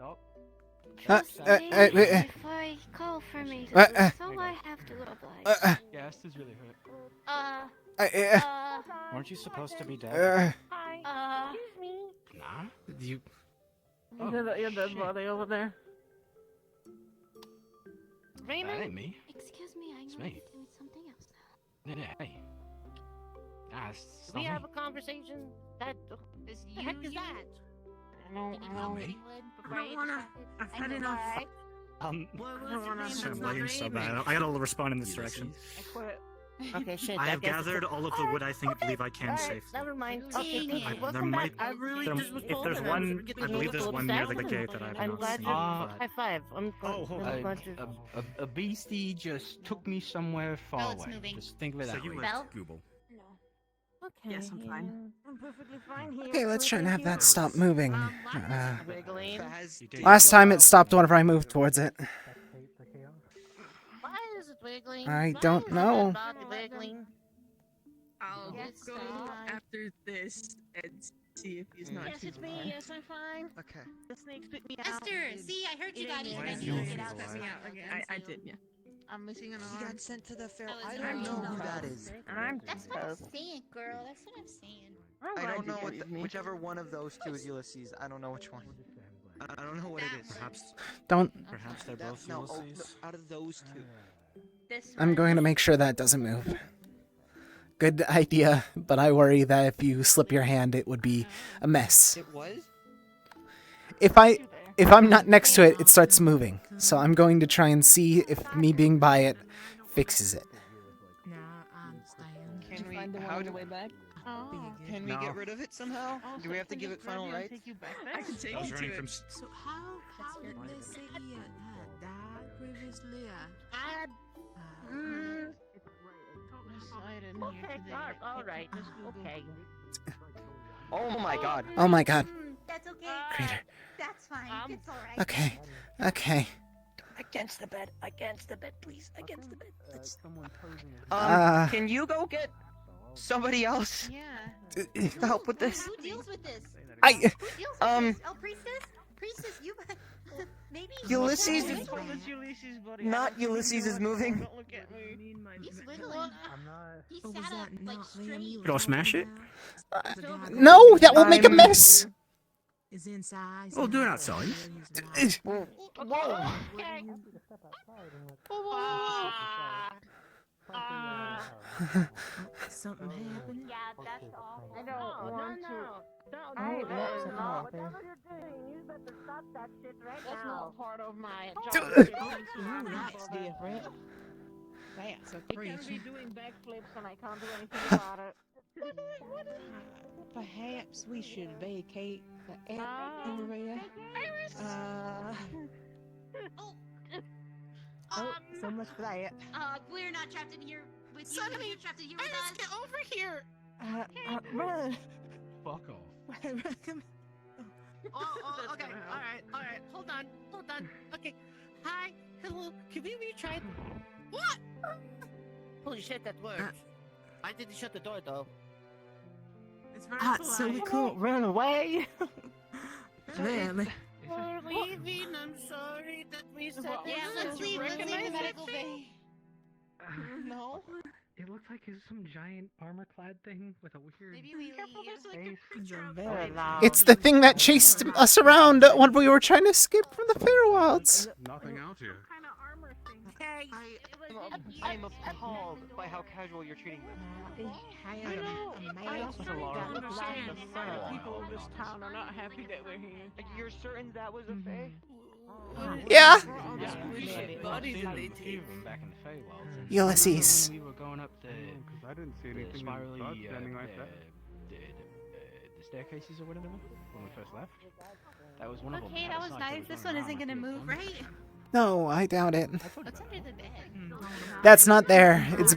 Oh. If I call for me to do so, I have to oblige. Yeah, this is really hurt. Weren't you supposed to be dead? Hi. Excuse me. Nah. You. Your dead body over there. Raymond? That ain't me. Excuse me, I It's know me. I'm doing something else now. Yeah, hey. Nah, it's We not have me. a conversation. That This the heck is that? Did you call getting wood before I get distracted? I've I had know enough. why. So I'm lagging so bad. I gotta respond in this direction. I quit. Okay, shit. I have guess gathered all of the wood I believe I can Alright, safely. never mind. Dang Okay, it. There welcome might- back. I really there- just was if told there's and one- I'm getting I believe a there's little one near upset. the gate that I've I'm not glad seen, you. but- High five. I'm glad to. A beastie just took me somewhere far Bell, it's away. moving. Just think of it So that you way. were Bell? Google. Okay. Yes, I'm fine. I'm perfectly fine here. Okay, let's try and have that Thank stop moving. Wiggling. Last time it stopped whenever I moved towards it. Why is it wiggling? I Why don't is know. that body wiggling? I'll Yes, go fine. after this and see if he's not Yes, too it's far. me. Yes, I'm fine. Okay. The snakes picked me out. Esther, see, I heard you got eaten. Why I is knew your you'd get snakes out let this me time. out again? I did, yeah. I'm missing an He arm. got sent to the feral. I was I don't know very who that tough. is. I'm That's what I'm saying, girl. That's what I'm saying. I don't know what whichever one of those two is Ulysses. I don't know which one. I don't know what it is. Perhaps. Don't. Perhaps they're both No, oh, Ulysses. no, out of those two. This I'm one. going to make sure that doesn't move. Good idea, but I worry that if you slip your hand, it would be a mess. It was? If I'm not next to it, it starts moving. So I'm going to try and see if me being by it fixes it. No, I'm staying. Can we? Find the one How on do the way back? Can we get rid of it somehow? Do we have to give it final rights? I can take I was you running to from. it. So how did they say he had died previously? Okay, all right. Okay. Oh my god. Oh my god. That's okay. Crater. That's fine. It's alright. Okay. Okay. Against the bed, please. Against the bed. Let's... Can you go get somebody else Yeah. to help with this? Who deals with this? I. Who deals with this? Oh, priestess? Priestess, you. Maybe. Ulysses He's is not Ulysses is moving. wiggling. He sat up like straight. Go smash it. No, that will make a mess. Is inside. We'll do it outside. Whoa. Okay. Something happened. Yeah, that's all. I don't want to. I Whatever whatever you're doing, you better stop that shit right That's now. not part of my Ooh, job. that's different. That's a You can priest. be doing backflips and I can't do anything about it. Perhaps we should vacate the area. So much for that. We're not trapped in here with you. We're trapped in here with us. Get over here. Run. Fuck off. Come. Okay, alright. Hold on. Okay. Hi, hello. Can we retry? What? Holy shit, that worked. I didn't shut the door though. It's very so we couldn't run away. Man. We're leaving. I'm sorry that we said that. Yeah, let's leave. Let's leave the medical bay. No. It looks like it's some giant armor-clad thing with a weird Maybe we leave. face. It's the thing that chased us around when we were trying to escape from the Feywilds. Nothing out here. I'm appalled by how casual you're treating me. I know. I also don't understand why people of this town are not happy that we're here. You're certain that was a fae? Yeah. Buddies back in the Feywild. Ulysses. We were going up the. Because I didn't see anything spirally, standing like that. the staircases or whatever when we first left. That was one of them. Okay, that was nice. This one isn't gonna move, right? No, I doubt it. What's under the bed? That's not there. It's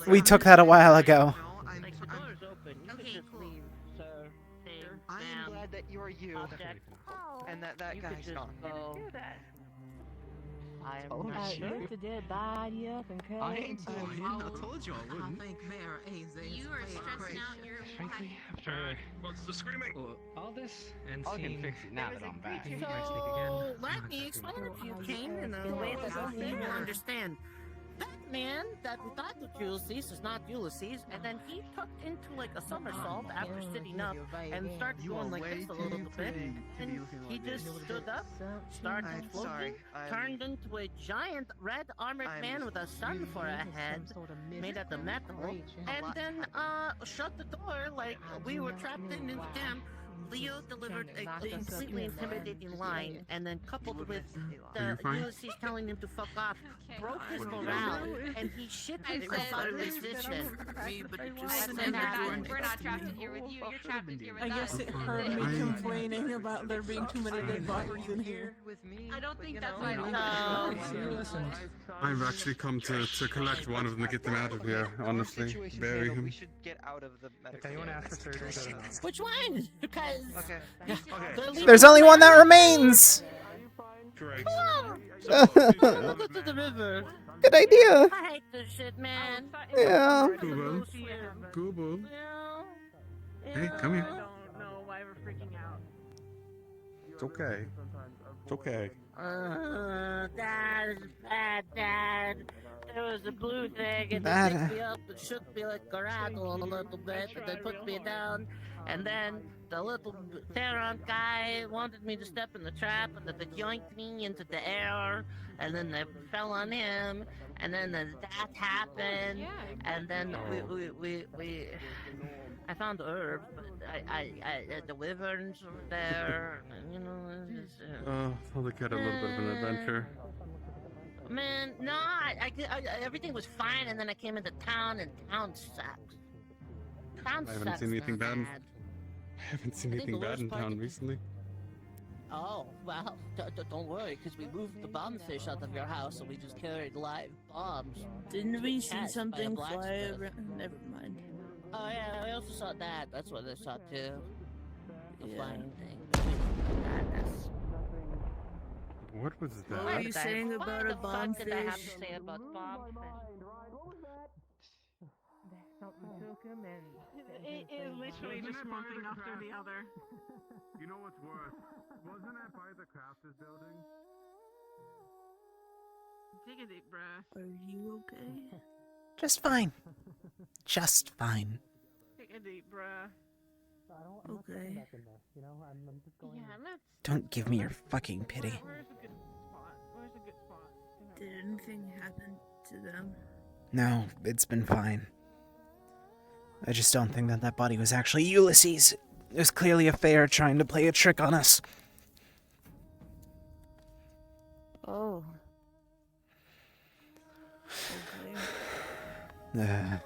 we took that a while ago. Like, the door's open. You Okay, can just cool. leave, sir. Thing, I am ma'am, glad that you're you, object. and that You guy's could just gone. go. I am Oh, not shit. lift the dead body up and cut I it ain't into buying. a I hole. told you I wouldn't. Mayor Ainsley. You are stressing out your. Frankly, after What's the screaming? all this and I seeing can fix it now that I'm back. So, let me explain it to you, King, in a way that most people understand. That man that we thought was Ulysses is not Ulysses, and then he tucked into like a somersault after sitting up and started going like this a little bit, and he just stood up, started I'm floating, sorry. turned into a giant red armored man with a sun for a head, made out of metal, and then shut the door like we were trapped in his camp. Leo delivered a completely intimidating line, and then coupled with the Ulysses telling him to fuck off, broke his morale, and he shit himself out of existence. We're not trapped in here with you. You're trapped in here with us. I guess it heard me complaining about there being too many dead bodies in here. I don't think that's why. I've actually come to collect one of them to get them out of here, honestly. Bury him. We should get out of the medical. If anyone asks for surgery, go to me. Which one? Because There's only one that remains. Great. We'll go to the river. Good idea. I hate this shit, man. Yeah. Google. Google. Hey, come here. I don't know why we're freaking out. It's okay. It's okay. Dad, Dad. There was a blue thing, and Dad. they picked me up and shook me like a rattle a little bit, and they put me down. And then the little Theron guy wanted me to step in the trap, and then they yoinked me into the air, and then they fell on him, and then that happened, and then we I found herbs, but the wyverns were there, and, you know. Well, they had a little bit of an adventure. Man, no, everything was fine, and then I came into town, and town sucks. Town I haven't sucks seen anything now, bad. Dad. I haven't seen I think anything the bad worst in part town is- recently. Oh, well, don't worry, because we moved the bomb fish out of your house, and we just carried live bombs. Didn't we see Cast by a something fly blacksmith. around? Never mind. Oh, yeah, we also saw that. That's what I saw, too. The Yeah. flying thing. Madness. What was that? What were you saying What about a the fuck bomb did I have to fish? say about bomb fish? Something took him and... It is literally just one thing after the other. You know what's worse? Wasn't that by the crafters building? Take a deep breath. Are you okay? Just fine. Just fine. Take a deep breath. Okay. Yeah, let's. Don't give me your fucking pity. Where's a good spot? Where's a good spot? Did anything happen to them? No, it's been fine. I just don't think that that body was actually Ulysses. It was clearly a fair trying to play a trick on us. Oh. Okay.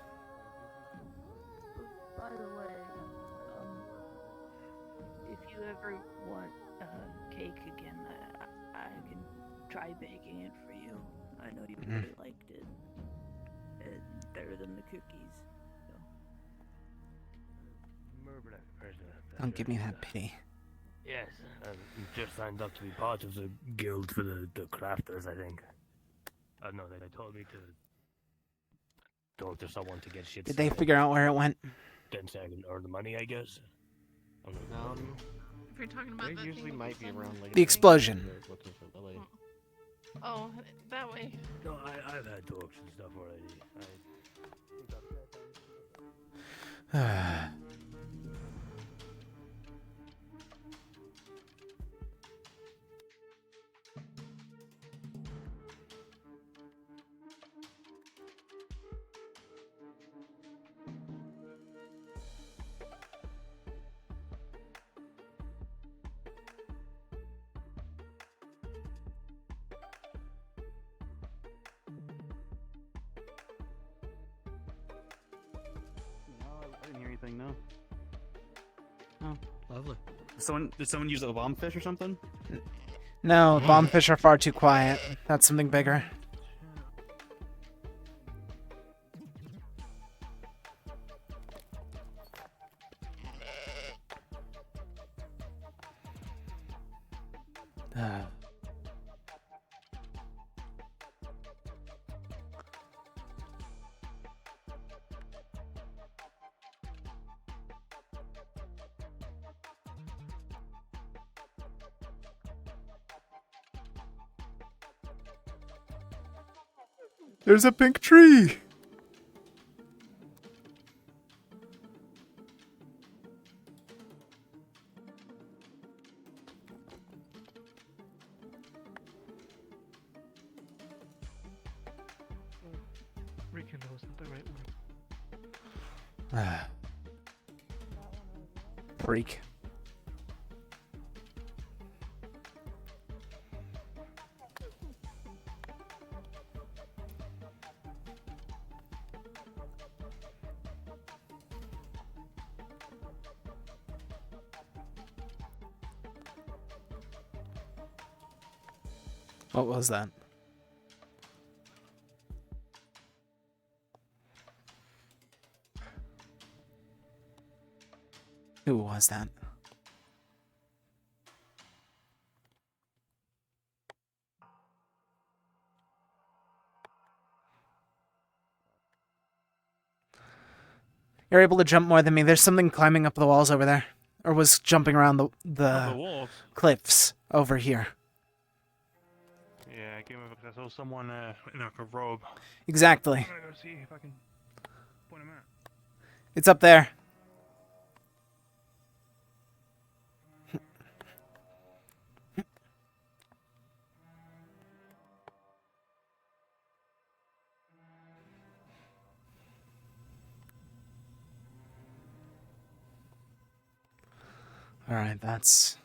By the way, if you ever want Cake again, I can try baking it for you. I know you Mhm. really liked it. It's better than the cookies. Don't give me that pity. Yes, just signed up to be part of the guild for the crafters, I think. No, they told me to talk to someone to get shit Did they set up. figure out where it went? Then say I can earn the money, I guess. I don't know. If you're talking about They that usually thing might be around like The explosion. looking for Lily. Oh, that way. No, I've had talks and stuff already. No, I didn't hear anything, no. Oh, Lovely. Did someone use a bomb fish or something? No, bombfish are far too quiet. That's something bigger. There's a pink tree! Rekindle isn't the right word. Freak. What was that? Who was that? You're able to jump more than me. There's something climbing up the walls over there. Or was jumping around the walls? cliffs over here. Yeah, I came over because I saw someone in like a robe. Exactly. I'm gonna go see if I can point him out. It's up there. Alright, that's...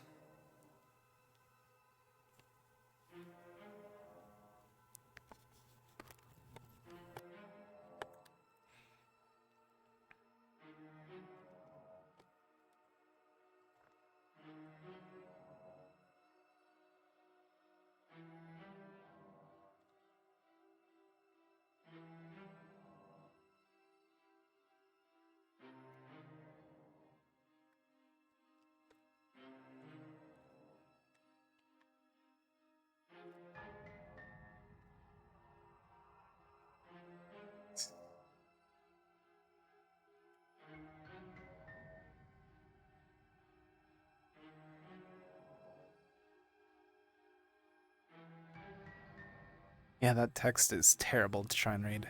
Yeah, that text is terrible to try and read.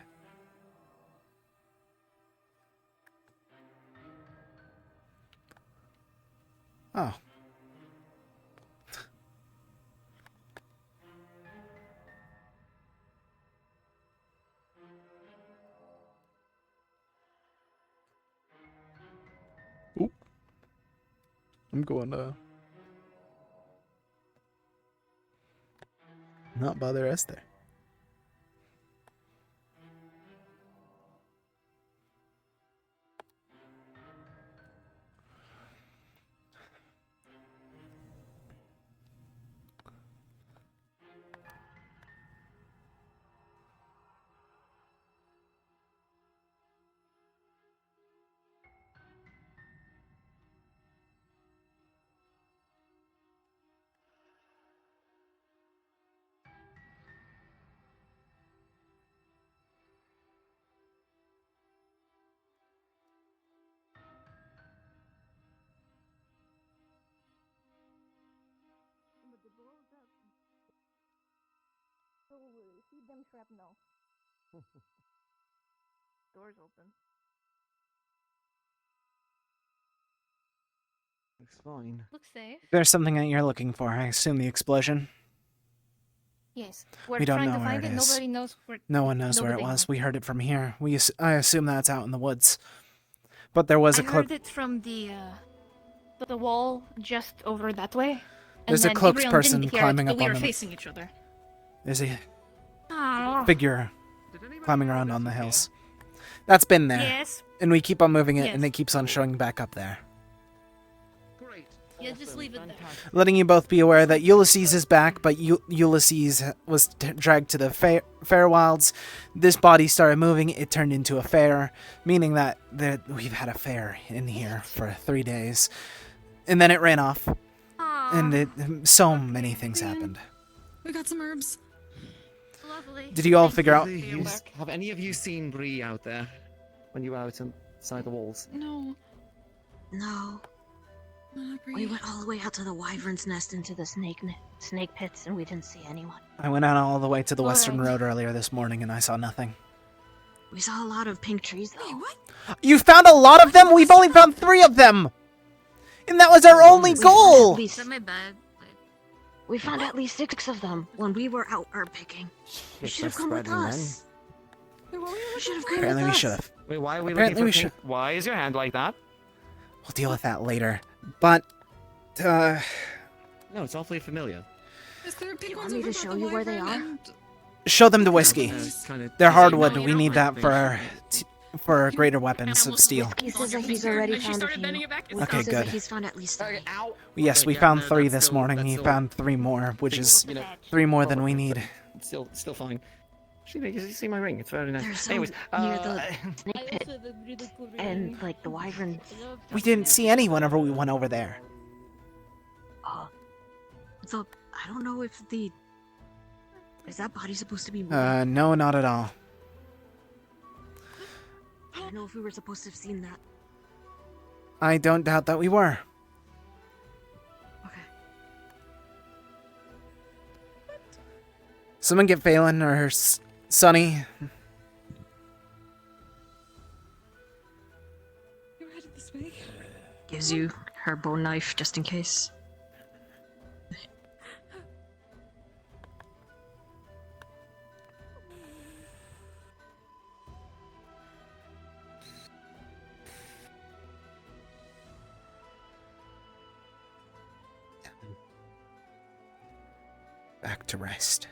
Oh. Oop. I'm going to... not bother Esther. Feed them shrapnel. Doors open. Looks fine. Looks safe. There's something that you're looking for. I assume the explosion. Yes. We're We don't trying know to where find it it. is. Nobody knows where. No one knows where it nobody was. knows. We heard it from here. I assume that's out in the woods. But there was a I cloak. heard it from the wall just over that way. There's and a then cloaked everyone person didn't hear climbing it, up but we on were them. facing each other. There's a Oh. figure climbing around on the hills. That's been there. Yes. And we keep on moving it, Yes. and it keeps on showing back up there. Great. Yeah, just leave it there. letting you both be aware that Ulysses is back, but Ulysses was dragged to the Fairwilds. This body started moving, it turned into a fair, meaning that we've had a fair in here for 3 days. And then it ran off. And so many things happened. We got some herbs. Lovely. Did you all figure out? Have any of you seen Bree out there when you were out inside the walls? No. No. We went all the way out to the wyvern's nest into the snake pits, and we didn't see anyone. I went out all the way to the Western Alright. Road earlier this morning and I saw nothing. We saw a lot of pink trees, though. Wait, what? You found a lot of them? We've only found 3 of them! And that was our only goal! We found at least 6 of them when we were out herb picking. You should have come with us. You should have come Apparently with we us. should have. Wait, why are we Apparently looking we for should. pink? Why is your hand like that? We'll deal with that later. But, No, it's awfully familiar. Is there Do you want me to show you where they are? show them the whiskey. Kinda- They're hardwood. We need that for greater weapons of steel. He says that he's already found a few. Okay, He says good. that he's found at least 3. Yes, we found 3 this morning. He found 3 more, which is 3 more than we need. Still fine. Actually, you see my ring? It's very nice. There's some Anyways, near the snake pit and like the wyvern. We didn't see any whenever we went over there. So I don't know if is that body supposed to be moving? No, not at all. I don't know if we were supposed to have seen that. I don't doubt that we were. Someone get Phelan or Sonny. You're headed this way. Gives you her bone knife just in case. Back to rest.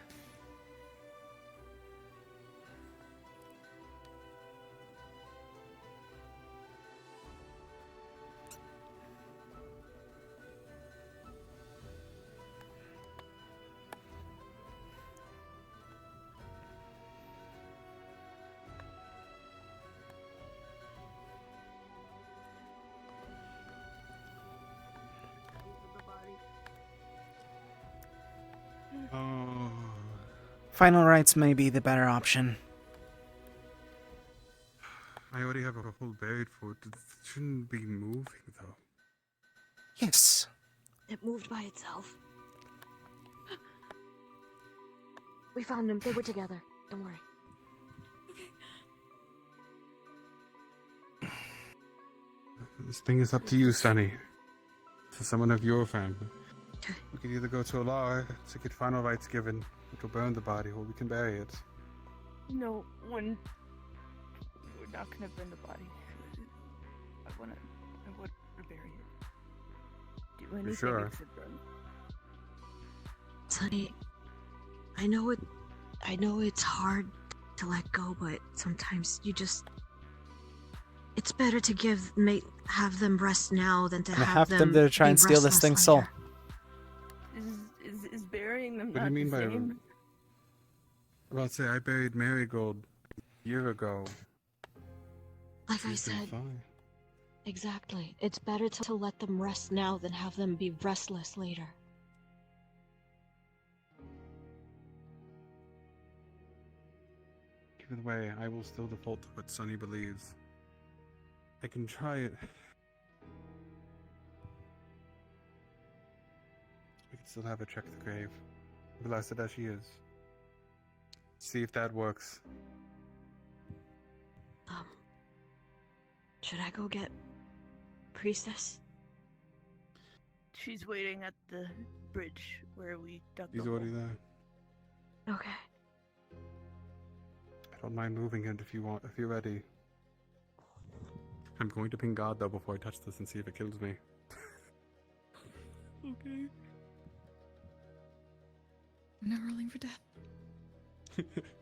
Oh. Final rites may be the better option. I already have a whole buried foot. It shouldn't be moving, though. Yes. It moved by itself. We found them. They were together. Don't worry. This thing is up to you, Sonny. To someone of your family. We could either go to Alara to get final rites given, which will burn the body, or we can bury it. No, we're not gonna burn the body. I want to bury it. Do anything sure? except burn. Sonny, I know it's hard to let go, but sometimes you just. It's better to have them rest now than to And have them to try be and steal this restless thing's soul. later. Is burying them What do not you mean the by? same? Well, say I buried Marigold a year ago. Like I She's been said, fine. exactly. It's better to let them rest now than have them be restless later. Either way, I will still default to what Sonny believes. I can try it. We can still have her check the grave, blasted as she is. See if that works. Should I go get Priestess? She's waiting at the bridge where we dug He's the already hole. there. Okay. I don't mind moving it if you're ready. I'm going to ping God though before I touch this and see if it kills me. Okay. I'm not rolling for death.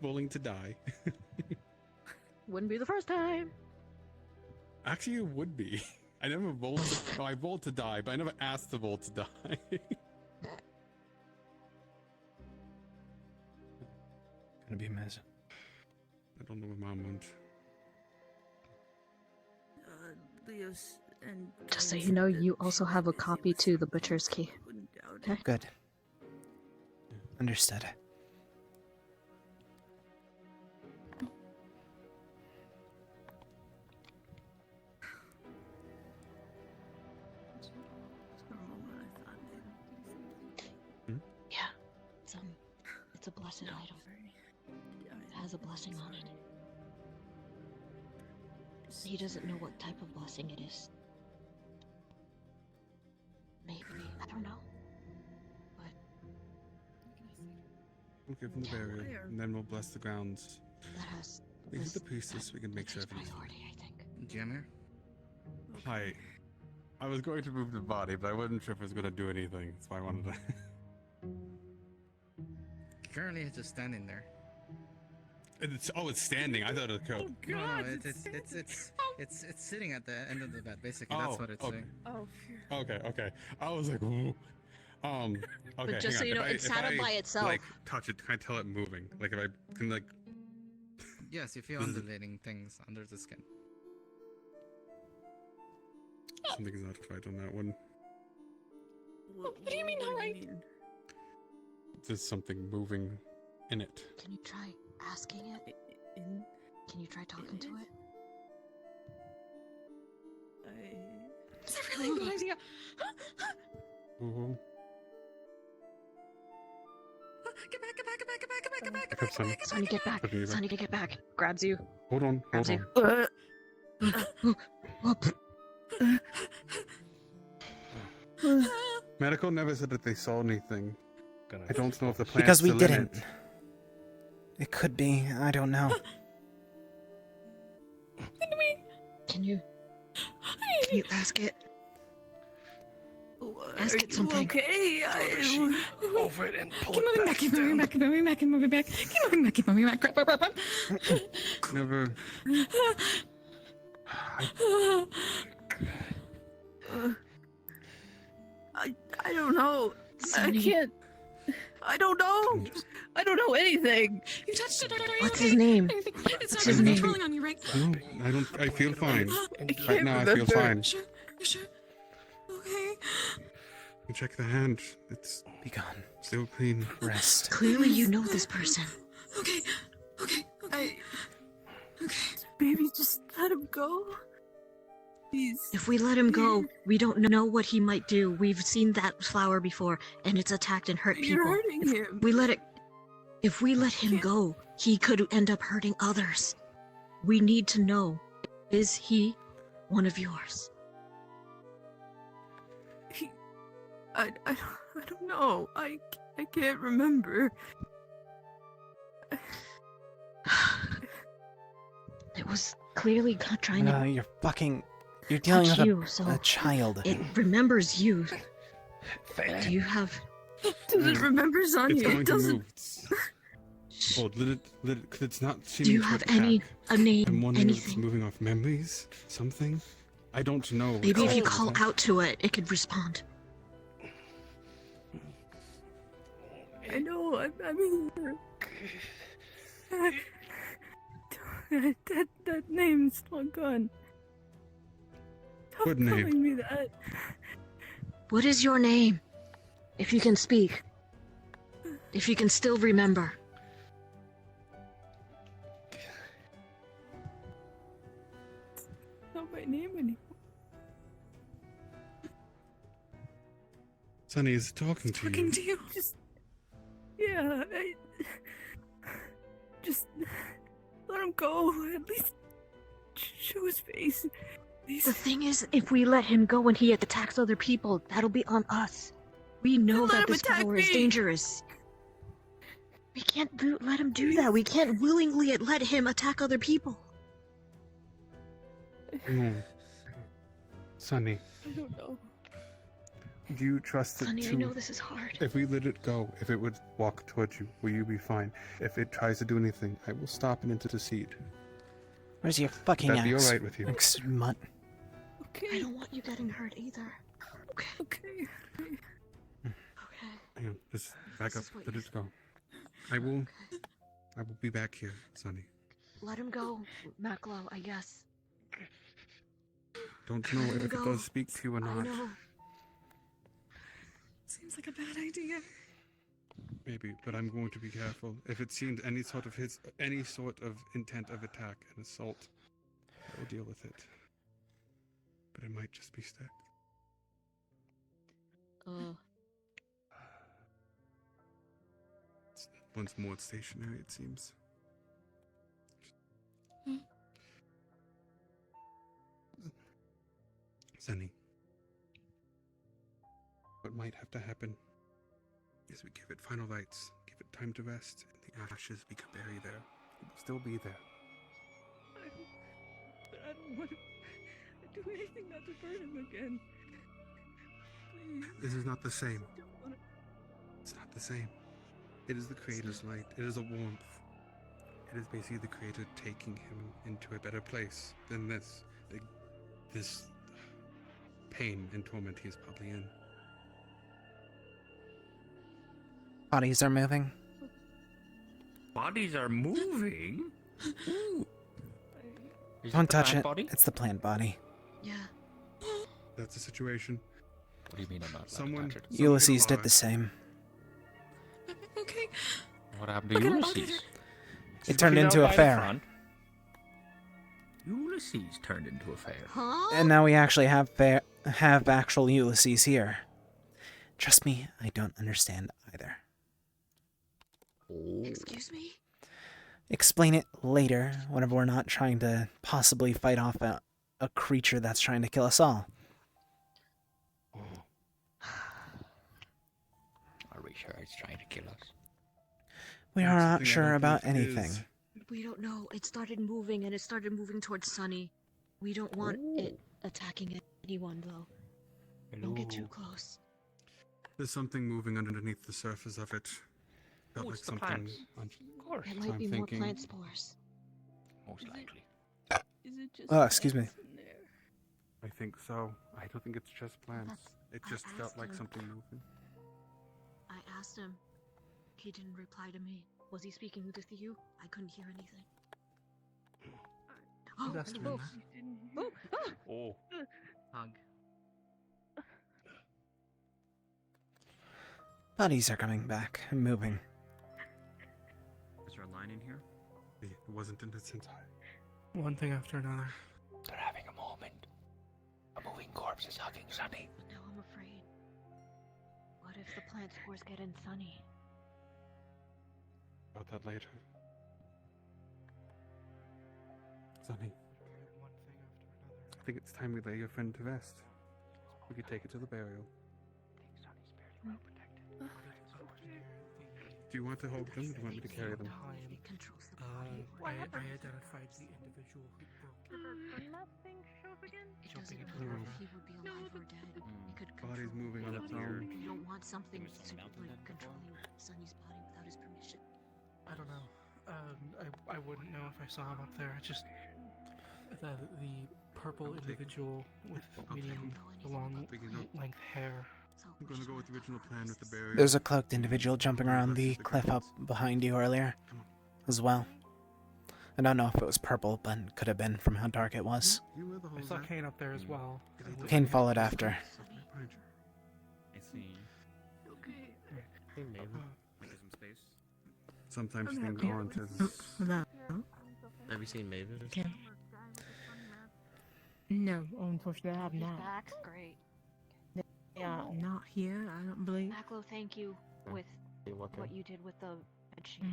Rolling to die. Wouldn't be the first time. Actually, it would be. I never rolled. No, I rolled to die, but I never asked to roll to die. Gonna be a mess. I don't know where Mom went. Leos and Just so you know, you also have a copy to the butcher's key. Okay? Good. Understood. Yeah, it's a blessed item. It has a blessing on it. He doesn't know what type of blessing it is. Maybe, I don't know. We'll give him the burial, and then we'll bless the grounds. That has We hit the priestess, we can make sure everything's fine. Jammer? Hi. I was going to move the body, but I wasn't sure if it was going to do anything. That's why I wanted to... Currently, it's just standing there. It's standing. I thought it killed. No, it's sitting at the end of the bed. Basically, that's what it's saying. Oh, Okay. I was like, ooh. Okay. But just so you know, it sat up by itself. Like, touch it, can I tell it moving? Like, if I can, like... Yes, you feel undulating things under the skin. Something's not right on that one. What do you mean, alright? There's something moving in it. Can you try asking it? Can you try talking to it? Is that really a good idea? Ooh. Get back! Sonny, get back! Sonny, get back! Grabs you. Hold on. Grabs you. Medical never said that they saw anything. I don't know if the plant's Because we still in didn't. it. It could be. I don't know. Can you ask it? Ask it something. Okay, over it and pull keep it moving back, keep moving back, keep moving back, keep moving back, keep moving back, keep moving back. Crap. Never. I don't know. Sonny. I can't. I don't know. I don't know anything. You touched it. What's his name? It's What's not his name? controlling on you, right? No, I don't. I feel fine. can't Right now, I feel remember. fine. Sure. Okay. You check the hand. It's be gone. Still clean. Rest. Clearly, you know this person. Okay. Baby, just let him go. Please. If we let him go, we don't know what he might do. We've seen that flower before, and it's attacked and hurt people. You're hurting him. If we let him go, he could end up hurting others. We need to know, is he one of yours? I don't know. I can't remember. It was clearly trying to You're dealing touch with you, so a child. It remembers you. Do you have... Does it remember Sonya? It's going It to doesn't. move. Oh, cause it's not Do seeming you to have attack. a name, I'm wondering if it's anything? moving off memories? Something? I don't know. Maybe if you It's- call out to it, it could respond. I know. I'm here. That name's not gone. Stop What name? calling me that. What is your name? If you can speak. If you can still remember. Not my name anymore. Sonny is talking to Talking you. to you. Yeah. Just let him go. At least show his face. The thing is, if we let him go and he attacks other people, that'll be on us. We know Then let that him this attack power is me. dangerous. We can't let him do that. We can't willingly let him attack other people. No. Sonny, I don't know. do you trust it Sonny, to... I know this is hard. If we let it go, if it would walk towards you, will you be fine? If it tries to do anything, I will stop and intercede. Where's your fucking That'd be axe? alright with you. Smut. I don't want you getting hurt either. Okay. Hang on, just back up. Let it go. I will be back here, Sonny. Let him go, Maclo, I guess. Don't know Let him if it go. does speak to you or I not. know. Seems like a bad idea. Maybe, but I'm going to be careful. If it seems any sort of intent of attack and assault, I will deal with it. But it might just be stick. Once more stationary, it seems. Sunny, what might have to happen is we give it final rites, give it time to rest, and the ashes we could bury there. It will still be there. I don't want to do anything not to burn him again. Please. This is not the same. It's not the same. It is the Creator's light. It is a warmth. It is basically the Creator taking him into a better place than this. This pain and torment he is probably in. Bodies are moving. Bodies are moving? Don't touch it. It's the plant body. Yeah. That's the situation. What do you mean I'm not Someone Ulysses did the same. Okay. What happened to Ulysses? It turned into a fair. Ulysses turned into a fair. Huh? And now we actually have actual Ulysses here. Trust me, I don't understand either. Excuse me? Explain it later, whenever we're not trying to possibly fight off a creature that's trying to kill us all. Are we sure it's trying to kill us? We are not sure about anything. We don't know. It started moving, and it started moving towards Sunny. We don't want it attacking anyone, though. Don't get too close. There's something moving underneath the surface of it. Felt like something. Of course. It might be more plant spores. Most likely. Is it just Oh, excuse me. plants in there? I think so. I don't think it's just plants. It just felt like something moving. I asked him. He didn't reply to me. Was he speaking with you? I couldn't hear anything. Oh, That's and the wolf. Oh, ah! Oh. Hug. Bodies are coming back and moving. Is there a line in here? It wasn't in its entirety. One thing after another. They're having a moment. A moving corpse is hugging Sunny. But now I'm afraid. What if the plant spores get in Sunny? About that later. Sonny. I think it's time we lay your friend to rest. We could take it to the burial. Do you want to hold them? Or do you want me to carry them? I identified the individual who It doesn't matter if he would be alive or dead. It could control. Body's moving on its own. You don't want something like controlling Sunny's body without his permission. I don't know. I wouldn't know if I saw him up there. It's just the purple individual with medium to long length hair. I'm gonna go with the original plan with the burial. There's a cloaked individual jumping around the cliff up behind you earlier as well. I don't know if it was purple, but could have been from how dark it was. I saw Kane up there as well. Kane followed after. I see. Hey, maybe. Give some space. Sometimes things aren't as... Have you seen Maven? No, unfortunately I have He's not. back. Great. Yeah, not here, I don't believe. Maclo, thank you with What what you did with the bedsheet.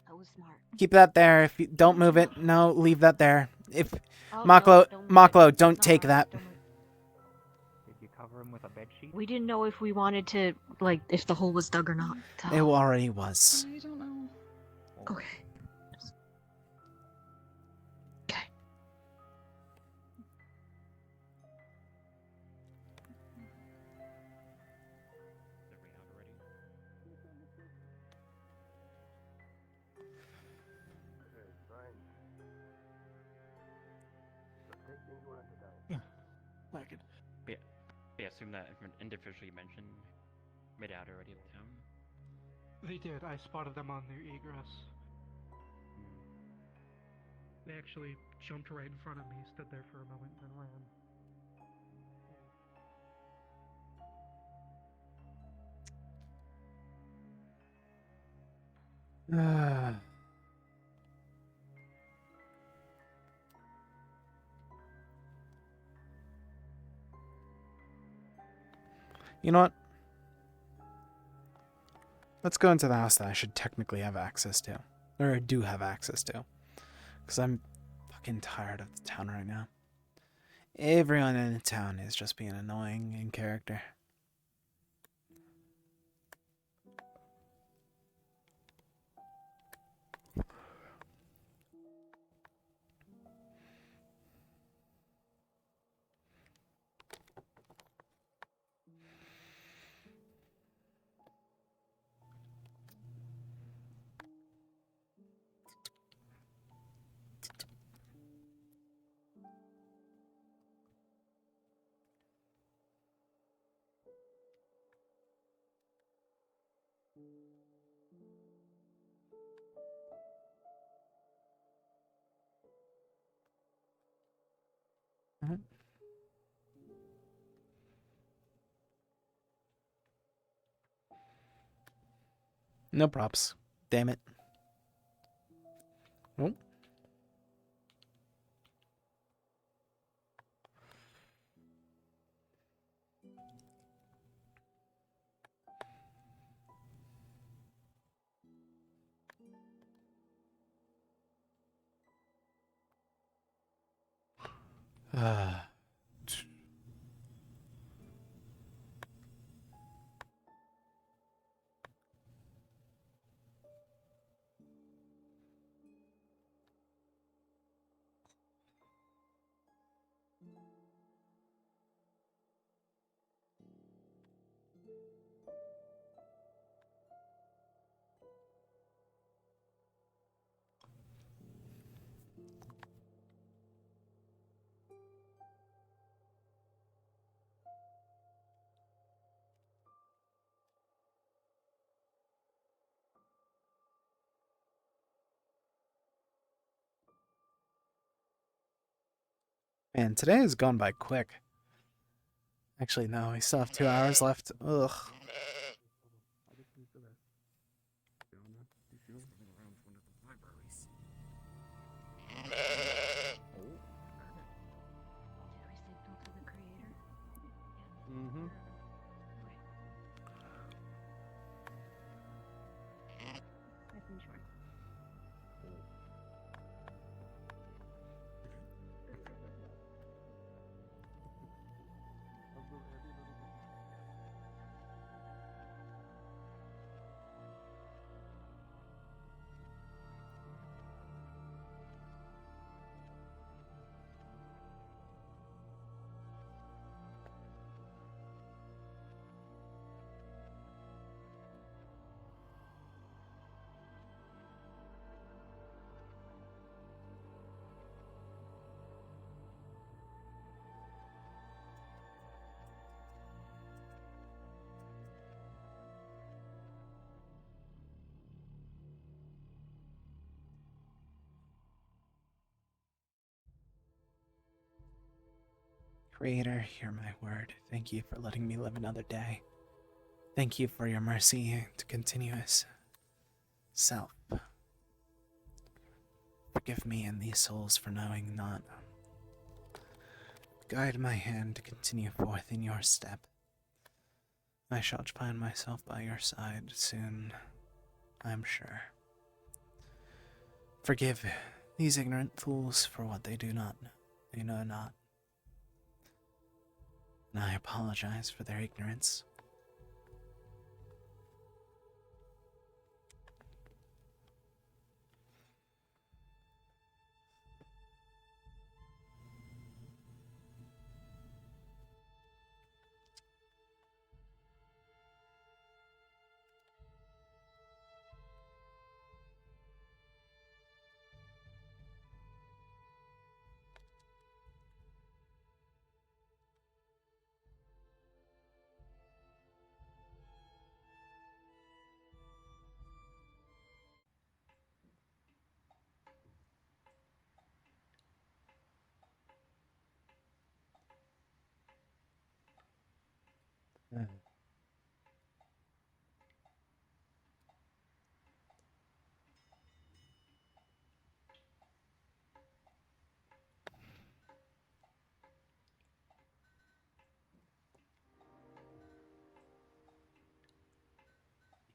That was smart. Keep that there. If you don't move it, no, leave that there. If Oh, Maklo, don't move it. Maklo, It's don't not take ours. that. Don't move Did you cover him with a bed sheet? We didn't know if we wanted to, like, if the hole was dug or not. So. It already was. I don't know. Okay. Okay. packet. They assume that if an individually mentioned made out already of town. They did. I spotted them on their egress. They actually jumped right in front of me, stood there for a moment, and then ran. You know what? Let's go into the house that I should technically have access to. Or do have access to. Because I'm fucking tired of the town right now. Everyone in the town is just being annoying in character. No props. Damn it. Oh. Man, today has gone by quick. Actually, no, we still have 2 hours left. Ugh. Mm-hmm. Life insurance. Creator, hear my word. Thank you for letting me live another day. Thank you for your mercy to continuous self. Forgive me and these souls for knowing not. Guide my hand to continue forth in your step. I shall find myself by your side soon, I'm sure. Forgive these ignorant fools for what they do not, they know not. And I apologize for their ignorance.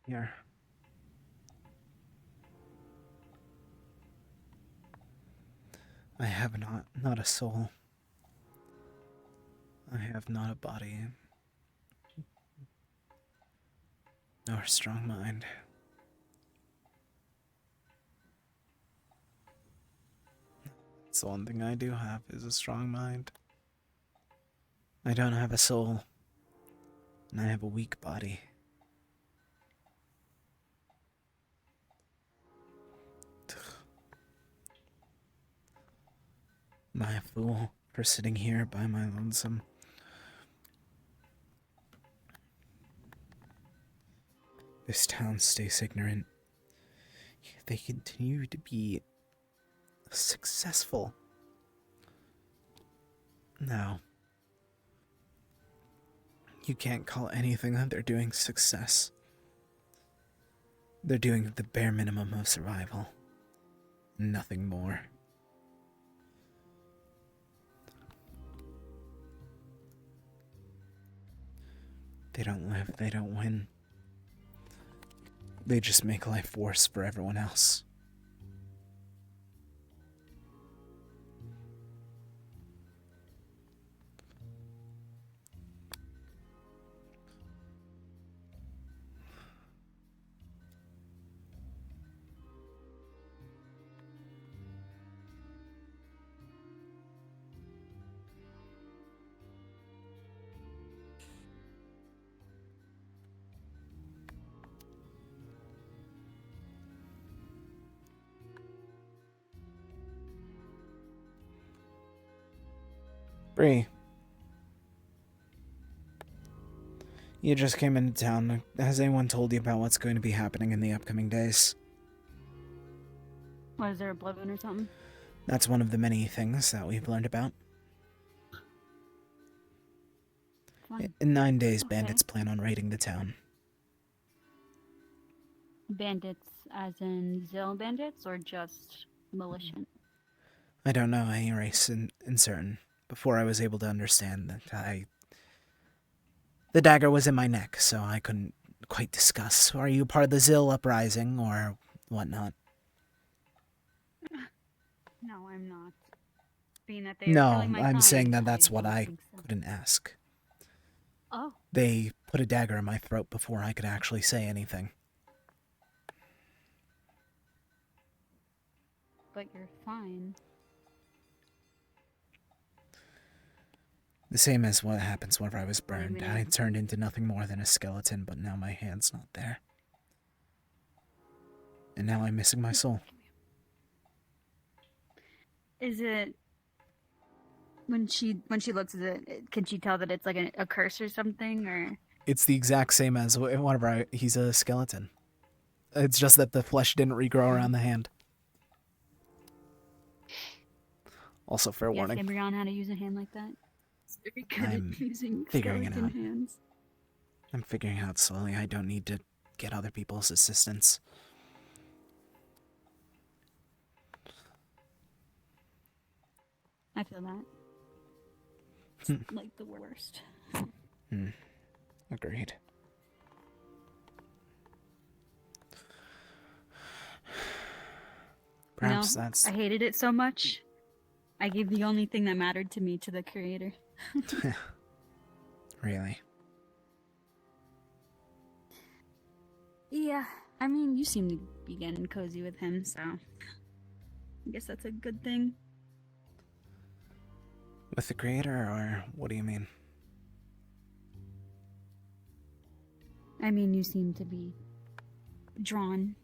Here. I have not a soul. I have not a body. Nor a strong mind. It's the one thing I do have is a strong mind. I don't have a soul. And I have a weak body. Am I a fool for sitting here by my lonesome? This town stays ignorant. They continue to be successful. No. You can't call anything that they're doing success. They're doing the bare minimum of survival. Nothing more. They don't live, they don't win. They just make life worse for everyone else. Bree. You just came into town. Has anyone told you about what's going to be happening in the upcoming days? What, is there a blood moon or something? That's one of the many things that we've learned about. Fine. In 9 days, Okay. bandits plan on raiding the town. Bandits as in Zill bandits or just militant? I don't know any race in certain. Before I was able to understand that the dagger was in my neck, so I couldn't quite discuss. Are you part of the Zill uprising or whatnot? No, I'm not. Being that they No, killing my I'm kind, saying that that's what don't I think so. couldn't ask. Oh, They put a dagger in my throat before I could actually say anything. but you're fine. The same as what happens whenever I was burned. mean? I turned into nothing more than a skeleton, but now my hand's not there. And now I'm missing my soul. Is it when she looks at it? Can she tell that it's like a curse or something, or? It's the exact same as whenever he's a skeleton. It's just that the flesh didn't regrow around the hand. Also, fair Yes, warning. Embryon how to use a hand like that. It's very good I'm at using figuring it skeleton out. hands. I'm figuring it out slowly. I don't need to get other people's assistance. I feel that. It's like the worst. Agreed. Perhaps that's... I hated it so much. I gave the only thing that mattered to me to the creator. Really? Yeah, I mean, you seem to be getting cozy with him, so I guess that's a good thing. With the creator, or what do you mean? I mean, you seem to be drawn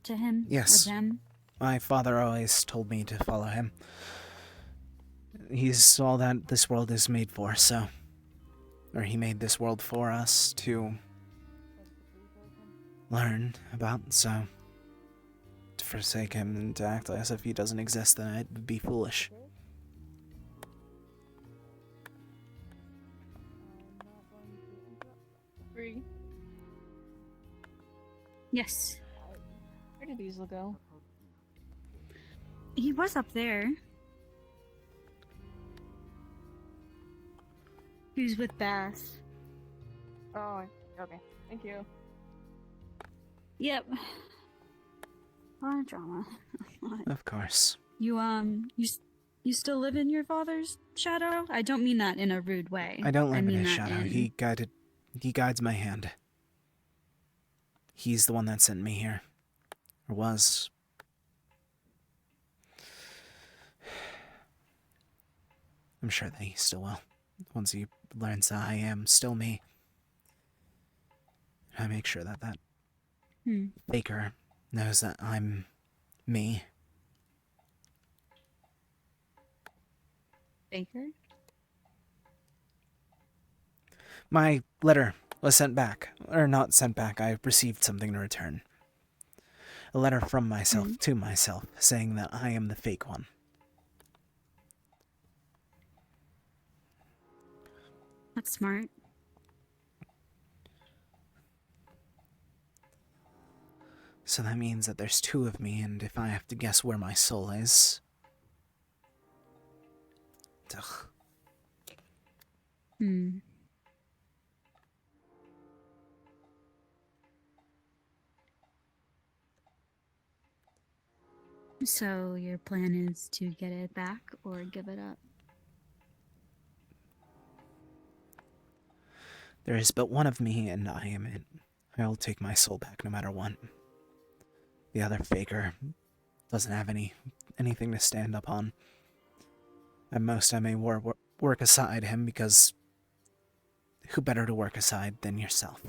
to him. Yes. Or them. My father always told me to follow him. He's all that this world is made for, so... Or he made this world for us to... learn about, so... To forsake him and to act as if he doesn't exist, then it would be foolish. Free. Yes. Where did Diesel go? He was up there. He was with Bass. Oh, okay. Thank you. Yep. A lot of drama. A lot. Of course. You still live in your father's shadow? I don't mean that in a rude way. I don't live in mean his that shadow. He guides my hand. He's the one that sent me here. Or was. I'm sure that he still will. Once he learns that I am still me. I make sure that Baker knows that I'm me. Baker? My letter was sent back. Or not sent back, I received something in return. A letter from myself to myself, saying that I am the fake one. That's smart. So that means that there's two of me, and if I have to guess where my soul is... Ugh. So your plan is to get it back or give it up? There is but one of me, and I am it. I'll take my soul back no matter what. The other faker doesn't have anything to stand up on. At most, I may work aside him, because who better to work aside than yourself?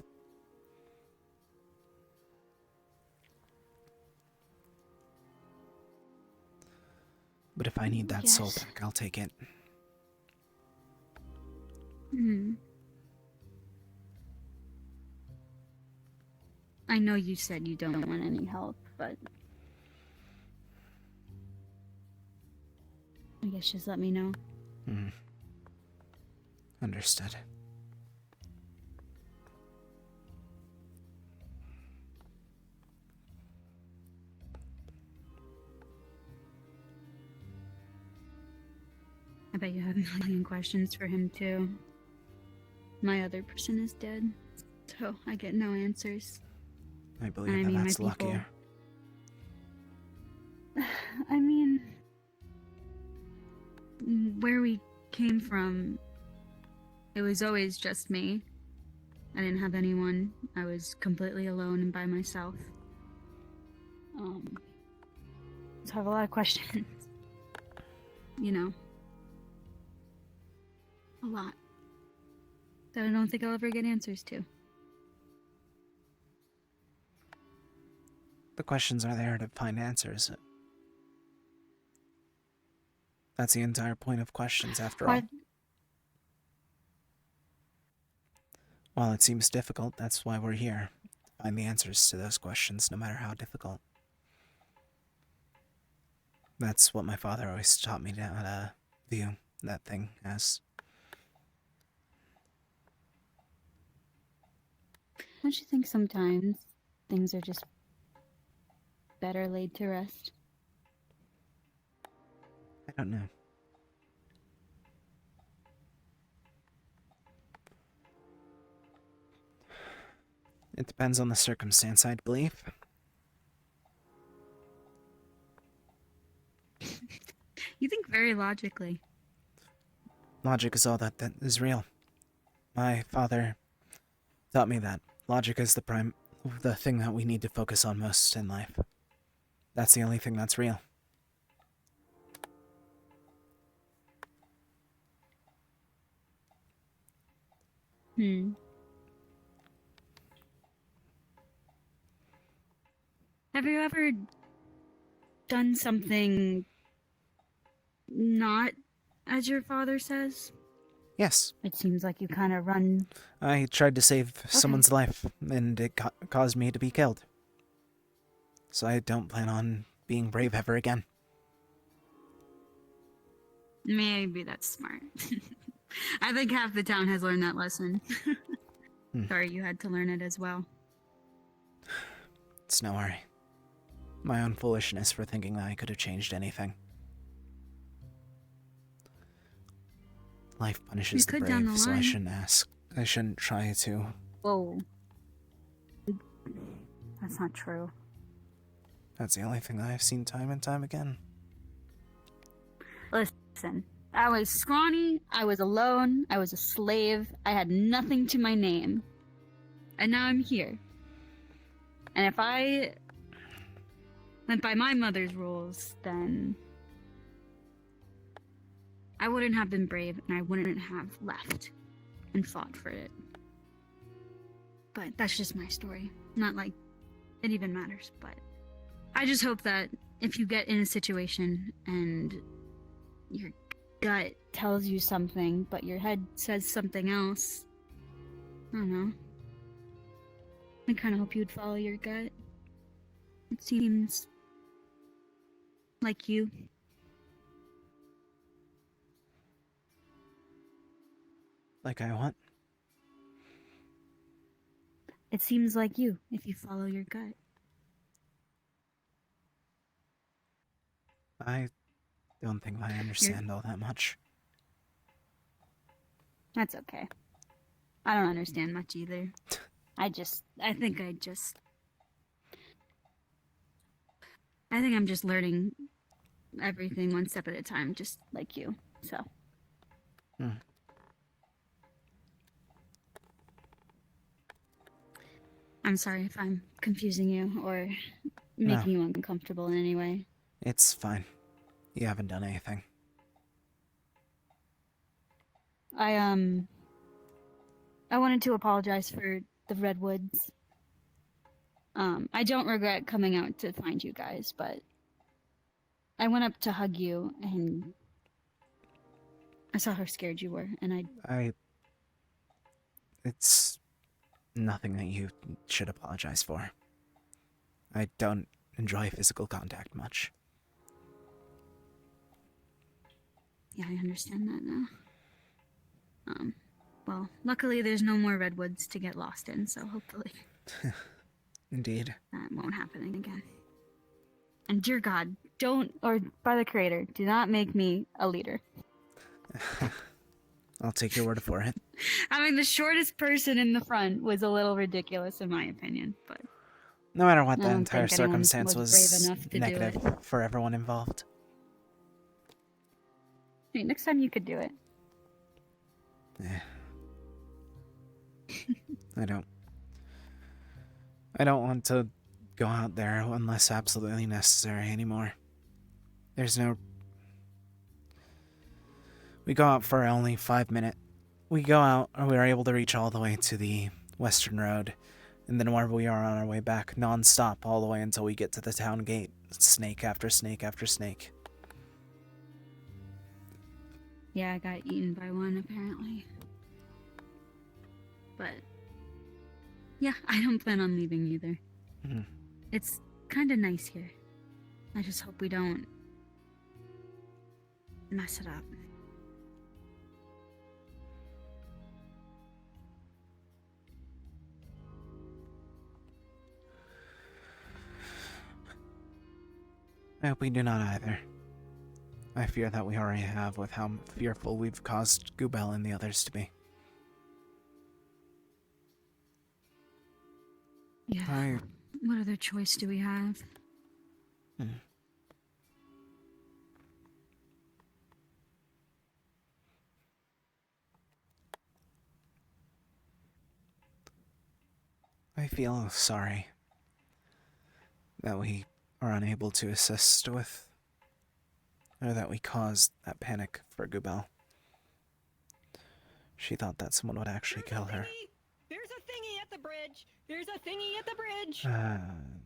But if I need that soul back, I'll take it. I know you said you don't want any help, but I guess just let me know. Understood. I bet you have a million questions for him too. My other person is dead, so I get no answers. I believe that's luckier. I mean, where we came from, it was always just me. I didn't have anyone. I was completely alone and by myself. So I have a lot of questions. You know. A lot. That I don't think I'll ever get answers to. The questions are there to find answers. That's the entire point of questions, after all. While it seems difficult, that's why we're here. Find the answers to those questions, no matter how difficult. That's what my father always taught me to view that thing as. Don't you think sometimes things are just better laid to rest? I don't know. It depends on the circumstance, I'd believe. You think very logically. Logic is all that is real. My father taught me that. Logic is the thing that we need to focus on most in life. That's the only thing that's real. Have you ever done something not as your father says? Yes. It seems like you kind of run... I tried to save someone's life, and it caused me to be killed. So I don't plan on being brave ever again. Maybe that's smart. I think half the town has learned that lesson. Sorry you had to learn it as well. It's no worry. My own foolishness for thinking that I could have changed anything. Life punishes the brave, so I shouldn't ask. I shouldn't try to. Whoa. That's not true. That's the only thing that I've seen time and time again. Listen, I was scrawny, I was alone, I was a slave, I had nothing to my name. And now I'm here. And if I went by my mother's rules, then I wouldn't have been brave and I wouldn't have left and fought for it. But that's just my story. Not like it even matters, but I just hope that if you get in a situation and your gut tells you something, but your head says something else, I don't know. I kind of hope you'd follow your gut. It seems like you. Like I what? It seems like you if you follow your gut. I don't think I understand all that much. That's okay. I don't understand much either. I think I'm just learning everything one step at a time, just like you, so. I'm sorry if I'm confusing you or making you uncomfortable in any way. It's fine. You haven't done anything. I wanted to apologize for the redwoods. I don't regret coming out to find you guys, but I went up to hug you and I saw how scared you were, and It's nothing that you should apologize for. I don't enjoy physical contact much. Yeah, I understand that now. Well, luckily there's no more redwoods to get lost in, so hopefully Indeed. that won't happen again. And dear God, or by the creator, do not make me a leader. I'll take your word for it. Having the shortest person in the front was a little ridiculous in my opinion, but... No matter what, I the don't entire think anyone circumstance was was brave enough to do negative it. for everyone involved. Hey, next time you could do it. Yeah. I don't want to go out there unless absolutely necessary anymore. There's no... We go out for only 5 minutes. We go out, and we are able to reach all the way to the western road, and then wherever we are on our way back, non-stop, all the way until we get to the town gate. Snake after snake after snake. Yeah, I got eaten by one, apparently. But... yeah, I don't plan on leaving either. It's kind of nice here. I just hope we don't... mess it up. I hope we do not either. I fear that we already have with how fearful we've caused Gubel and the others to be. Yeah. What other choice do we have? I feel sorry that we are unable to assist with, or that we caused that panic for Gubel. She thought that someone would actually kill her. There's a thingy at the bridge. There's a thingy at the bridge.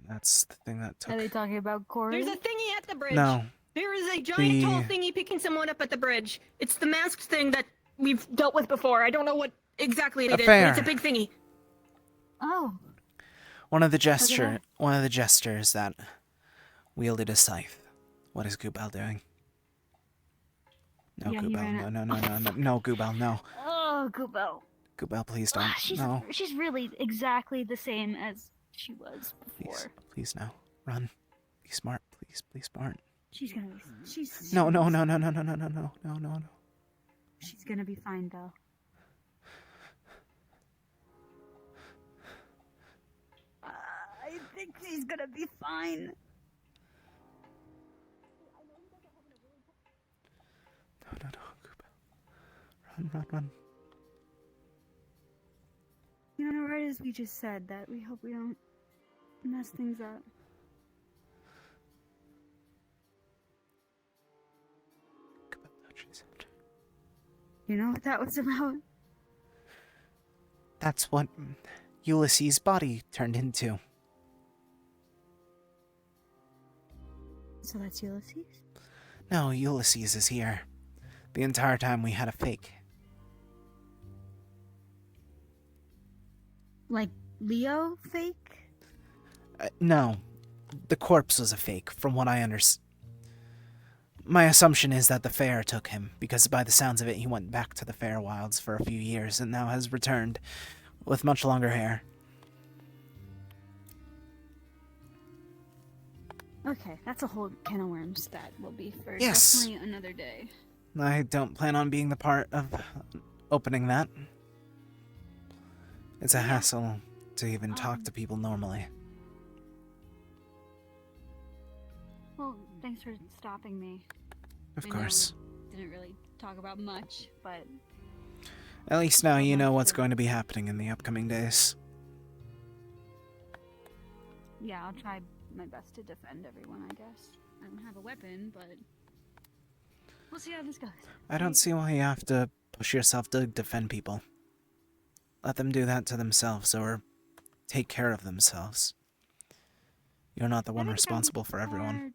That's the thing that took... Are they talking about Corey? There's a thingy at the bridge. No. There is a giant tall thingy picking someone up at the bridge. It's the masked thing that we've dealt with before. I don't know what exactly it is, but it's a big thingy. Oh. One of the gestures that wielded a scythe. What is Gubel doing? No, Yeah, he ran Gubel. No, Gubel, no. Oh, Gubel. Gubel, please don't. No. She's really exactly the same as she was before. Please, no. Run. Be smart, please. Be smart. She's gonna be... She's... No. She's gonna be fine, though. I think he's gonna be fine. No, Koopa. Run. You know, right as we just said that, we hope we don't mess things up. You know what that was about? That's what Ulysses' body turned into. So that's Ulysses? No, Ulysses is here. The entire time we had a fake. Like Leo fake? No, the corpse was a fake, from what I understand. My assumption is that the fair took him, because by the sounds of it, he went back to the Fairwilds for a few years and now has returned with much longer hair. Okay, that's a whole can of worms that will be for Yes. definitely another day. I don't plan on being the part of opening that. It's a hassle to even talk to people normally. Well, thanks for stopping me. Of I course. know we didn't really talk about much, but At least now you know what's going to be happening in the upcoming days. yeah, I'll try my best to defend everyone, I guess. I don't have a weapon, but we'll see how this goes. I don't see why you have to push yourself to defend people. Let them do that to themselves or take care of themselves. You're not the one responsible for everyone.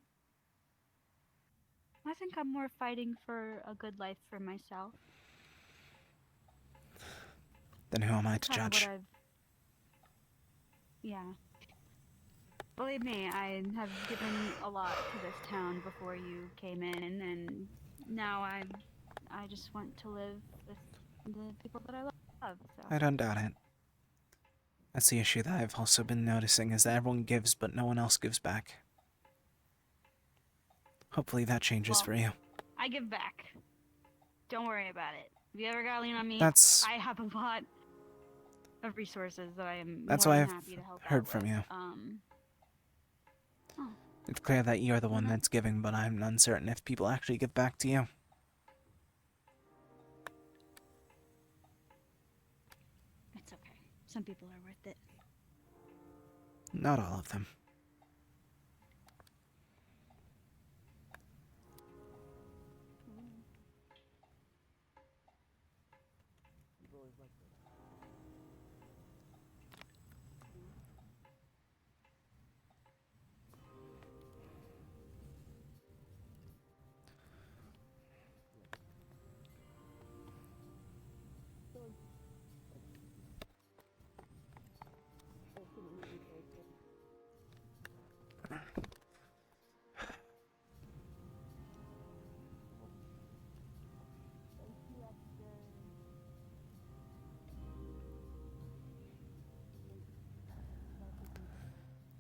I think I'm more fighting for a good life for myself. Then who am I to Kinda what judge? Yeah. Believe me, I have given a lot to this town before you came in, and then now I just want to live with the people that I love. So. I don't doubt it. That's the issue that I've also been noticing, is that everyone gives but no one else gives back. Hopefully that changes for you. I give back. Don't worry about it. If you ever gotta lean on me, That's- I have a lot of resources that I am That's more why than I've happy to help heard out from with. you. Oh. It's clear that you're the one that's giving, but I'm uncertain if people actually give back to you. It's okay. Some people are worth it. Not all of them.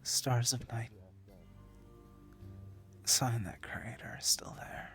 Stars of night. The sign that creator is still there.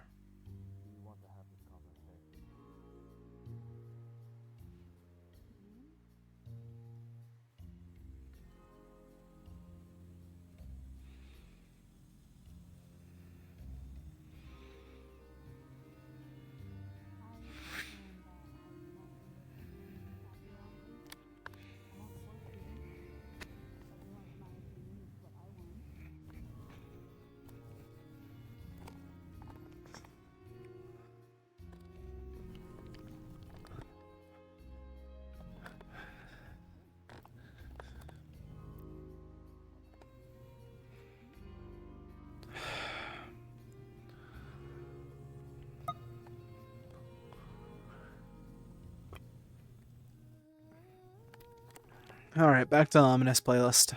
Alright, back to the ominous playlist.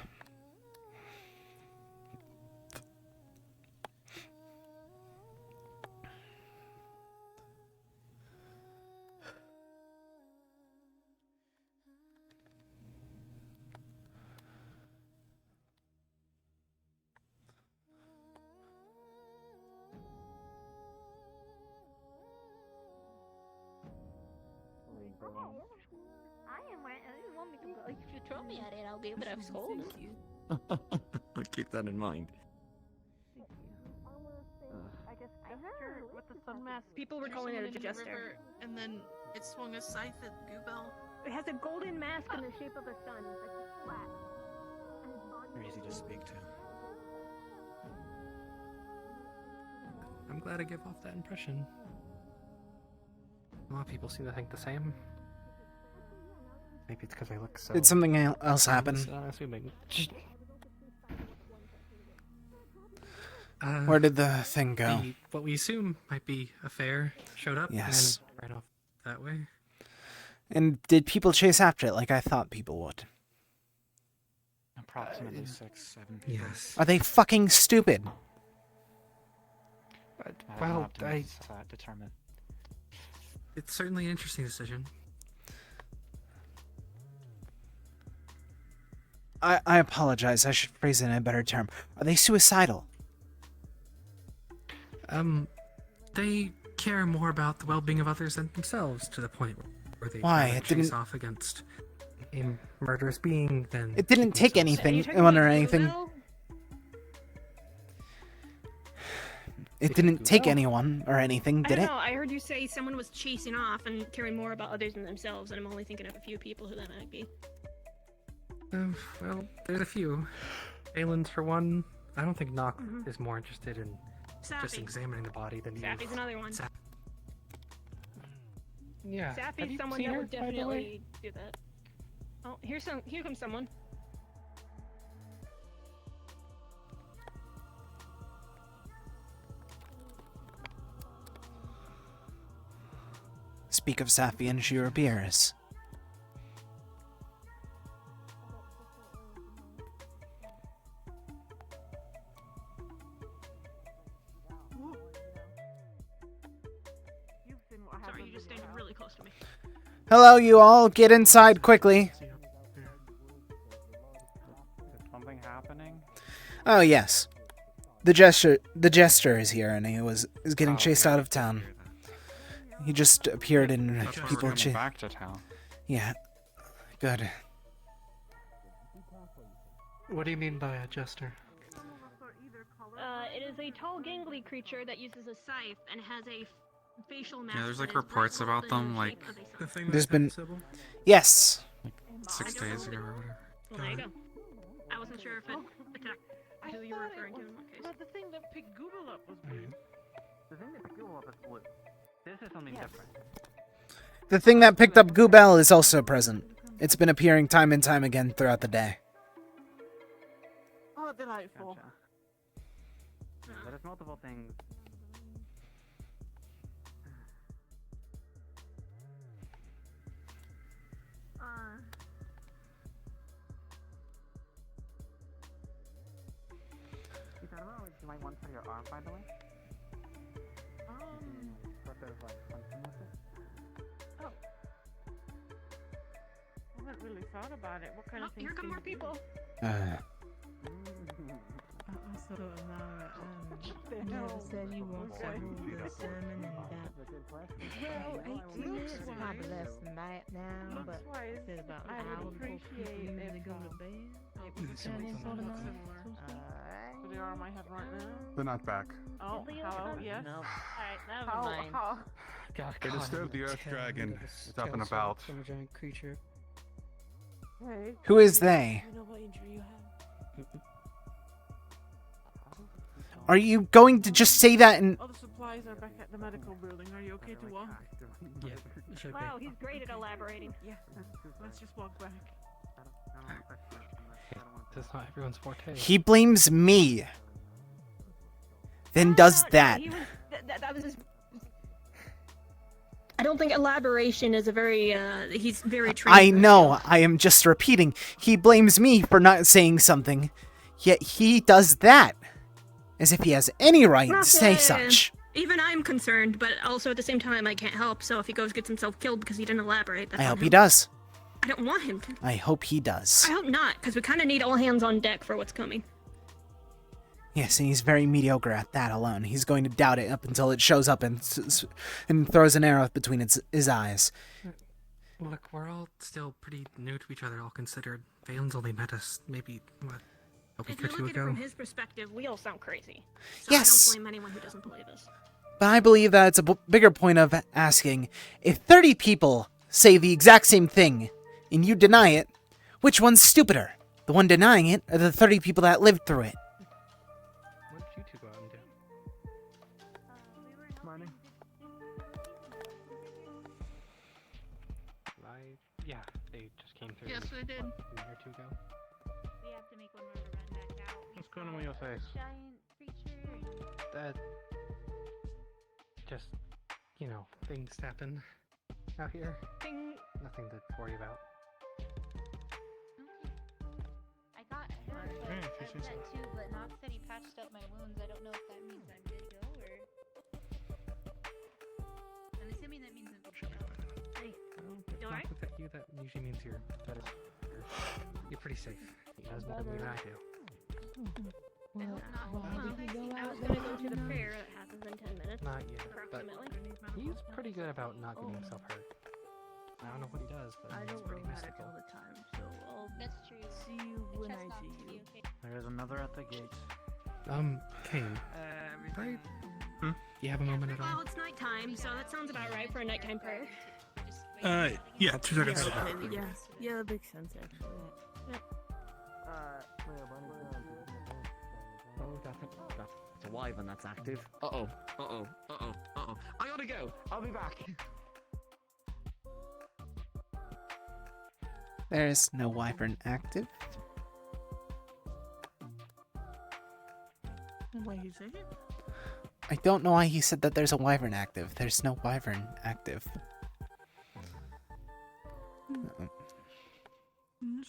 I am right. You want me to go? If you throw me at it, I'll be able to hold it. I'll keep that in mind. I guess gesture with the sun mask. People were calling it a jester. And then it swung a scythe at Goobel. It has a golden mask in the shape of a sun. It's like flat. They're easy to speak to. I'm glad I give off that impression. A lot of people seem to think the same. Maybe it's because I look so... Did something else happen? Unassuming. Where did the thing go? What we assume might be a fair showed up Yes. and ran off that way. And did people chase after it like I thought people would? Approximately 6-7 people. Yes. Are they fucking stupid? Well, determine. It's certainly an interesting decision. I apologize. I should phrase it in a better term. Are they suicidal? They care more about the well-being of others than themselves to the point where they Why? rather It chase didn't- off against a murderous being than It didn't take anything or anything. It didn't take anyone or anything, I did don't it? know. I heard you say someone was chasing off and caring more about others than themselves, and I'm only thinking of a few people who that might be. Well, there's a few. Aelin's for one. I don't think Nock Mhm. is more interested in just Sappy. examining the body than you. Sappy's another one. Yeah. Sappy's Have you someone seen that her, would by the way? definitely do that. Oh, here comes someone. Speak of Safi and Shira Beers. Sorry, you just standing really close to me. Hello, you all. Get inside quickly. Is something happening? Oh, yes. The jester is here, and is getting chased out of town. He just appeared in That's why we're people. coming back to town. Yeah. Good. What do you mean by a jester? It is a tall, gangly creature that uses a scythe and has a facial mask. Yeah, there's that like is reports vertical about in them the like shape of a sun. There's been... Yes. 6 days ago or whatever. Well, there you go. I wasn't sure if it attacked who you were referring to in what case. But the thing that picked Google up was weird. The thing that picked Google up is what? This is something different. The thing that picked up Goobel is also present. It's been appearing time and time again throughout the day. Oh, delightful. There's multiple things. You thought about what you might want for your arm, by the way? Sort of like something with it? Oh. I haven't really thought about it. What kind of things Here come more people. Also, Amara, you never said you want to hold the sermon and that. Well, 18 minutes, probably less than that now, but said about an hour before people usually go to bed. Turn in for the night. So the arm I have right now? They're not back. Oh, hello, yes. No. Alright, Never mind. How? God, They disturbed the Earth Dragon. It's up and about. From a giant creature. Hey. Who is they? I know what injury you have. Are you going to just say that and... All the supplies are back at the medical building. Are you okay to walk? Yeah, it should Wow, he's great at elaborating. Yeah, let's just walk back. That's not everyone's forte. He blames me. Then does that. He was, that was his... I don't think elaboration is a very, he's very trained. I know, I am just repeating. He blames me for not saying something, yet he does that. As if he has any right to say such. Even I'm concerned, but also at the same time I can't help, so if he gets himself killed because he didn't elaborate, that's I on hope him. he does. I don't want him to. I hope he does. I hope not, because we kind of need all hands on deck for what's coming. Yes, and he's very mediocre at that alone. He's going to doubt it up until it shows up and throws an arrow between his eyes. Look, we're all still pretty new to each other, all considered. Valen's only met us maybe, what, a week If or you two look at it ago. from his perspective, we all sound crazy. So Yes. I don't blame anyone who doesn't believe us. But I believe that it's a bigger point of asking, if 30 people say the exact same thing, and you deny it, which one's stupider? The one denying it, or the 30 people that lived through it? What did you two go out and do? Mining. Yeah, they just came through. Yes, they did. A week or two ago. We have to make one more run back out. What's going on with your face? Giant creature. That just, you know, things happen out here. Ding. Nothing to worry about. I got hurt, but Yeah, I if you say that too, but Nox said he patched up my wounds. I don't know if that means I'm good to go, or... I'm assuming that means I'm good to go. Hey, If you not alright? with you, that usually means you're better. You're pretty safe. He knows more than I do. I hope not. Well, I was gonna go to the fair that happens in 10 minutes. Not yet, but approximately. he's pretty good about not getting himself hurt. I don't know what he does, but I he's don't pretty roll magic mystical. all the time, so I'll That's true. see you when I see you. There's another at the gate. Kane, Everything. you have a moment at all? Well, it's nighttime, so that sounds about right for a nighttime prayer. Yeah, 2 seconds. Yeah, that makes sense actually. Oh, that's a wyvern that's active. Uh-oh, uh-oh, uh-oh, uh-oh. I gotta go! I'll be back! There's no wyvern active. Why you say it? I don't know why he said that there's a wyvern active. There's no wyvern active.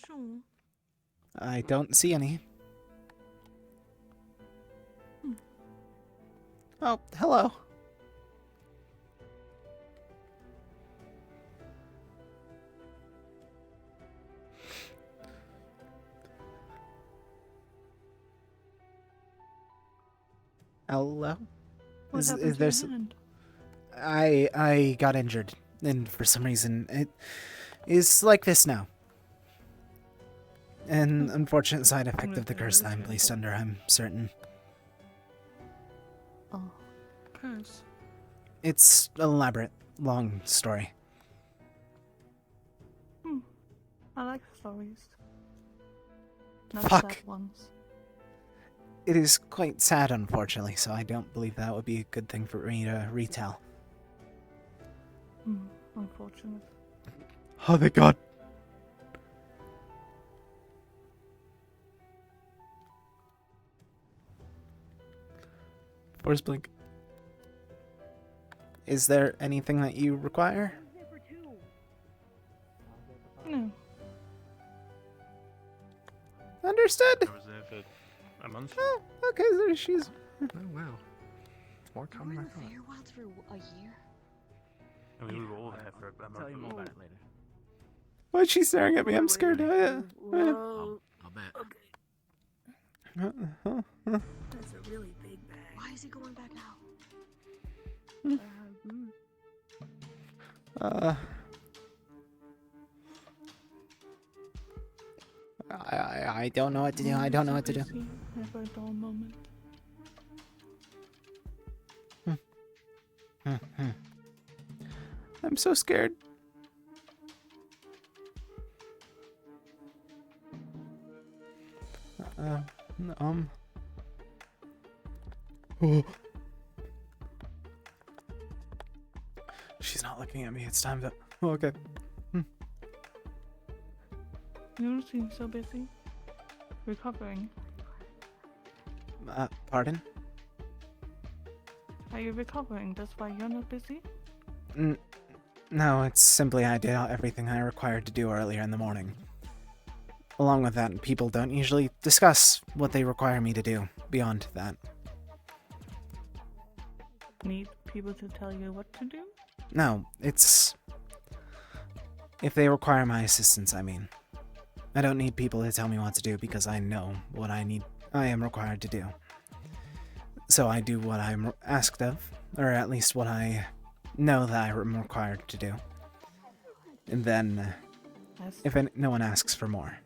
Sure. I don't see any. Oh, hello. Hello? What Is happened to there your hand? I got injured, and for some reason it is like this now. An unfortunate side effect of the curse that I'm placed under, I'm certain. Oh, curse. It's elaborate, long story. I like stories. Not Fuck. sad ones. It is quite sad, unfortunately, so I don't believe that would be a good thing for me to retell. Unfortunate. Oh, thank God. Force blink. Is there anything that you require? No. Understood. A month? Oh, okay, so she's... Oh, wow. More common than I thought. Feywild for a year? I mean, we were all there for a month. Tell you more about it later. Why is she staring at me? I'm scared. Whoa. I'll bet. That's a really big bag. Why is he going back now? I don't know what to do. I don't know what to do. Have a dull moment. I'm so scared. Oh. She's not looking at me. It's time to... Oh, okay. You don't seem so busy. Recovering. Pardon? Are you recovering? That's why you're not busy? No, it's simply I did everything I required to do earlier in the morning. Along with that, people don't usually discuss what they require me to do beyond that. Need people to tell you what to do? No, it's... If they require my assistance, I mean. I don't need people to tell me what to do because I know what I am required to do. So I do what I'm asked of, or at least what I know that I am required to do. And then, if no one asks for more.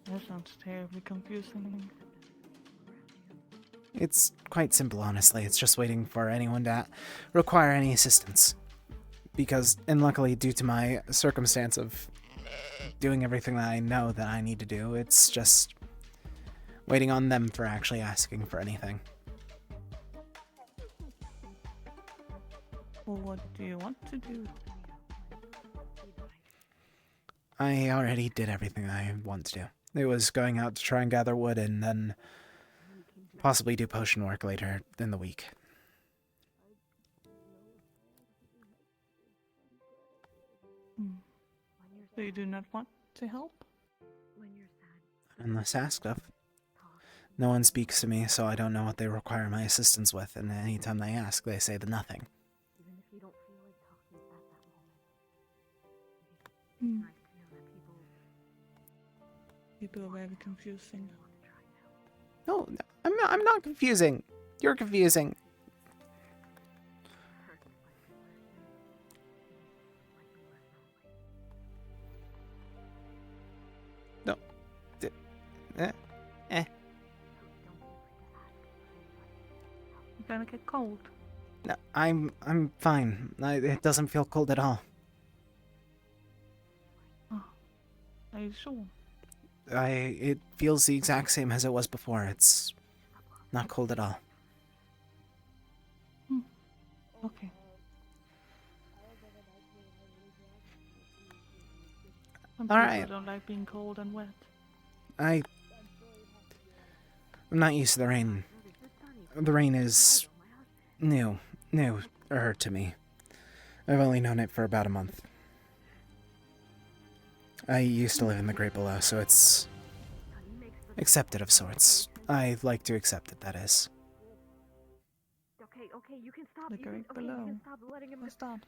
That sounds terribly confusing. It's quite simple, honestly. It's just waiting for anyone to require any assistance. Because, and luckily, due to my circumstance of doing everything that I know that I need to do, it's just waiting on them for actually asking for anything. Well, what do you want to do? I already did everything I want to do. It was going out to try and gather wood and then possibly do potion work later in the week. So you do not want to help? Unless asked of. No one speaks to me, so I don't know what they require my assistance with, and anytime they ask, they say the nothing. People are very confusing. No, I'm not confusing. You're confusing. No. You're gonna get cold. No, I'm fine. It doesn't feel cold at all. Are you sure? It feels the exact same as it was before. It's not cold at all. Okay. Some All people right. don't like being cold and wet. I'm not used to the rain. The rain is new to me. I've only known it for about a month. I used to live in the Great Below, so it's accepted of sorts. I like to accept it, that is. Okay, you can stop. The Great You Below. can stop letting him. What's that?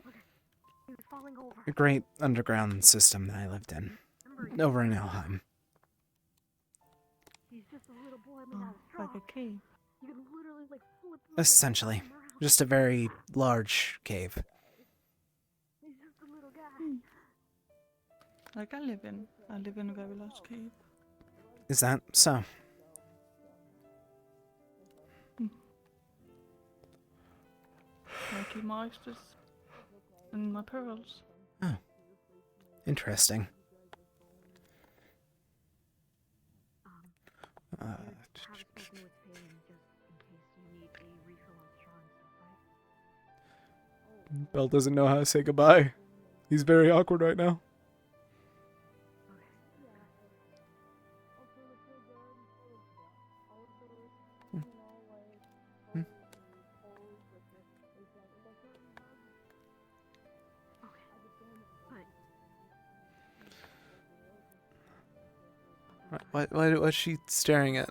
He was falling over. A great underground system that I lived in. Over in Elheim. He's just a little boy made out of straw. Like a cave. You can literally like flip. Essentially. Just a very large cave. He's just a little guy. Like I live in a very large cave. Is that so? I keep my oysters and my pearls. Oh. Interesting. Belle doesn't know how to say goodbye. He's very awkward right now. What's she staring at?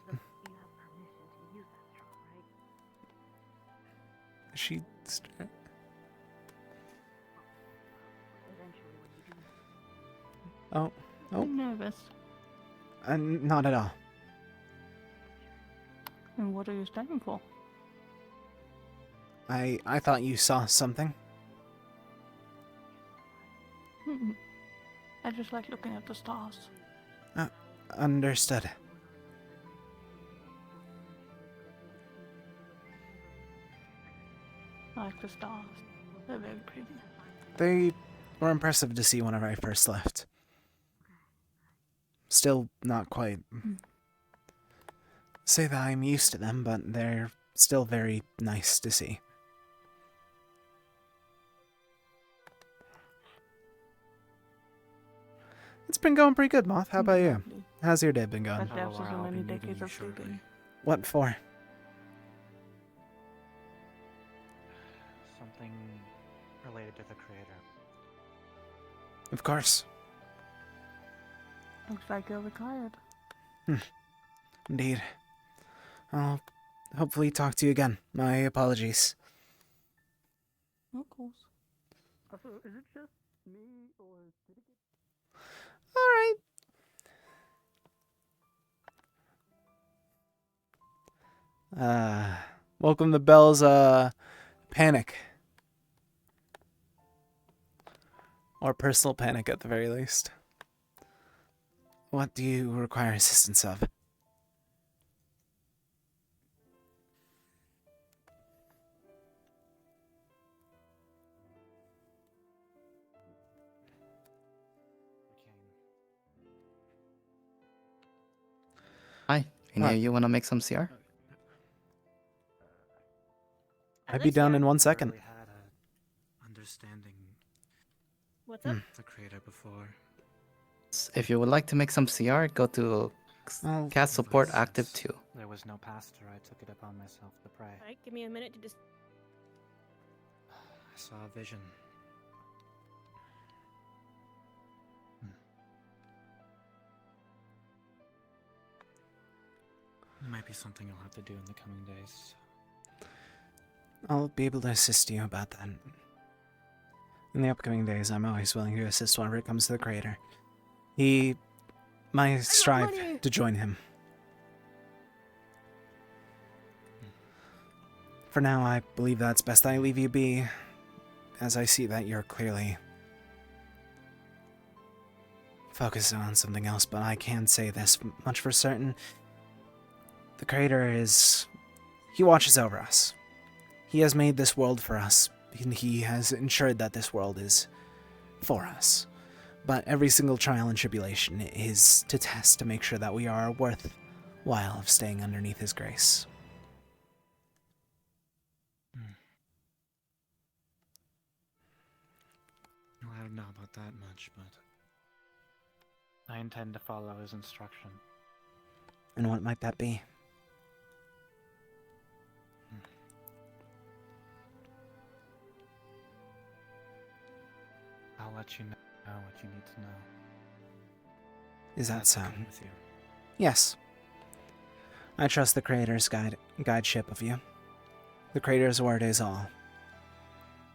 Is she staring? Oh. I'm nervous. Not at all. And what are you standing for? I thought you saw something. I just like looking at the stars. Understood. I like the stars. They're very pretty. They were impressive to see whenever I first left. Still not quite. Say that I'm used to them, but they're still very nice to see. It's been going pretty good, Moth. How about you? How's your day been going? But after so many decades of sleeping. What for? Something related to the creator. Of course. Looks like you're retired. Indeed. I'll hopefully talk to you again. My apologies. Of course. Also, is it just me, or did it get... Alright. Welcome to Belle's, panic. Or personal panic at the very least. What do you require assistance of? Hi, you wanna make some CR? I'd be down in 1 second. Understanding What's up? the creator before. If you would like to make some CR, go to Cast Support Active 2. There was no pastor, I took it upon myself to pray. Alright, give me a minute to just. I saw a vision. It might be something I'll have to do in the coming days. I'll be able to assist you about that. In the upcoming days, I'm always willing to assist whenever it comes to the creator. He might strive to join him. For now, I believe that's best I leave you be, as I see that you're clearly focused on something else, but I can say this much for certain. The creator he watches over us. He has made this world for us, and he has ensured that this world is for us. But every single trial and tribulation is to test to make sure that we are worthwhile of staying underneath his grace. Well, I don't know about that much, but I intend to follow his instruction. And what might that be? I'll let you know what you need to know. Is that so? Okay with you? Yes. I trust the creator's guideship of you. The creator's word is all.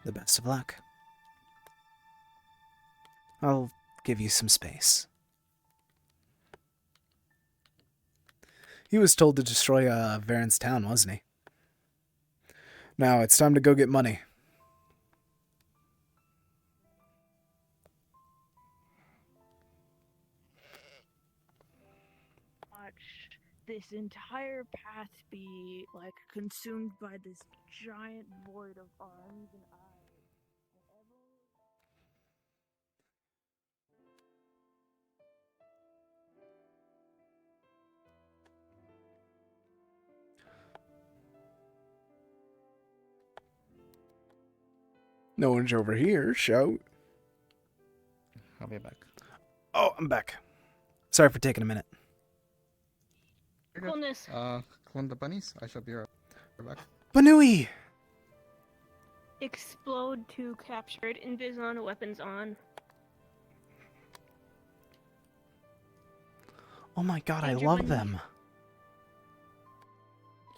The best of luck. I'll give you some space. He was told to destroy Varen's town, wasn't he? Now it's time to go get money. Watch this entire path be like consumed by this giant void of arms and eyes. No one's over here, shout. I'll be back. Oh, I'm back. Sorry for taking a minute. Coolness. Clone the bunnies. I shall be right back. Banui! Explode to captured. Invis on, weapons on. Oh my god, I Danger love bunny. them.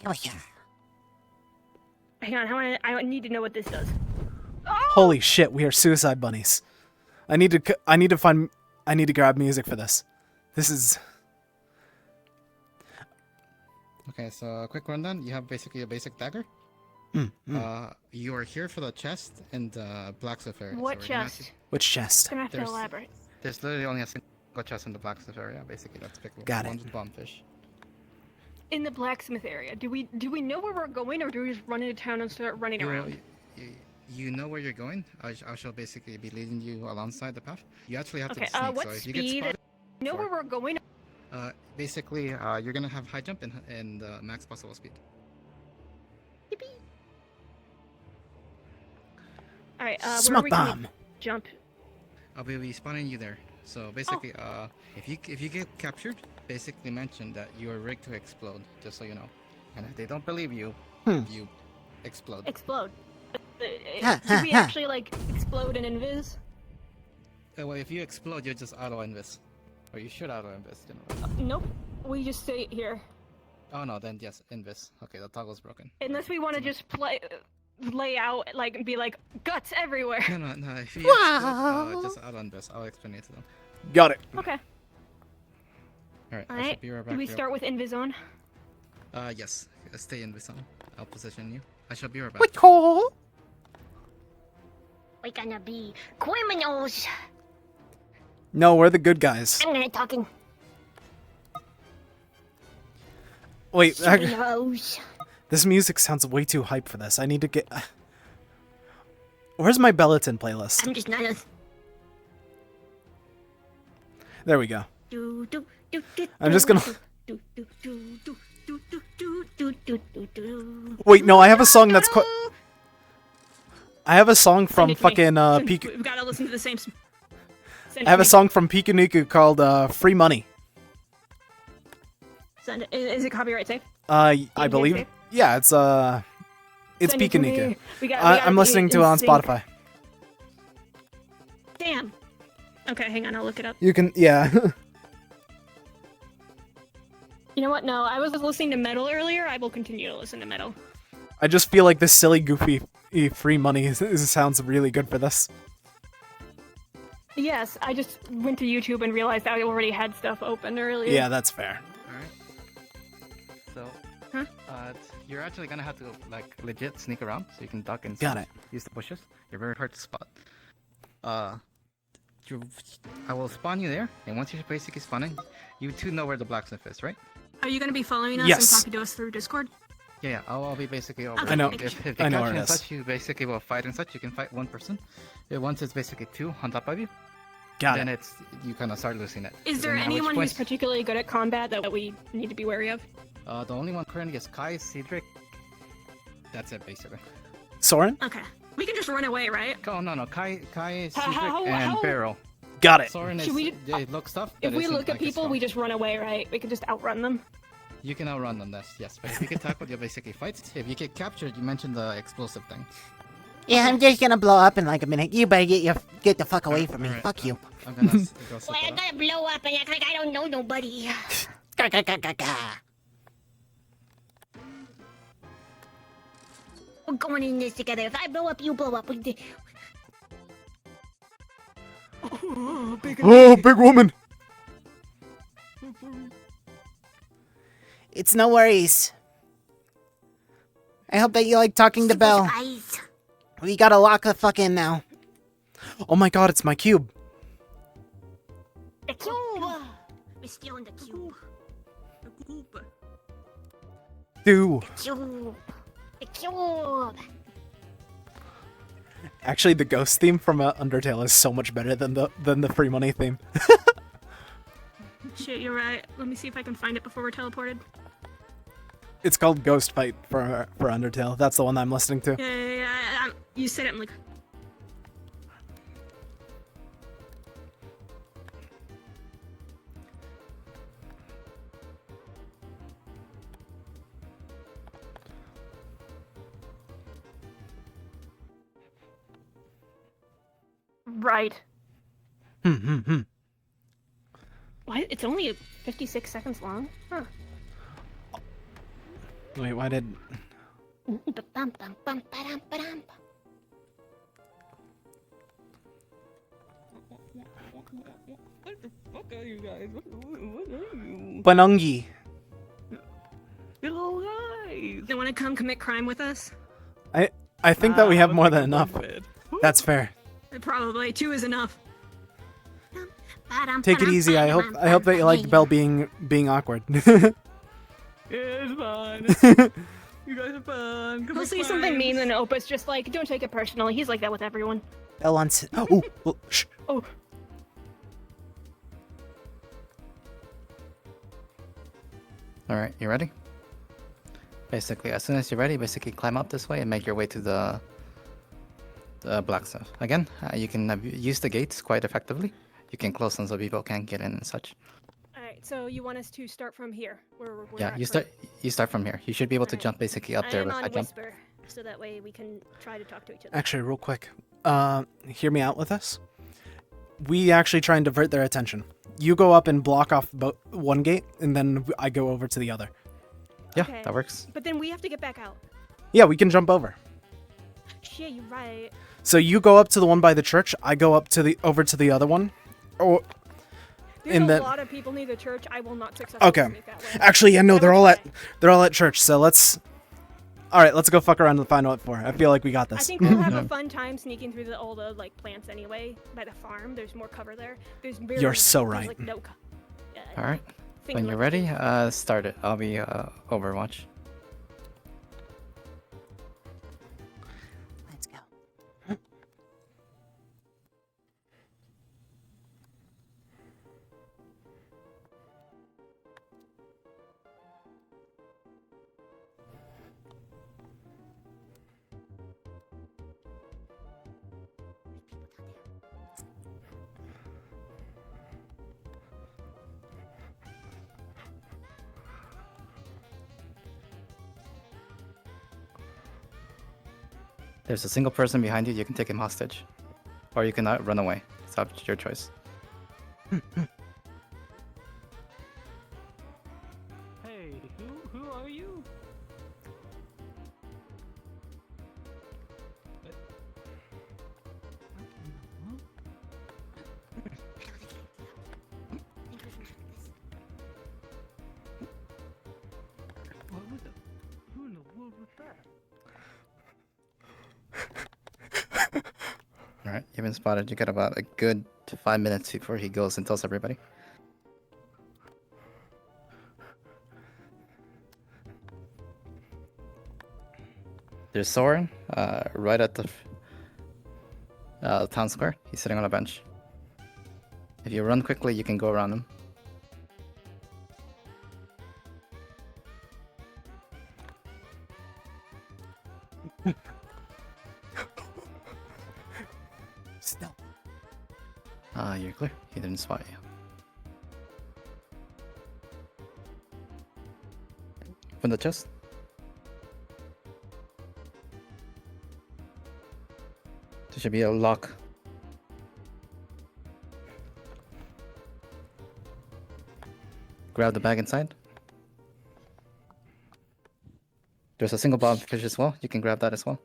Oh yeah. Hang on, I need to know what this does. Holy shit, we are suicide bunnies. I need to grab music for this. This is... Okay, so a quick rundown. You have basically a basic dagger. You are here for the chest and the blacksmith area. What chest? Which chest? Gonna have to elaborate. There's literally only a single chest in the blacksmith area. Basically, that's pickable. Got it. One's bombfish. In the blacksmith area, do we know where we're going, or do we just run into town and start running around? You know where you're going. I shall basically be leading you alongside the path. You actually have Okay. to sneak. What So if speed? you get spotted, Know where we're going? basically, you're gonna have high jump and max possible speed. All right. Where are Smoke we gonna bomb. jump? I'll be spawning you there. So basically, if you get captured, basically mention that you are rigged to explode, just so you know. And if they don't believe you, you explode. Explode. Do we actually like explode and invis? Well, if you explode, you just auto invis, or you should auto invis. You know. Nope. We just stay here. Oh no, then yes, invis. Okay, the toggle's broken. Unless we want to just lay out, like, and be like, guts everywhere. No. If you explode, just auto invis. I'll explain it to them. Got it. Okay. Alright, I Alright. should be right back. Do we start with invis on? Yes. Stay invis on. I'll position you. I shall be right back. What call? We're gonna be criminals. No, we're the good guys. I'm gonna talking. Wait, Superheroes. this music sounds way too hype for this. I need to get... Where's my Bellatin playlist? I'm just not a... There we go. Do, do, do, do, I'm just gonna... do, do, do, do, do, do, do, do, do, do, do. Wait, no, I have a song that's quite... I have a song from Send it to me. fucking, Since We've got to listen to the same... Send it I have to a me. song from Pikuniku called, Free Money. Send it. Is it copyright safe? I Safe? believe... Yeah, it's Send it to Pikuniku. me. We gotta I'm be listening to it in on sync. Spotify. Damn. Okay, hang on. I'll look it up. You can... Yeah. You know what? No, I was listening to metal earlier. I will continue to listen to metal. I just feel like this silly, goofy, Free Money sounds really good for this. Yes, I just went to YouTube and realized I already had stuff open earlier. Yeah, that's fair. So, Huh? you're actually gonna have to like legit sneak around so you can duck and Got it. use the bushes. You're very hard to spot. I will spawn you there, and once you're basically spawning, you two know where the blacksmith is, right? Are you going to be following us Yes. and talking to us through Discord? Yeah, I'll be basically over. I know- If I they know catch where you it and is. such, you basically will fight and such. You can fight one person. Once it's basically two on top of you, Got then it. it's you kind of start losing it. Is there Then at which anyone point- who's particularly good at combat that we need to be wary of? The only one currently is Kai, Cedric. That's it, basically. Soren? Okay. We can just run away, right? Oh, no. Kai, Cedric, How- and how- Beryl. Got it. Soren is, Should we- they look stuff. If but we isn't, look at like, people, strong. we just run away, right? We can just outrun them. You can outrun them, yes. But if you get tackled, you'll basically fight. If you get captured, you mentioned the explosive thing. Yeah, I'm just gonna blow up in like a minute. You better get the fuck away from me. Alright, Fuck you. I'm gonna go set Well, I that up. gotta blow up and act like I don't know nobody. We're going in this together. If I blow up, you blow up. Oh, Big woman! It's no worries. I hope that you like talking to Belle. We gotta lock the fuck in now. Oh my god, it's my cube. The cube! We're stealing the cube. The cube. Do. Cube. The cube. Actually, the ghost theme from Undertale is so much better than the Free Money theme. Shit, you're right. Let me see if I can find it before we're teleported. It's called Ghost Fight for Undertale. That's the one I'm listening to. Yeah. You said it. I'm like, right. Why? It's only 56 seconds long? Huh. Wait, why did... What the fuck are you guys? What are you? Banungi. Hello, guys. They want to come commit crime with us? I think that we have more than enough. That's fair. Probably. 2 is enough. Take it easy. I hope that you liked Belle being awkward. It's fun. You guys are fun. He'll say something mean and Opus just like, don't take it personally. He's like that with everyone. Belle wants... Oh, well, shh. Oh. Alright, you ready? Basically, as soon as you're ready, basically climb up this way and make your way to the blacksmith. Again, you can use the gates quite effectively. You can close them so people can't get in and such. Alright, so you want us to start from here? Where we're Yeah, at you start from here. You should be able to jump basically up I there am with on high jump. whisper, so that way we can try to talk to each other. Actually, real quick. Hear me out with this. We actually try and divert their attention. You go up and block off one gate, and then I go over to the other. Yeah, Okay. that works. But then we have to get back out. Yeah, we can jump over. Shit, you're right. So you go up to the one by the church. I go up to over to the other one. Or There's in a that. lot of people near the church. I will not successfully Okay. sneak that way. Actually, yeah, no, they're all at church. So let's. All right, let's go fuck around and find out for. I feel like we got this. I think we'll have a fun time sneaking through all the like plants anyway. By the farm, there's more cover there. There's very, You're so there's, right. Like, no Alright. When you're ready, start it. I'll be Overwatch. Let's go. There's a single person behind you. You can take him hostage, or you can run away. It's up to your choice. Hey, who are you? What was the? Who in the world was that? Alright, you've been spotted. You got about a good 5 minutes before he goes and tells everybody. There's Soren, right at the town square. He's sitting on a bench. If you run quickly, you can go around him. Stop. You're clear. He didn't spot you. Open the chest. There should be a lock. Grab the bag inside. There's a single bomb fish as well. You can grab that as well.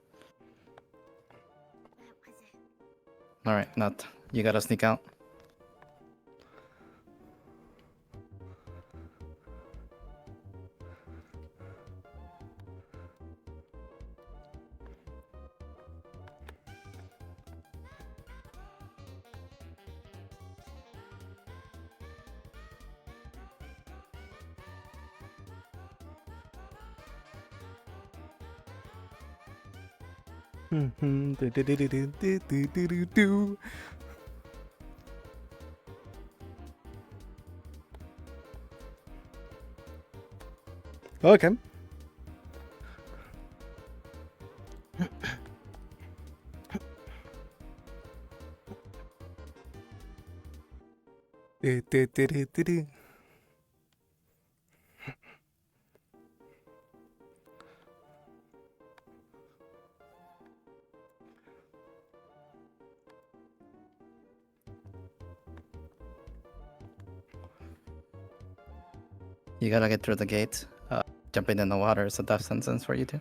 Alright, Nut. You gotta sneak out. Okay. You gotta get through the gate. Jumping in the water is a death sentence for you too.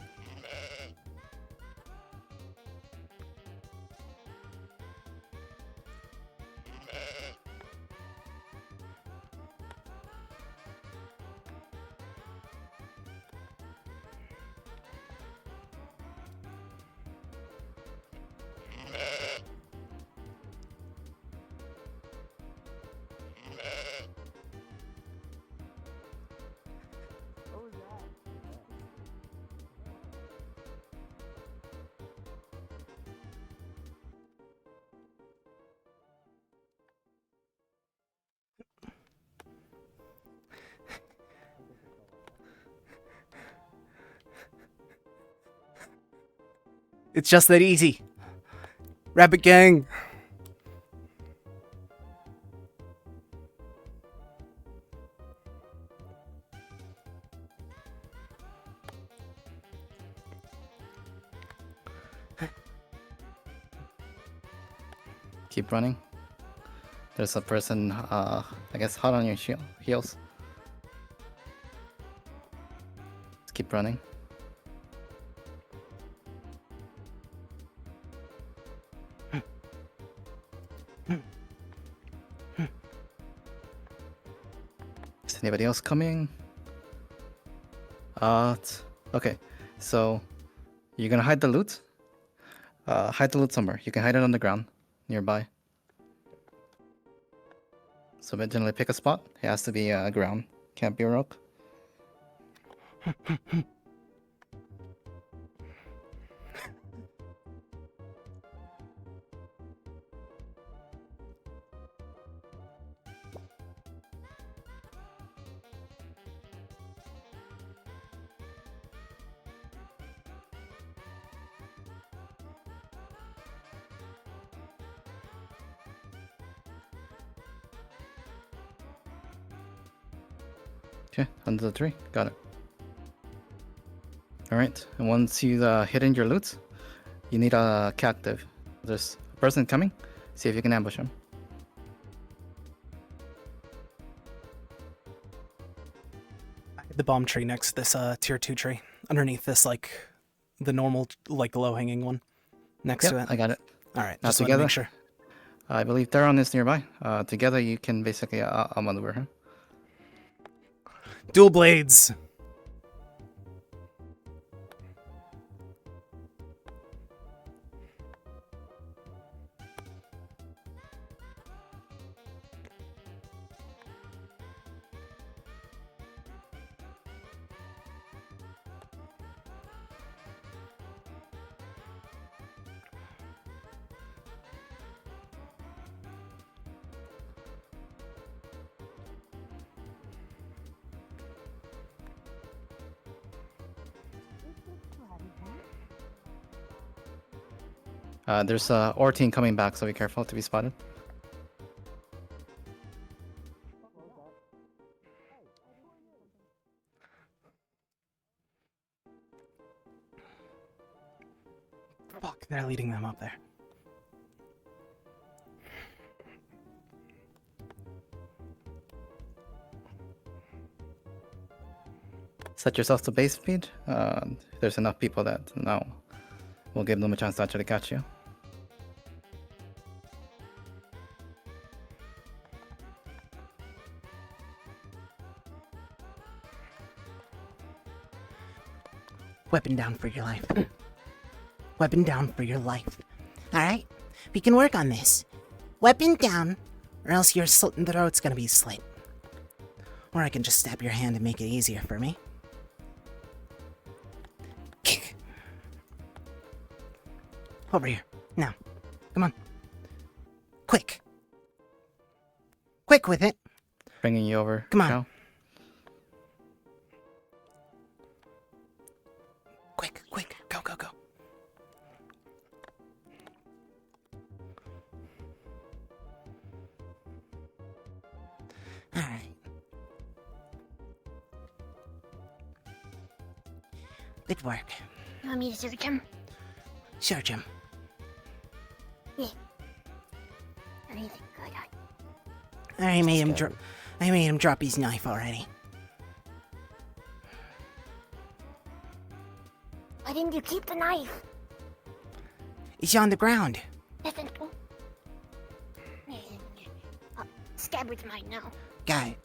It's just that easy. Rabbit gang. Keep running. There's a person, I guess, hot on your heels. Just keep running. Is anybody else coming? Okay, so you're gonna hide the loot. Hide the loot somewhere. You can hide it on the ground nearby. So generally pick a spot. It has to be ground. Can't be a rogue. Okay, under the tree. Got it. Alright, and once you hit in your loot, you need a captive. There's a person coming. See if you can ambush him. The bomb tree next to this tier 2 tree. Underneath this, like, the normal, like, low-hanging one. Next to it. I got it. Alright, Now just want to together, make sure. I believe Theron is nearby. Together you can basically maneuver him. Dual blades! There's a ore team coming back, so be careful to be spotted. Fuck, they're leading them up there. Set yourself to base speed. There's enough people that now will give them a chance to actually catch you. Weapon down for your life. Weapon down for your life. Alright? We can work on this. Weapon down, or else your throat's gonna be slit. Or I can just stab your hand and make it easier for me. Over here. Now. Come on. Quick. Quick with it. Bringing you over. Come on. Cal. Quick, quick. Go, go, go. Alright. Good work. You want me to search him? Search him. Yeah. Anything good? I made him drop his knife already. Why didn't you keep the knife? It's on the ground. Listen. Scabbard's mine now. Got it.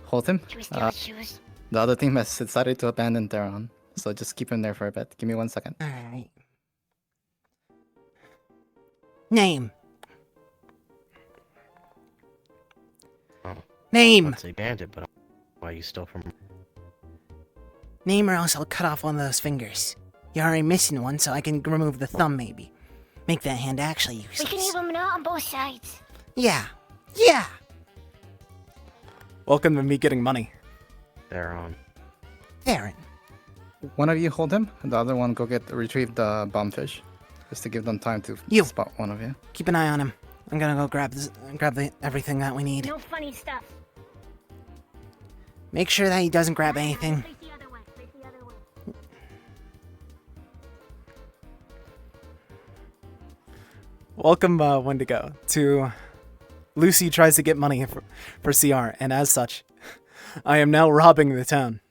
Hold him. Should we steal his shoes? The other team has decided to abandon Theron, so just keep him there for a bit. Give me 1 second. Alright. Name. Name. Let's say bandit, but why are you still from? Name, or else I'll cut off one of those fingers. You're already missing one, so I can remove the thumb, maybe. Make that hand actually useless. We can leave him out on both sides. Yeah. Yeah! Welcome to me getting money. Theron. Theron. One of you hold him, and the other one go retrieve the bombfish, just to give them time to spot one of you. Keep an eye on him. I'm gonna go grab everything that we need. No funny stuff. Make sure that he doesn't grab anything. Face the other way. Face the other way. Welcome, Wendigo, to Lucy Tries to Get Money for CR, and as such, I am now robbing the town.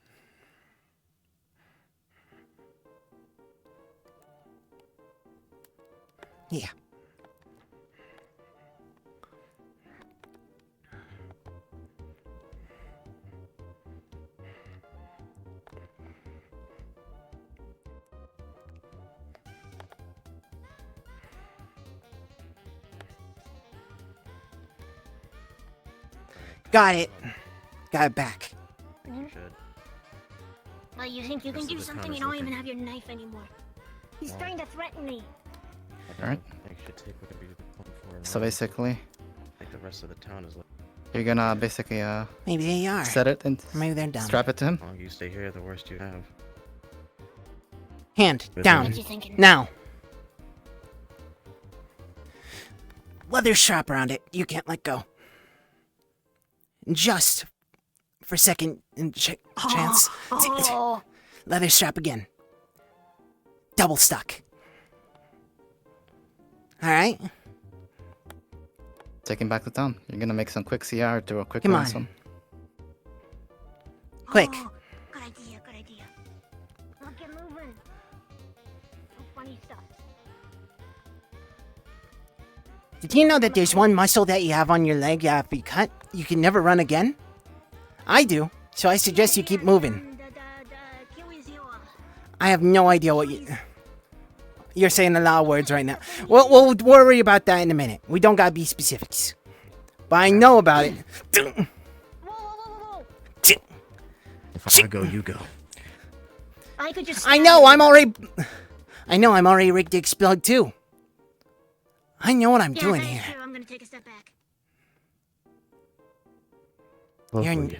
Yeah. Got it. Got it back. Mhm. Should. Well, you think you can Rest do of the town something? is You don't looking. even have your knife anymore. He's Well. trying to threaten me. Alright. I think you should take whatever you're going for. and So run. basically, Like the rest of the town is looking. you're gonna basically Maybe they are. set it and Maybe they're dumb. strap it to him. The longer you stay here, the worse you have. Hand Good down. What you thinking? Now. Leather strap around it. You can't let go. Just for second chance. Oh. Leather strap again. Double stuck. Alright? Take him back to town. You're gonna make some quick CR to a quick Come on. ransom. Quick. Oh, good idea, good idea. Let's get moving. Some funny stuff. Did you know that there's one muscle that you have on your leg that if you cut, you can never run again? I do, so I suggest you keep moving. I have no idea what you... You're saying a lot of words right now. We'll worry about that in a minute. We don't gotta be specifics. But I know about it. If I go, you go. I could just. I know, I'm already rigged to explode too. I know what I'm doing that is here. true. I'm gonna take a step back. Hopefully,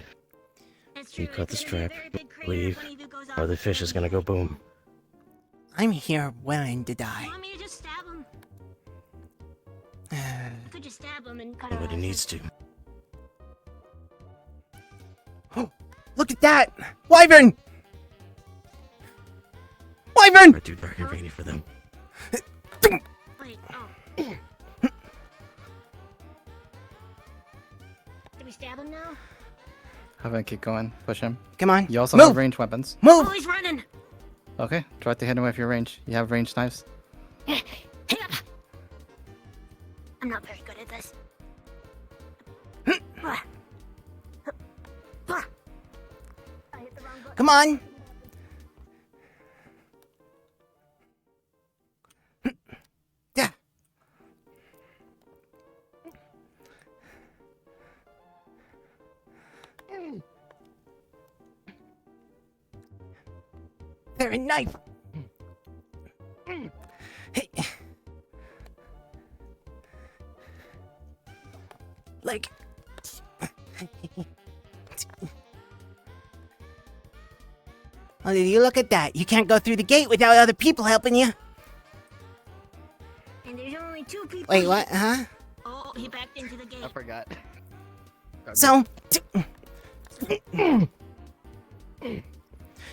That's you true. cut the It's gonna be a strap, very big crater leave, if one of you goes or off the fish is gonna go boom. I'm here willing to die. You want me to just stab him? You could just stab him and cut it Nobody off. needs to. Look at that! Wyvern! Wyvern! Are too dark and rainy for them. Wait, oh. Did we stab him now? Have him keep going. Push him. Come on. You also Move. have ranged weapons. Move! Oh, he's running! Okay. Try to hit him with your range. You have ranged knives. I'm not very good at this. I hit the wrong button. Come on! Yeah. They're a knife. Hey. Like. Well, did you look at that? You can't go through the gate without other people helping you. And there's only 2 people. Wait, what? Huh? Oh, he backed into the gate. I forgot. So.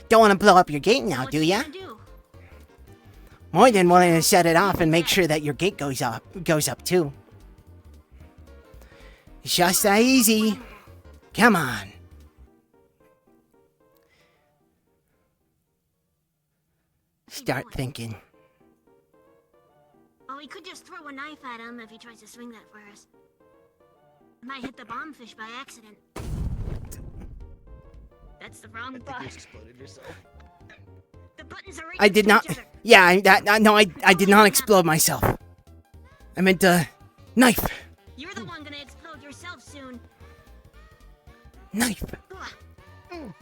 Don't want to blow up your gate now, do ya? More than willing to shut it off and make sure that your gate goes up too. It's just that easy. Come on. Start thinking. Oh, we could just throw a knife at him if he tries to swing that for us. Might hit the bombfish by accident. That's the wrong button. exploded yourself. The buttons are right I did next not. to each other. Yeah, I did not explode myself. I meant knife. You're the one gonna explode yourself soon. Knife. Oh,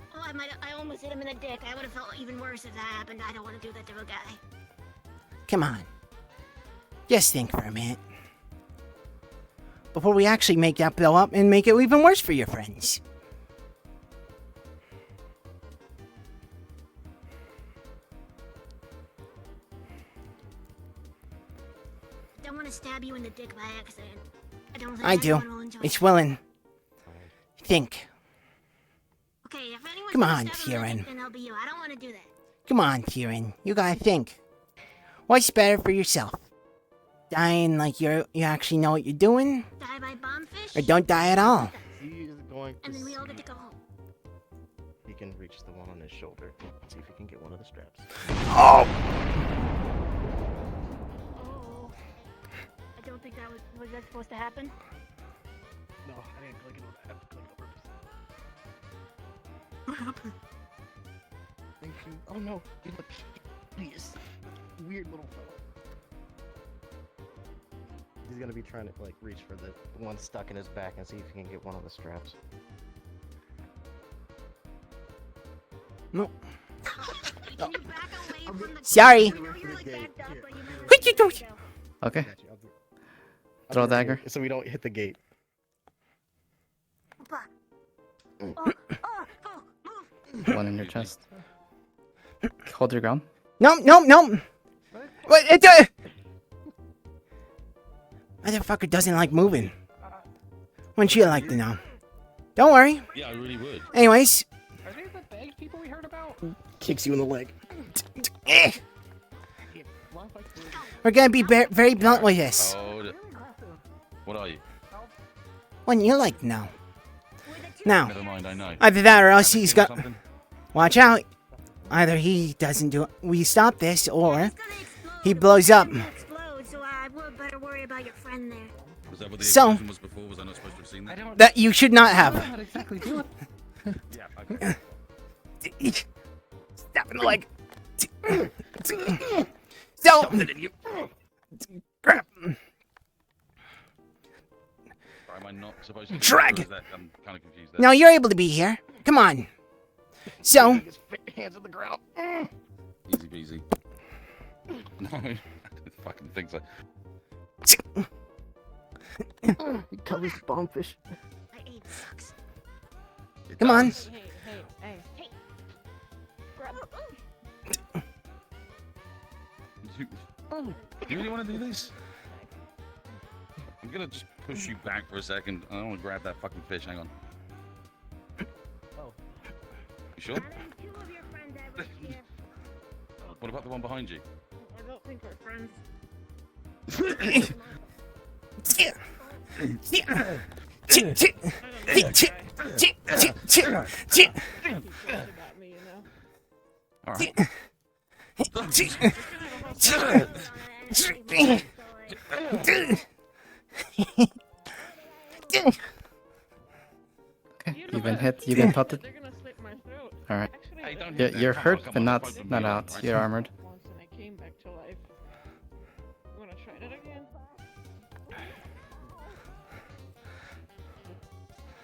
I almost hit him in the dick. I would have felt even worse if that happened. I don't want to do that to a guy. Come on. Just think for a minute. Before we actually make that blow up and make it even worse for your friends. I don't want to stab you in the dick by accident. I don't think I do. anyone will enjoy It's it. willing. Think. Okay, if anyone's Come gonna on, stab him in the Kieran. dick, then it'll be you. I don't want to do that. Come on, Kieran. You gotta think. What's better for yourself? Dying like you actually know what you're doing? Die by bombfish? Or don't die at all? He's going to And then we all get to go home. He can reach the one on his shoulder. See if he can get one of the straps. Oh! Oh. I don't think that was that supposed to happen? No, I didn't click it on that. I clicked on purpose. What happened? Thank you. Oh no, you look hideous. Weird little fellow. gonna be trying to like reach for the one stuck in his back and see if he can get one of the straps. No. Sorry. What you doing? Okay. Throw a dagger. So we don't hit the gate. One in your chest. Hold your ground. No. What? Motherfucker doesn't like moving. Wouldn't you like to know? Don't worry. Yeah, I really would. Anyways. Are they the bag people we heard about? Kicks you in the leg. We're gonna be very blunt with this. What are you? Wouldn't you like to know? Now, Never mind, I know. either that or else he's got. Something? Watch out. Either he doesn't do it. We stop this, or he blows up. So I would better worry about your friend there. Was that what the So- explosion was before? Was I not supposed to have seen that? That you should not have. Not exactly do it. Yeah, okay. Stop in the leg. So. Crap. Am I not supposed to? Drag. I'm kind of confused. There. No, you're able to be here. Come on. So. Hands on the ground. Easy peasy. No, I fucking think so. He covers bombfish. Come on. Hey. Grab You really want to do this? I'm gonna just push you back for a second. I don't want to grab that fucking fish. Hang on. Oh. You sure? What about the one behind you? I don't think we're friends. All right. Okay, you've been hit. You've been potted. All right. Hey, don't hit You're, that. you're Come on, hurt, come but on, not open not me up, out. right? You're armored. Once and I came back to life. You wanna try that again?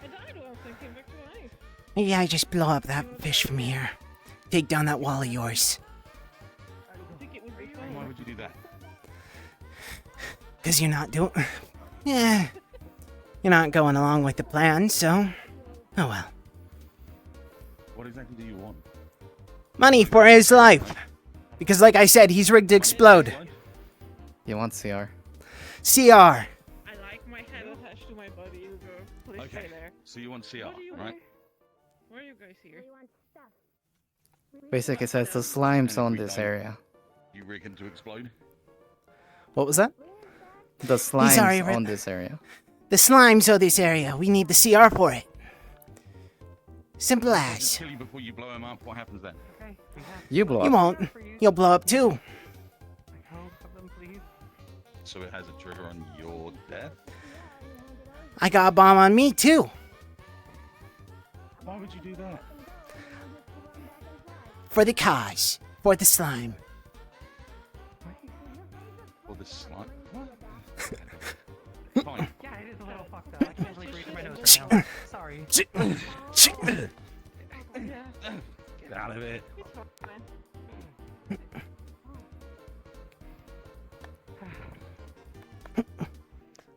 I died once and came back to life. Maybe I just blow up that fish from here. Take down that wall of yours. I think it would be fun. Why would you do that? Because you're not doing. Yeah. You're not going along with the plan, so. Oh well. What exactly do you want? Money for his life. Because, like I said, he's rigged to explode. You want CR? CR. I like my head attached to my body, you go. Please Okay. stay there. So you want CR, What do you right? want? Where are you guys here? Basically, it says the slimes on this area. You reckon to explode? What was that? The He's already slimes on this area. The slimes of this area. We need the CR for it. Simple Just as. kill you before you blow him up. What happens then? You blow You up. won't. You'll blow up too. So it has a trigger on your death? I got a bomb on me too. Why would you do that? For the cause. For the slime. Or the slime? What? Fine. Yeah, it is a little fucked up. I can't really breathe through my nose right now. Sorry. Get out of it.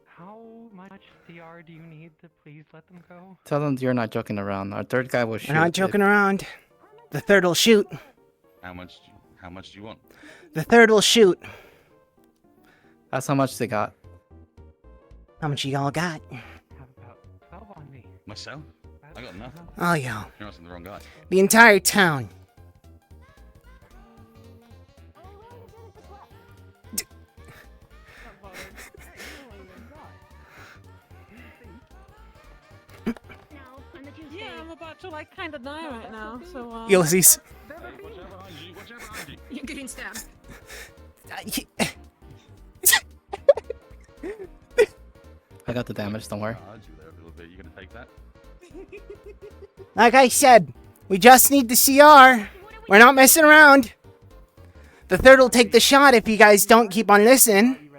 How much CR do you need to please let them go? Tell them you're not joking around. Our third guy will shoot. We're not joking around. The third will shoot. How much do you want? The third will shoot. That's how much they got. How much y'all got? Have about 12 on me. Myself? I got nothing. Oh, yo. You're asking the wrong guy. The entire town. Yeah, I'm about to like kind of die right now, so Yossis. You're getting stabbed. I got the damage. Don't worry. You gonna take that? Like I said, we just need the CR. We're not messing around. The third will take the shot if you guys don't keep on listening.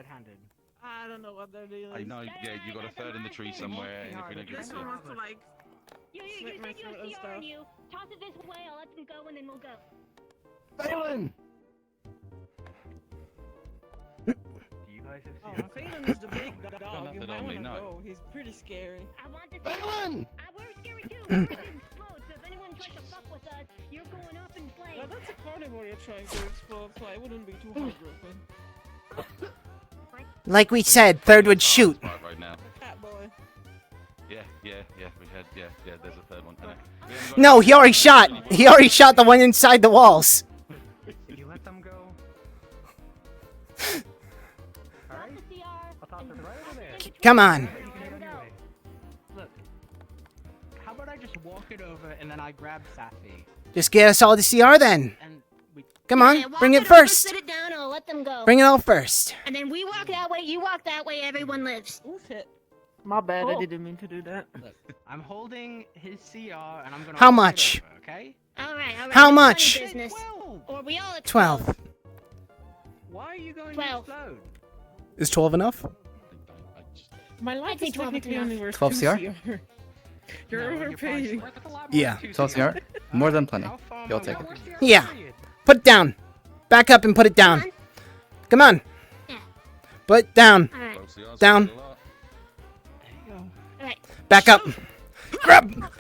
I don't know what that I know. Yeah, you got a third in the tree somewhere, and if we don't get This it, one wants to like. You Slit my said you throat have and CR stuff. on you. Toss it this way, I'll let them go, and then we'll go. Balin! Do you guys have Oh, Phelan is the big dog. You nothing might on me, wanna no. go. He's pretty scary. I want to Balin! We're scary too. We're ready to explode, so if anyone tries to fuck with us, you're going up in flames. Well, that's a carnivore you're trying to explode, so I wouldn't be too heartbroken. Like we said, third would shoot. right now. Cat boy. Yeah. We had. Yeah. There's a third one. No, he already shot. He already shot the one inside the walls. Did you let them go? Alright. I'll toss it right over there. Come on. Look. How about I just walk it over and then I grab Safi? Just get us all the CR then. And we... Come on, walk bring it over, first. Sit it down, and I'll let them go. Bring it all first. And then we walk that way, you walk that way, everyone lives. Oh shit. My bad, I Oh. didn't mean to do that. Look, I'm holding his CR and I'm gonna How walk it much? over, okay? Alright. How that's much? funny business. Or we all explode. 12. Why are you going 12. to explode? Is 12 enough? My life I'd say is 12 technically enough. only worth 12 2 CR? CR. You're overpaying. Yeah. 12 CR? More than plenty. You'll take it. Yeah. Put it down. Back up and put it down. Come on. Put it down. Down. Alright. Back up. Grab.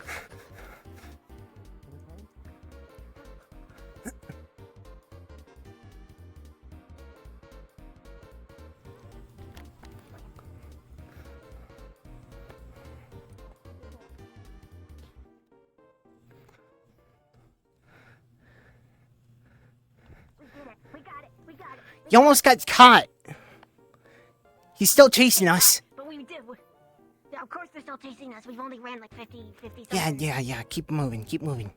You almost got caught. He's still chasing us. But we did. Yeah, of course they're still chasing us. We've only ran like 50 Yeah. Keep moving. Keep moving.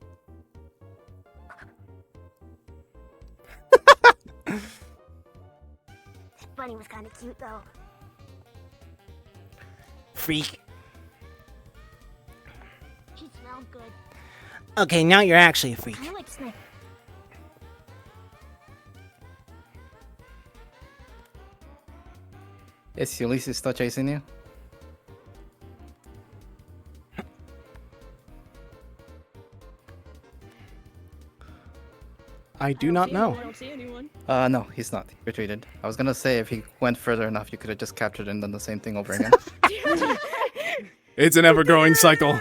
Bunny was kind of cute, though. Freak. She smelled good. Okay, now you're actually a freak. Kind of like Sniff. Is Ulysses still chasing you? I do not know. I don't see anyone. No, he's not. He retreated. I was gonna say if he went further enough, you could have just captured and done the same thing over again. It's an ever-growing cycle.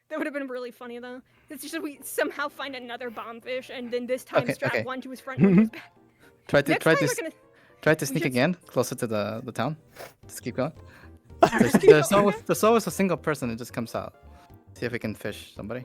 That would have been really funny though. It's just that we somehow find another bombfish and then this time strap okay. one to his front and one to his back. Next time we're gonna- Try to we sneak should- again, closer to the town. Just keep going. There's always a single person that just comes out. See if we can fish somebody.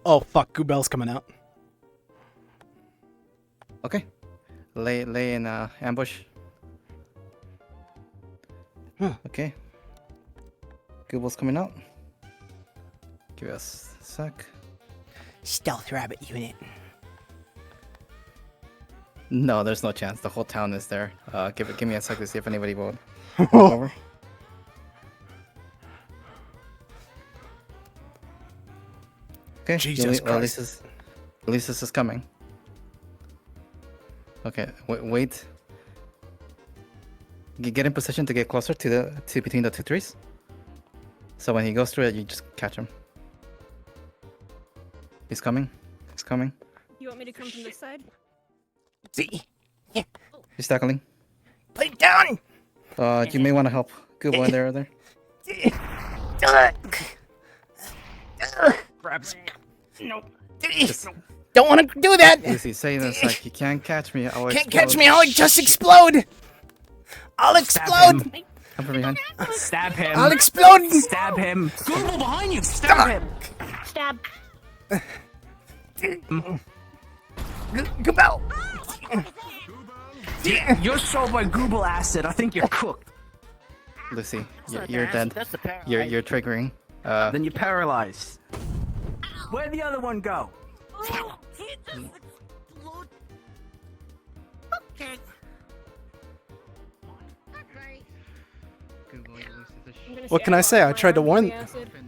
Oh fuck, Goobel's coming out. Okay. Lay in ambush. Okay. Gooble's coming out. Give us a sec. Stealth rabbit unit. No, there's no chance. The whole town is there. Give me a sec to see if anybody will walk over. Okay, Jesus Christ. Ulysses is coming. Okay, wait. Get in position to get closer to between the two trees. So when he goes through it, you just catch him. He's coming. He's coming. You want me to come from this side? See? Yeah. He's tackling. Put it down! You may want to help Google in there. Perhaps. Nope. Don't want to do that! Easy, say this like you can't catch me. Can't catch me, I'll just explode! I'll explode! Come from behind. Stab him. I'll explode! Stab him. Google behind you. Stab him. Stab. Gabel! You're sold by Google acid. I think you're cooked. Lucy, not you're the dead. acid, that's the paralyzed. You're triggering. Then you're paralyzed. Where'd the other one go? Okay. What can I say? I tried to warn.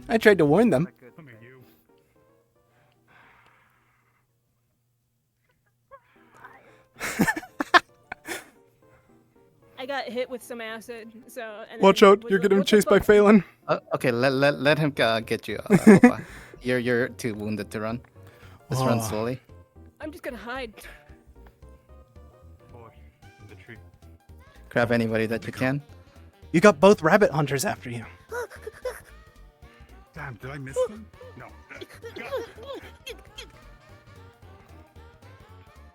I tried to warn them. I got hit with some acid, so. And Watch then out! was You're like, getting "What the chased by fuck?" Phelan. Okay, let him get you. Opa. You're too wounded to run. Just run Oh. slowly. I'm just gonna hide. Grab anybody that you can. You got both rabbit hunters after you. Damn, did I miss them? No.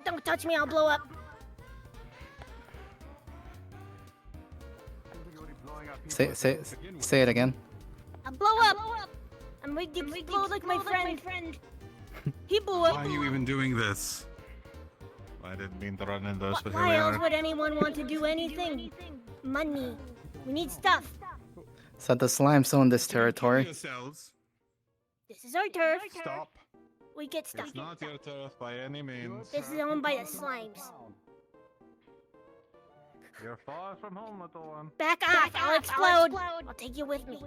Don't touch me, I'll blow up. Say it again. I'll blow up. I'm going to explode like my friend. He blew up. Why are you even doing this? I didn't mean to run in those, but here Why we else are. would anyone want to do anything? Money. We need stuff. So the slimes own this territory. Yourselves. This is our turf. Stop. We get stuff. It's not your turf by any means. This is owned by the slimes. You're far from home, little one. Back off. I'll explode. I'll take you with me.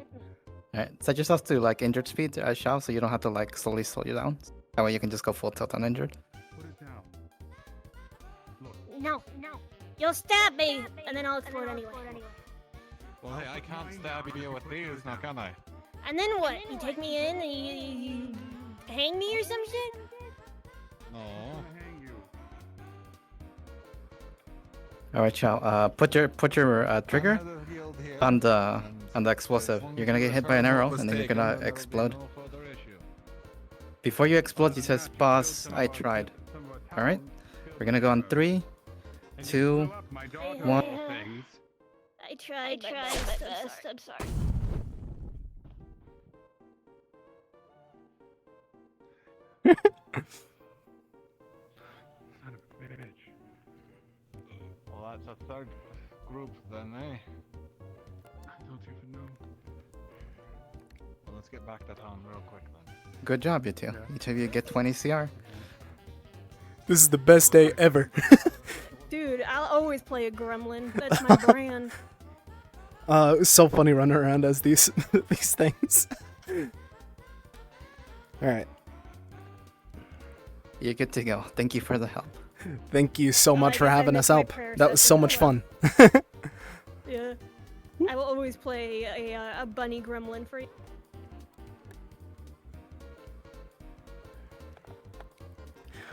Alright, set yourself to like injured speed, Shao, so you don't have to like slowly slow you down. That way you can just go full tilt on injured. Put it down. No. You'll stab me, and then I'll explode anyway. Well, hey, I can't stab you with these, now can I? And then what? You take me in and you hang me or some shit? No. Alright, Shao, put your trigger on the explosive. You're gonna get hit by an arrow, and then you're gonna explode. Before you explode, you says, "Boss, I tried." All right, we're gonna go on 3, 2, 1. I tried my best. I'm sorry. Well, that's a third group then, eh? I don't even know. Well, let's get back to town real quick then. Good job, you two. Each of you get 20 CR. This is the best day ever. Dude, I'll always play a gremlin. That's my brand. It was so funny running around as these these things. All right. You're good to go. Thank you for the help. Thank you so much for guess I having us missed my help. prayer That was so session. much fun. Yeah. I will always play a bunny gremlin for you.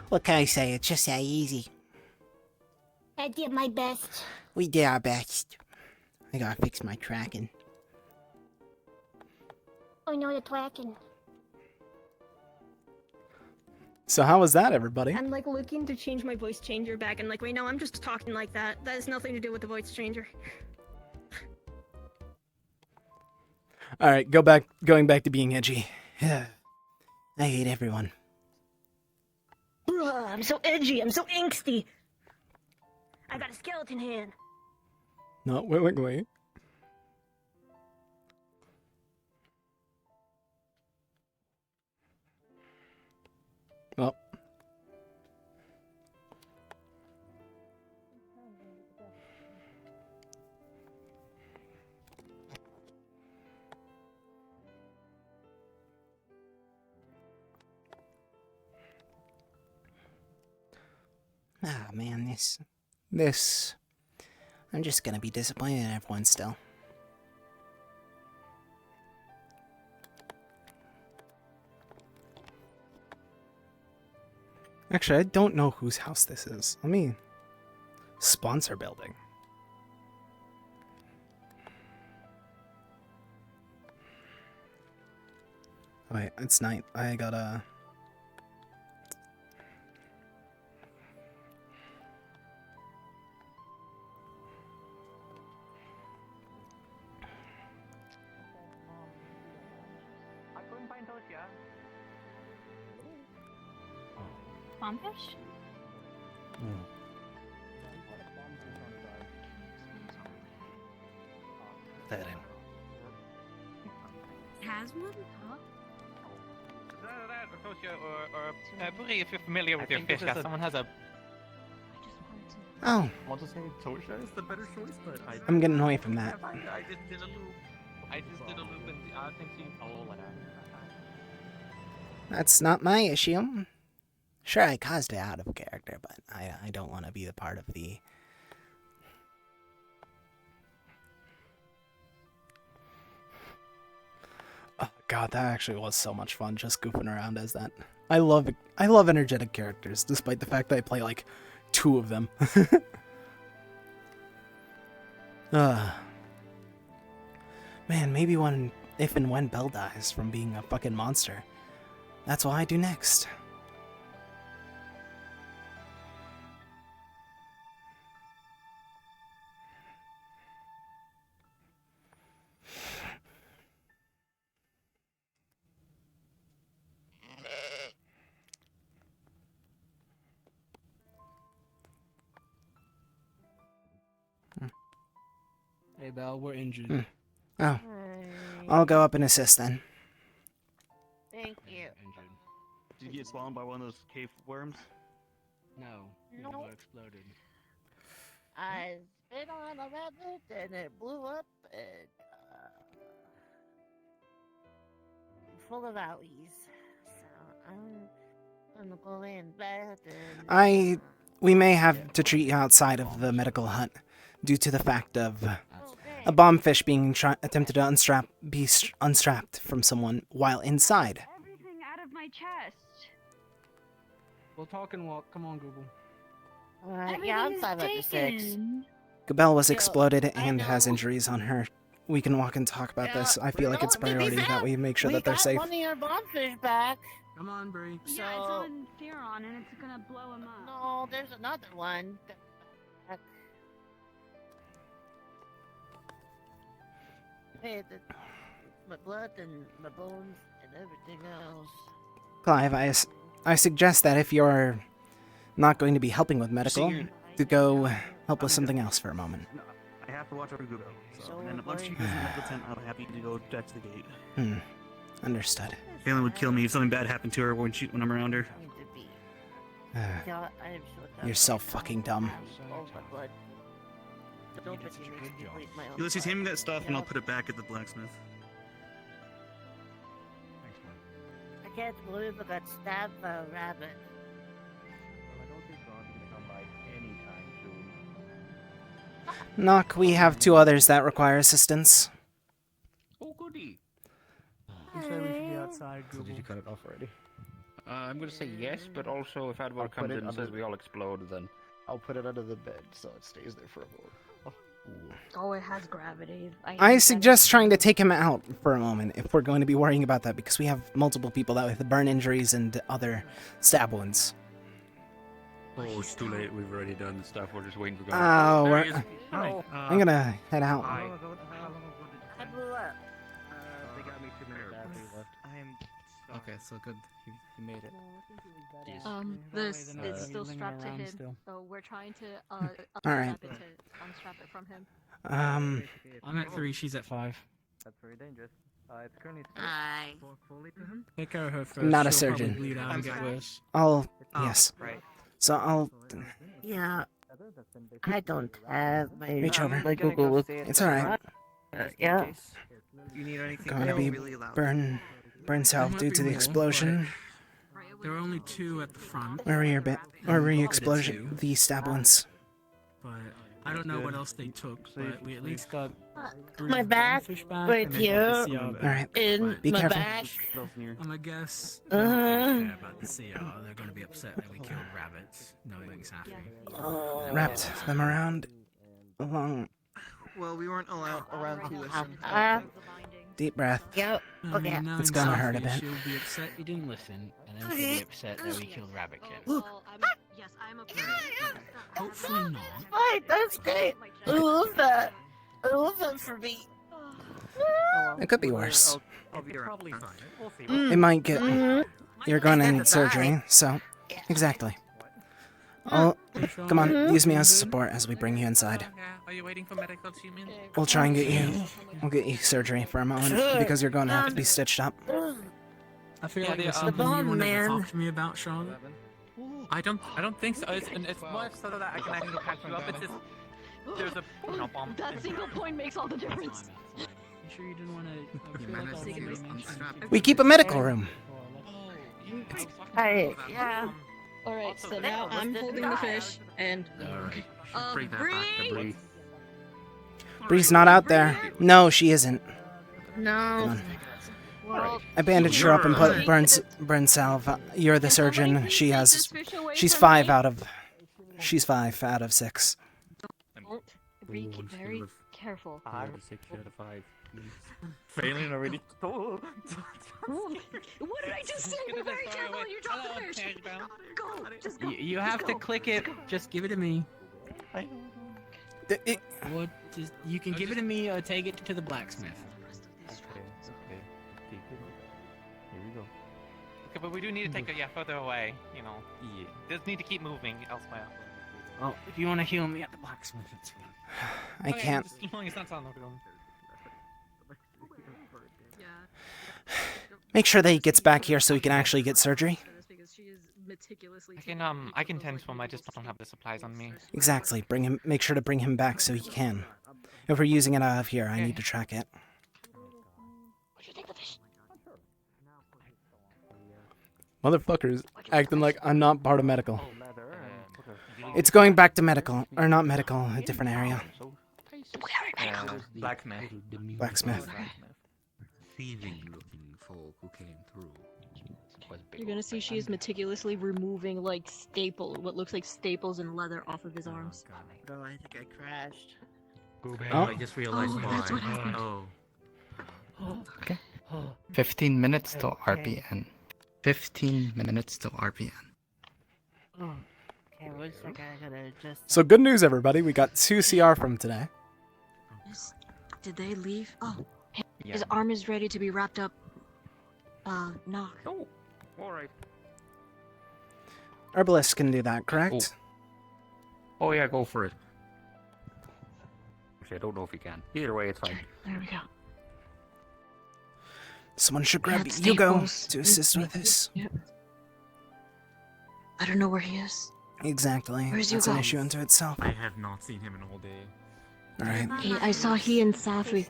What can I say? It's just that easy. I did my best. We did our best. I gotta fix my tracking. I know the tracking. So how was that, everybody? I'm like looking to change my voice changer back and like, wait, no, I'm just talking like that. That has nothing to do with the voice changer. All right, going back to being edgy. I hate everyone. Bruh, I'm so edgy. I'm so angsty. I got a skeleton hand. Not willingly. Well. Ah, man, this. I'm just gonna be disappointed in everyone still. Actually, I don't know whose house this is. Let me sponsor building. Wait, it's night. I gotta... can find Tosia. Bombfish? That in. Has one? Huh? Tosia or Buri, if you're familiar with your fish, someone has a. Oh, I want to say Tosha is the better choice, but I'm getting away from that. I just did a loop. I and I think she. Oh, whatever. That's not my issue. Sure, I caused it out of character, but I don't want to be the part of the... Oh god, that actually was so much fun, just goofing around as that. I love energetic characters, despite the fact that I play like 2 of them. Man, maybe if and when Belle dies from being a fucking monster, that's what I do next. Hey, Belle, we're injured. Oh. I'll go up and assist then. Thank you. Did you get swallowed by one of those cave worms? No, it never exploded. I spit on a rabbit and it blew up and full of owies. So I'm gonna go in bed and We may have to treat you outside of the medical hut due to the fact of a bombfish being attempted to be unstrapped from someone while inside. Everything out of my chest. We'll talk and walk. Come on, Google. yeah, I'm 5 up to 6. Gabelle was exploded and has injuries on her. We can walk and talk about this. I feel like it's a priority that we make sure that they're safe. We got one of your bombfish back. Come on, Bree. Yeah, it's on Theron and it's gonna blow him up. No, there's another one. Hey, my blood and my bones and everything else. Clive, I suggest that if you're not going to be helping with medical, to go help with something else for a moment. No, I have to watch over Google. So, and then once she goes in the tent, I'm happy to go back to the gate. Understood. Kaylin would kill me if something bad happened to her when I'm around her. You're so fucking dumb. Ulysses, hand me that stuff and I'll put it back at the blacksmith. I can't believe I got stabbed by a rabbit. I don't think Ron's gonna come by anytime soon. Knock, we have 2 others that require assistance. Oh, goody. You said we should be outside, Google. Did you cut it off already? I'm gonna say yes, but also if Adwar comes in and says we all explode, then I'll put it under the bed so it stays there for a moment. Oh, it has gravity. I suggest trying to take him out for a moment if we're going to be worrying about that, because we have multiple people that with burn injuries and other stab wounds. Oh, it's too late. We've already done the stuff. We're just waiting for Oh, I'm gonna head out. I blew up. They got me 2 minutes after you left. Okay, so good. He made it. This is still strapped to him, so we're trying to Alright. unstrap it from him. I'm at 3, she's at 5. That's very dangerous. It's currently fully to him. Take care of her first. I'm not a She'll probably surgeon. bleed out and get worse. Yes. So I'll Yeah. I don't have my reach over. my Google. It's alright. Yeah. You need anything? Going to be burn south due to the explosion. There were only 2 at the front. Where were your explosion? The stab wounds. But I don't know what else they took, but we at least got My back, right here, Alright, in be my careful. back. I'm gonna guess. Uh-huh. About the CR. They're gonna be upset that we killed rabbits, knowing exactly. Wrapped them around along. Well, we weren't around to listen. Deep breath. Yep. Okay. It's gonna hurt a bit. She'll be upset you didn't listen, and then she'll be upset that we killed Rabbit Kid. Yes, I'm a Hopefully not. Fine, that's great. I love that. I love that for me. It could be worse. I'll be probably fine. We'll see. It might get. You're going to need surgery, so. Exactly. Come on, use me as support as we bring you inside. Are you waiting for medical treatment? We'll try and get you. We'll get you surgery for a moment because you're going to have to be stitched up. I feel Yeah, like the there's something you bomb, wanted to man. talk to me about, Sean. I don't think so. It's more so that I can actually patch you up. It's just there's a bomb. That single point makes all the difference. You sure you didn't want to? We keep a medical room. Yeah. All right. So now I'm holding the fish, and Bring that back to Bree. Bree's not out there. No, she isn't. No. Well, I bandaged her up and put burn salve. You're the surgeon. She's 5 out of 6. Be very careful. 6 out of 5. Failing already. What did I just say? Be very careful. You dropped the fish. Go. Just go. You have to click it. Just give it to me. What? Just you can give it to me or take it to the blacksmith. Okay. Take it. Here we go. Okay, but we do need to take it further away. You know. Yeah. Just need to keep moving elsewhere. Oh, if you want to heal me at the blacksmith, it's fine. I can't. Just as long as it's not sound okay. Make sure that he gets back here so he can actually get surgery. I can tend to him. I just don't have the supplies on me. Exactly. Make sure to bring him back so he can. If we're using it out of here, I need to track it. Motherfuckers acting like I'm not part of medical. It's going back to medical, or not medical, a different area. Blacksmith. Blacksmith. Thieving-looking folk who came through. You're gonna see she is meticulously removing what looks like staples and leather off of his arms. Bro, I think I crashed. I just realized why. That's what happened. Okay. 15 minutes till RPN. 15 minutes till RPN. Okay, looks like I gotta just. So good news, everybody. We got 2 CR from today. Did they leave? Oh, his arm is ready to be wrapped up. Knock. Oh, alright. Herbalist can do that, correct? Oh yeah, go for it. Actually, I don't know if he can. Either way, it's fine. There we go. Someone should grab That's Hugo staples. to assist with this. Yep. I don't know where he is. Exactly. Where's That's an Hugo? issue unto itself. I have not seen him in all day. Alright. I saw he and Safi.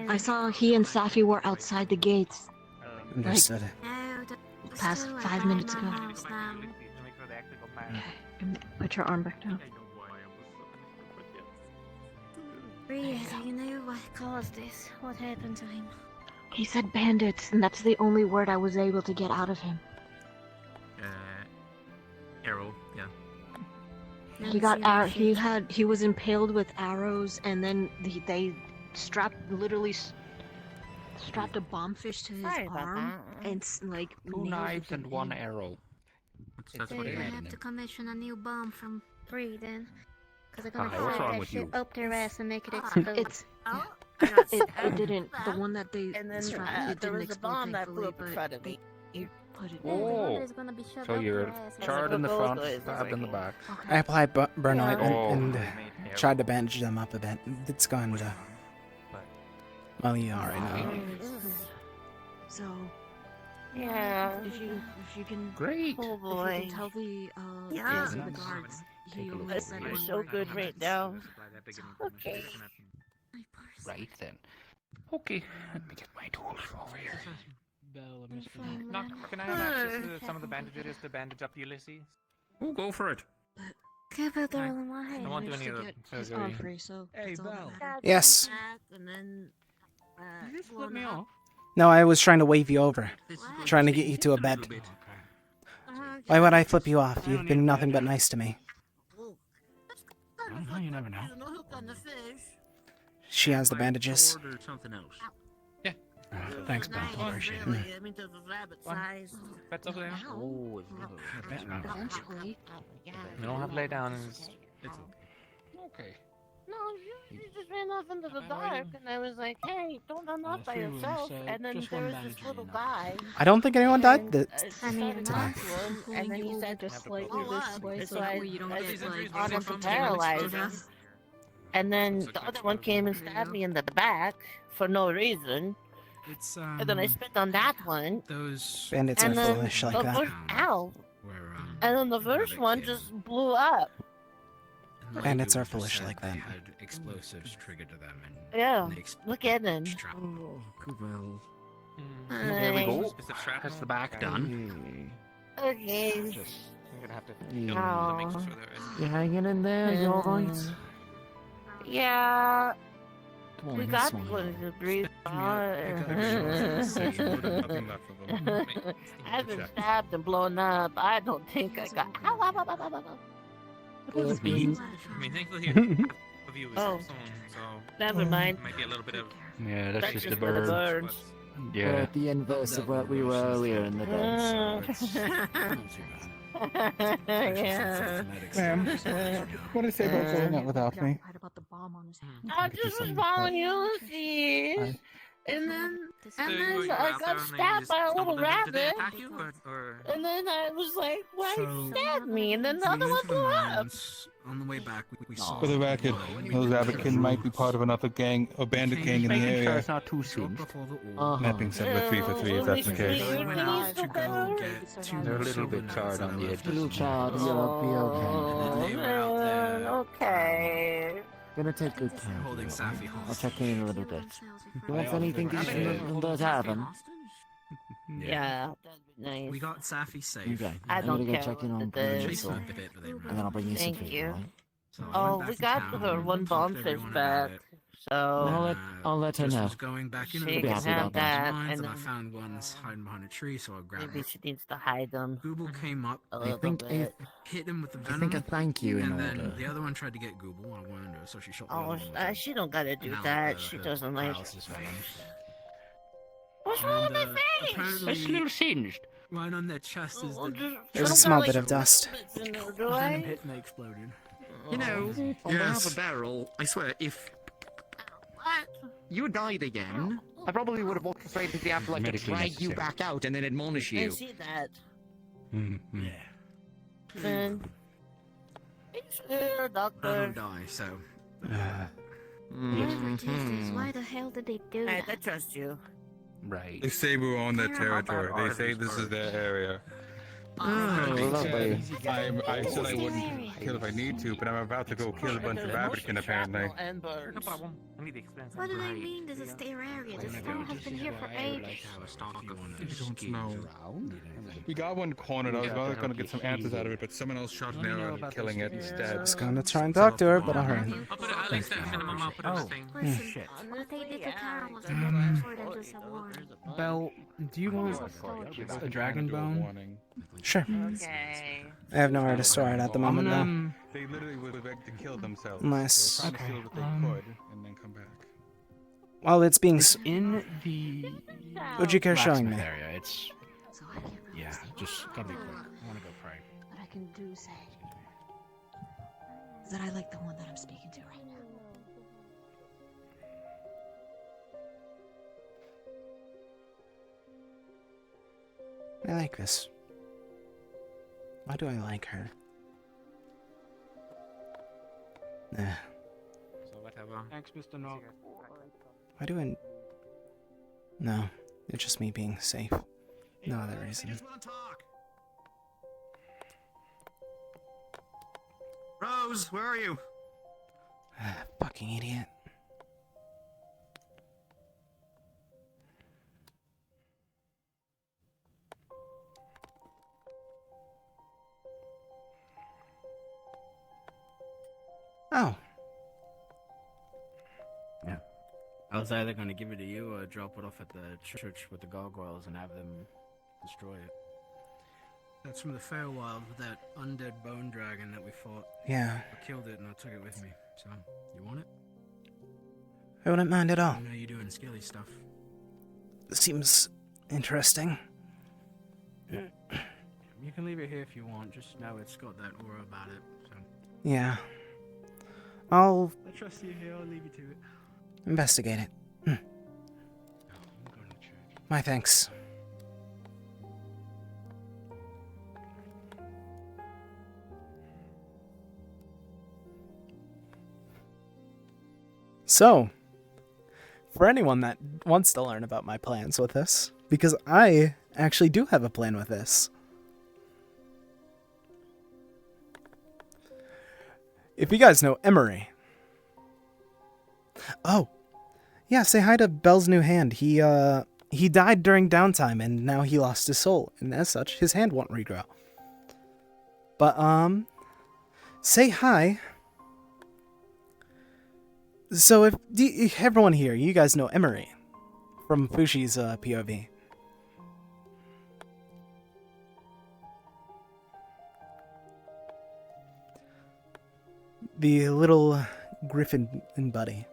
I saw he and Safi were outside the gates. Understood. Past 5 minutes ago. Put your arm back down. Bree, do you know what caused this? What happened to him? He said bandits, and that's the only word I was able to get out of him. Arrow, yeah. He was impaled with arrows, and then they literally strapped a bombfish to his arm, and 2 knives and 1 arrow. That's So what you it have is. to commission a new bomb from Bree then. Because they're Hi, gonna what's fire wrong that with shit you? up their ass and make it explode. It didn't. The one that they And then strapped, it there didn't was a explode, bomb that thankfully, flew up in but front of me. put it. Oh, so you're charred in the front, Okay. stabbed in the back. I applied burn oil Oh. and tried to bandage them up a bit. It's going to. Well, you already know. So, Yeah. if you can, Great. Oh if you boy. can tell the Yeah. the guards, he only This sent is one so word. good right now. Okay. Right then. Okay, let me get my tools over here. Knock, can I have access to some of the bandages to bandage up Ulysses? Oh, go for it. Give it all in my I head. don't want to do any of Get the his arm free, so that's all that matters. Yes. And then, You just flip me off. No, I was trying to wave you over. Trying to get you to a bed. Why would I flip you off? You've been nothing but nice to me. You never know. She has the bandages. Order something else. Yeah. Thanks, Belle. Appreciate it. I mean, there's a rabbit size. Bet's over there. Oh, Eventually. We don't have to lay down. It's okay. No, she just ran off into the dark, and I was like, "Hey, don't run off by 3 wounds, yourself." so And then just there one was this bandage little in. guy. I don't think anyone died And that I started talking to him, and then he said, just slightly "Blow up." this way, And so so that I, way you don't I get, just like, on him to from paralyze him. And then the other one came and stabbed me in the back for no reason. It's And then I spit on that one. Those Bandits are and then foolish like the that. first, ow. And then the first one just blew up. Bandits are foolish like that. Had explosives triggered to them, and Yeah, they look at him. well. There we go. Is the trap has the back done? Okay. I'm gonna have to Oh. You hanging in there? You alright? Yeah. Come on, We this got one. one to breathe on. I've been stabbed and blown up. I don't think I got. Ow, ow, ow, ow, ow, ow. I mean, thankfully, half of you is Oh. sewn, so Never mind. might be a little bit of. Yeah, that's just the for the birds. birds. Yeah. We're at the inverse of what we were earlier in the day, so Yeah. Ma'am, what did you say about going out without me? about the bomb on his hand. I just was following you, see? And then I got stabbed by a little Did they rabbit. attack you, or? And then I was like, why So, you stabbed me? And then the other we one went to the blew up. mines. On the way back, we saw. For the record, those rabbitkin might be part of another gang, a bandit gang in the Making sure area. it's not too soon. That being said, we're 3 for 3 if that's the case. We went out to go get two They're a little silver bit charred on the nuggets edges. little child, you'll be okay. They were out there Okay. Gonna take good care of holding you. Safi I'll hostage. check in a little bit. You want anything decent does happen? Yeah, that'd be nice. We got Safi safe. Okay. I I'm don't gonna go care check in what on it Brandon, is. so, and bit, but they ran. then I'll bring you some Thank food, you. alright? So I Oh, went we back got to her town, one talked bomb to fish everyone back. about it. So I'll let her Just know. was going back in a She little can bit have towards that, mines, and and I then found ones hiding behind a tree, so I grabbed maybe it. she needs to hide them. Google came up, A I little think bit. hit him with the I venom. think a thank you in and then order. the other one tried to get Google. I wanted her, so she shot the Oh, other one. with she don't gotta do now that. the- She the doesn't like. paralysis venom. What's wrong with my And, face? apparently, It's a little singed. right on their chest is Oh, the just- There's a I don't small got, bit like, of dust. bits in there, do venom I? hit and they exploded. You know, on Yes. half a barrel, I swear, if What? you died again, I probably would have walked straight to the afterlife to Medically drag you necessary. back out and then admonish I you. see that. Mm-hmm. Then. It's here, I doctor. don't die, so. Whatever it is, why the hell did they do I that? trust you. Right. They say we're on their territory. They say this is their area. Oh, They lovely. said, I said I wouldn't kill if I need to, but I'm about to go kill a bunch of rabbitkin apparently. And birds. No problem. I need the expense. What do they mean? This is their area. This farm has been here for ages. We got one cornered. I was gonna get some answers out of it, but someone else shot an arrow at killing it instead. I was gonna try and talk to her, but alright. I'll put it, I'll accept minimum. I'll put it in the thing. Listen, Shit. what they did to Tara was before them just a warning. Belle, do you want a dragon bone? Sure. Okay. I have nowhere to store it at the moment, though. They literally would have begged to kill themselves. Unless- They were trying to steal what they could and then come back. While it's being. In the Would you care showing me? blacksmith area, it's yeah, just gotta be quick. I wanna go pray. What I can do say is that I like the one that I'm speaking to right now. I like this. Why do I like her? Nah. So whatever. Thanks, Mr. Knock. Why do I... No. It's just me being safe. No other reason. Rose, where are you? Fucking idiot. Oh. Yeah. I was either going to give it to you or drop it off at the church with the gargoyles and have them destroy it. That's from the Feywild with that undead bone dragon that we fought. Yeah. I killed it and I took it with me. So, you want it? I wouldn't mind at all. I know you're doing skilly stuff. Seems interesting. You can leave it here if you want. Just know it's got that aura about it. So. Yeah. I'll I trust you here. I'll leave you to it. investigate it. My thanks. So, for anyone that wants to learn about my plans with this, because I actually do have a plan with this. If you guys know Emery. Oh, yeah, say hi to Bell's new hand. He died during downtime, and now he lost his soul, and as such, his hand won't regrow. But, say hi. So if everyone here, you guys know Emery from Fushi's POV. The little griffin and buddy.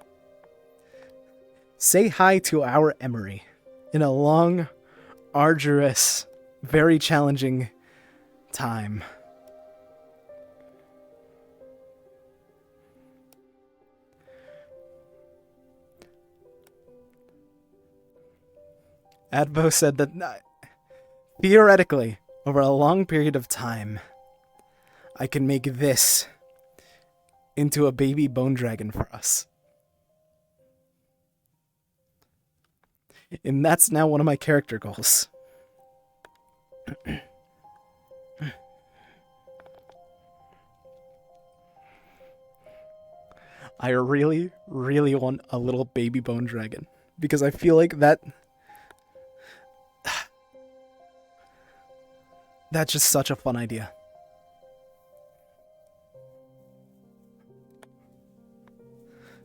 Say hi to our Emery in a long, arduous, very challenging time. Advo said that, theoretically, over a long period of time, I can make this into a baby bone dragon for us. And that's now one of my character goals. I really, really want a little baby bone dragon. Because I feel like that's just such a fun idea.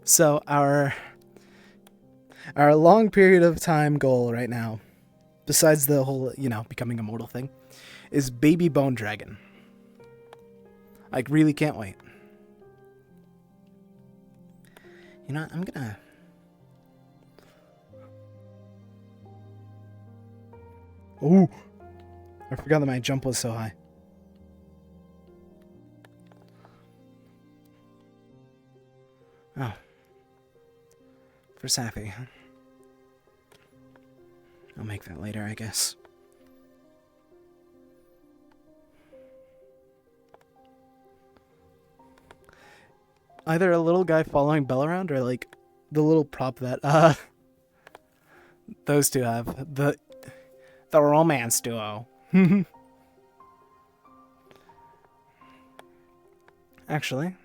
So our long period of time goal right now, besides the whole, becoming immortal thing, is baby bone dragon. I really can't wait. You know what, I'm gonna... Ooh! I forgot that my jump was so high. Oh. For Sappy. I'll make that later, I guess. Either a little guy following Bell around, or like the little prop that those two have. The romance duo. Actually.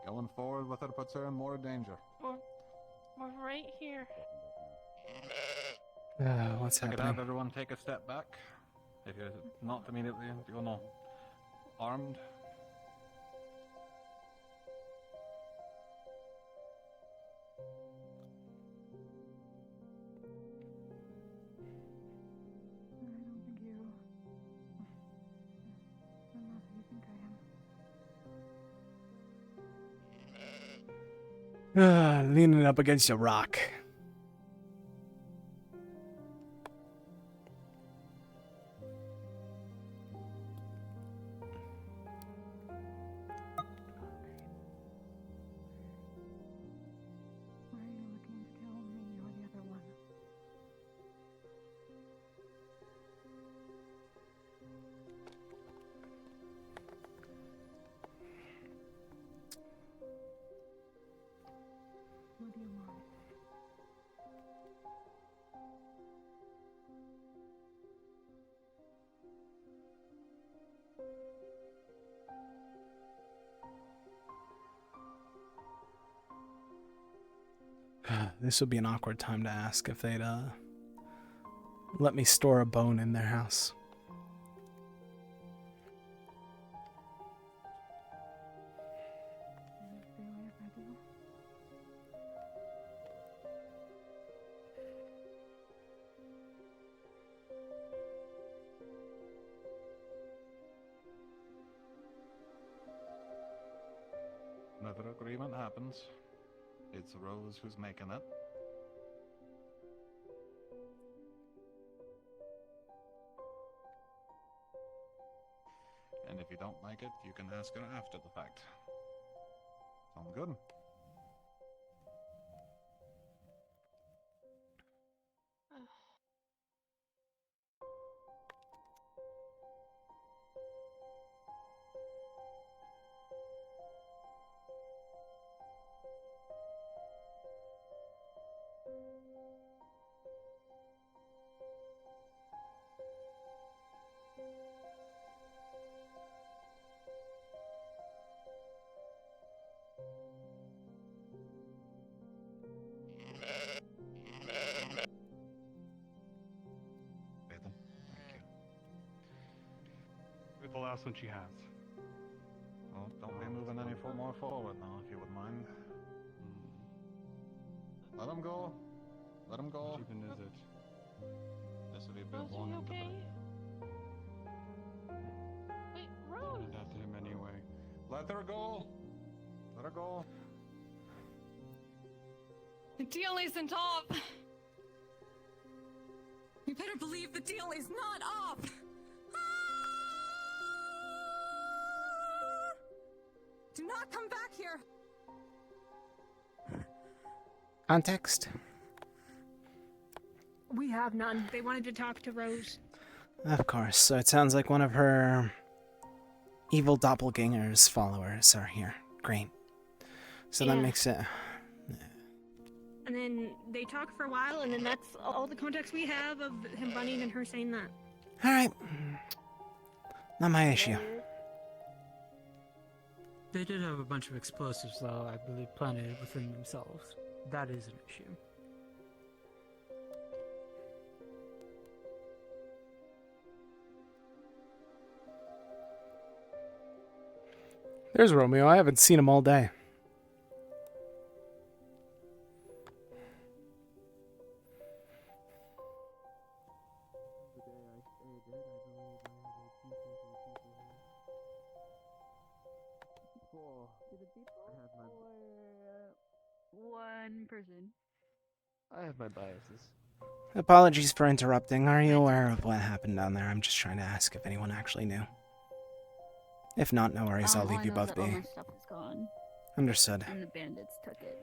Going forward with it puts her in more danger. We're right here. What's I could happening? have everyone take a step back. If you're not immediately, armed. Leaning up against a rock. This would be an awkward time to ask if they'd let me store a bone in their house. Another agreement happens. It's Rose who's making it. And if you don't like it, you can ask her after the fact. Sound good? With the last one she has. Well, don't be moving any more forward now, if you wouldn't mind. Let him go. Let him go. Which even is it? This will be a bit Rose, are long you in the okay? break. Wait, Rose! Did that to him anyway. Let her go. Let her go. The deal isn't off! You better believe the deal is not off! Do not come back here! Context? We have none. They wanted to talk to Rose. Of course. So it sounds like one of her evil doppelganger's followers are here. Great. So that Yeah. makes it... And then they talk for a while, and then that's all the context we have of him running and her saying that. Alright. Not my issue. They did have a bunch of explosives, though, I believe, planted within themselves. That is an issue. There's Romeo. I haven't seen him all day. One person. I have my biases. Apologies for interrupting. Are you aware of what happened down there? I'm just trying to ask if anyone actually knew. If not, no worries. I'll All leave I you know both is that all be. my stuff is gone. Understood. And the bandits took it.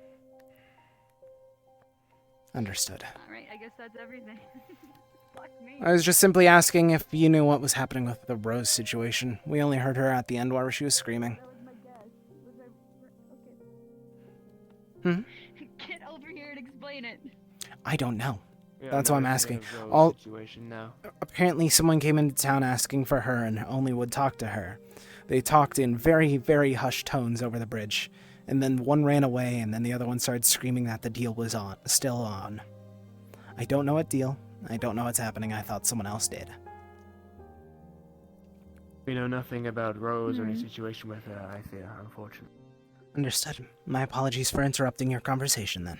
Understood. Alright, I guess that's everything. Fuck me. I was just simply asking if you knew what was happening with the Rose situation. We only heard her at the end while she was screaming. Hmm? Get over here and explain it. I don't know. Yeah, That's why I'm noticing asking. a Rose All situation now. apparently someone came into town asking for her and only would talk to her. They talked in very, very hushed tones over the bridge, and then one ran away, and then the other one started screaming that the deal was still on. I don't know what deal. I don't know what's happening. I thought someone else did. We know nothing about Rose or any situation with her, I fear, unfortunately. Understood. My apologies for interrupting your conversation then.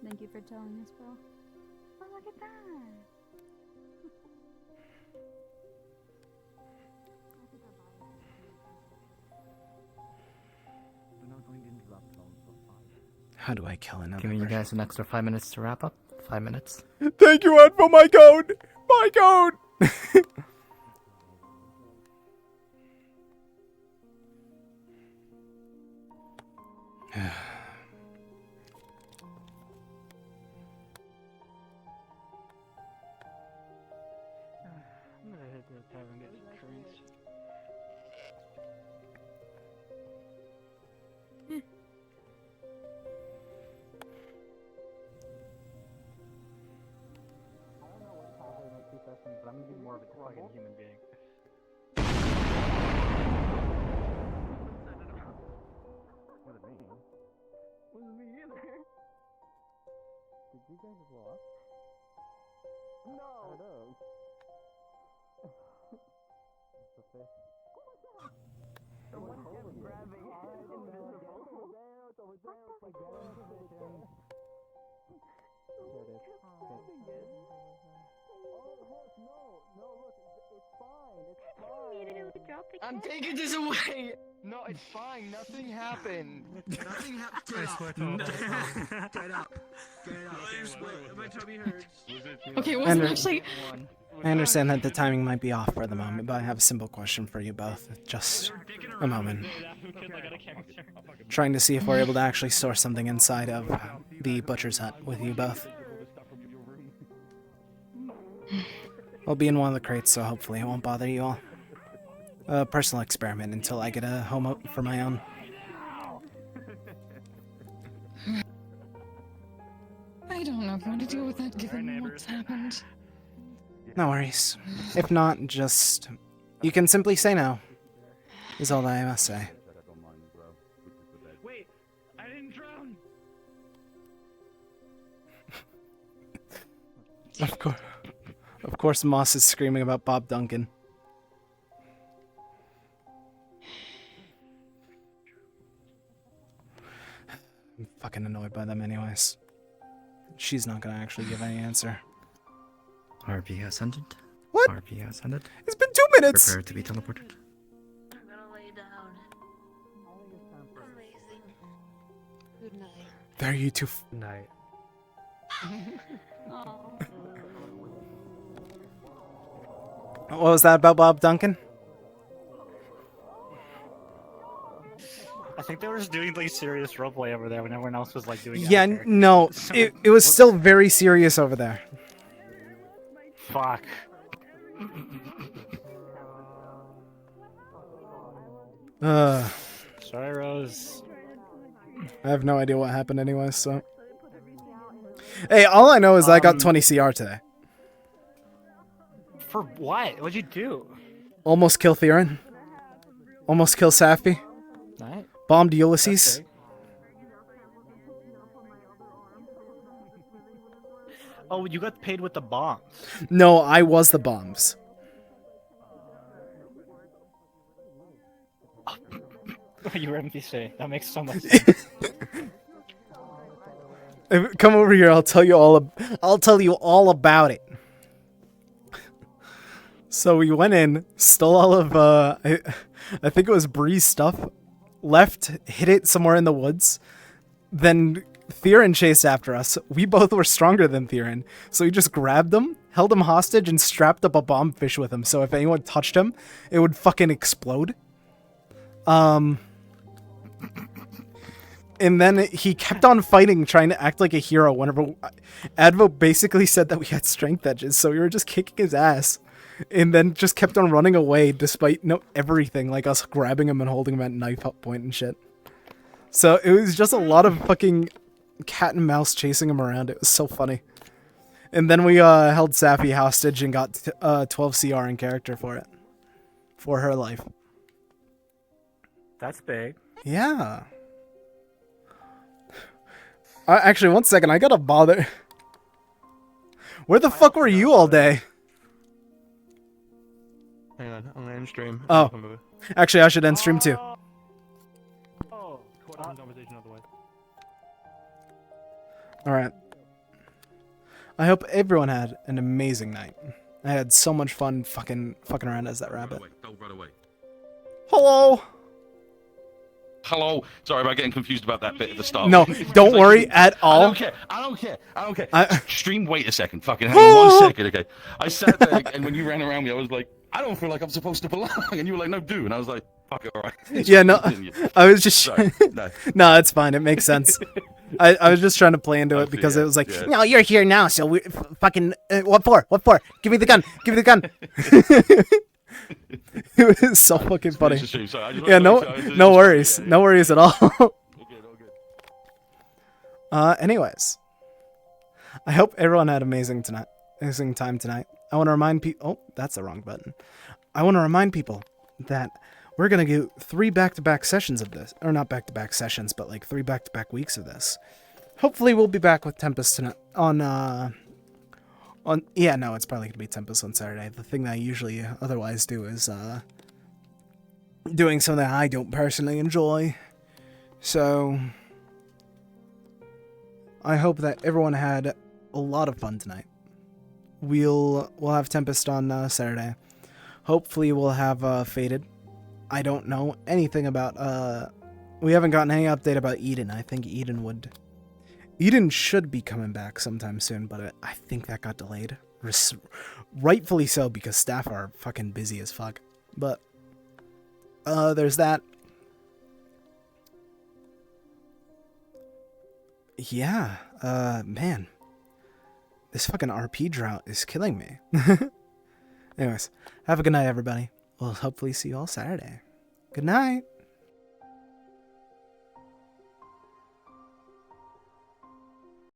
Thank you for telling us, bro. Oh, look at that. We're not going to interrupt How do I kill another Giving you person? guys an extra 5 minutes to wrap up. 5 minutes. Thank you, Ed, for my code! My code! I'm gonna hit the tavern and get some drinks. I don't know what probably makes two sessions, but I'm gonna be more of a fucking human being. What do you mean? Wasn't me. you guys blow up? No! What's the fish? Someone kept grabbing I'm taking this away! No, it's fine. Nothing happened. Nothing happened. I swear to Get up. Get up. My tummy hurts. Okay, it I wasn't under- actually. I understand that the timing might be off for the moment, but I have a simple question for you both. Just a moment. Trying to see if we're able to actually store something inside of the butcher's hut with you both. I'll be in one of the crates, so hopefully it won't bother you all. A personal experiment until I get a home out for my own. I don't know how to deal with that given what's happened. No worries. If not, just... You can simply say no, is all that I must say. Wait, I didn't drown. Of course Moss is screaming about Bob Duncan. I'm fucking annoyed by them anyways. She's not gonna actually give any answer. RP has ended. What? RP has ended. It's been 2 minutes! Prepare to be teleported. I'm gonna lay down. Amazing. Good night. There you two. Night. What was that about Bob Duncan? I think they were just doing like serious roleplay over there when everyone else was like doing. Yeah, after. no, it was still very serious over there. Fuck. Sorry, Rose. I have no idea what happened anyways, so. Hey, all I know is I got 20 CR today. For what? What'd you do? Almost kill Theron. Almost kill Safi. Night. Bombed Ulysses. Oh, you got paid with the bombs. No, I was the bombs. You were NPC. That makes so much sense. Come over here. I'll tell you all about it. So we went in, stole all of I think it was Bree's stuff, left, hid it somewhere in the woods. Then Theron chased after us. We both were stronger than Theron, so we just grabbed him, held him hostage, and strapped up a bomb fish with him. So if anyone touched him, it would fucking explode. And then he kept on fighting, trying to act like a hero whenever... Advo basically said that we had strength edges, so we were just kicking his ass. And then just kept on running away despite everything, like us grabbing him and holding him at knife up point and shit. So it was just a lot of fucking cat and mouse chasing him around. It was so funny. And then we held Safi hostage and got 12 CR in character for it. For her life. That's big. Yeah. Actually, one second. I gotta bother. Where the fuck were you all day? Hang on, I'm gonna end stream. Oh. Actually, I should end stream too. Conversation otherwise. Alright. I hope everyone had an amazing night. I had so much fun fucking around as that rabbit. Don't run away. Hello! Hello. Sorry about getting confused about that bit at the start. No, don't worry at all. I don't care. Stream, wait a second. Fucking hang on 1 second, okay? I sat there, and when you ran around me, I was like, I don't feel like I'm supposed to belong. And you were like, no, do. And I was like, fuck it, alright. Yeah, no, I was just... Sorry, no. No, it's fine. It makes sense. I was just trying to play into it because it was like, no, you're here now, so we fucking... what for? What for? Give me the gun. Give me the gun. It was so fucking funny. Yeah, no worries. No worries at all. Anyways. I hope everyone had amazing time tonight. I want to remind people... Oh, that's the wrong button. I want to remind people that we're going to do 3 back-to-back sessions of this. Or not back-to-back sessions, but like 3 back-to-back weeks of this. hopefully we'll be back with Tempest tonight yeah, no, it's probably gonna be Tempest on Saturday. The thing that I usually otherwise do is doing something I don't personally enjoy. So I hope that everyone had a lot of fun tonight. We'll have Tempest on Saturday. Hopefully we'll have Faded. I don't know anything about we haven't gotten any update about Eden. I think Eden should be coming back sometime soon, but I think that got delayed. Rightfully so, because staff are fucking busy as fuck. But there's that. Yeah, man. This fucking RP drought is killing me. Anyways, have a good night, everybody. We'll hopefully see you all Saturday. Good night.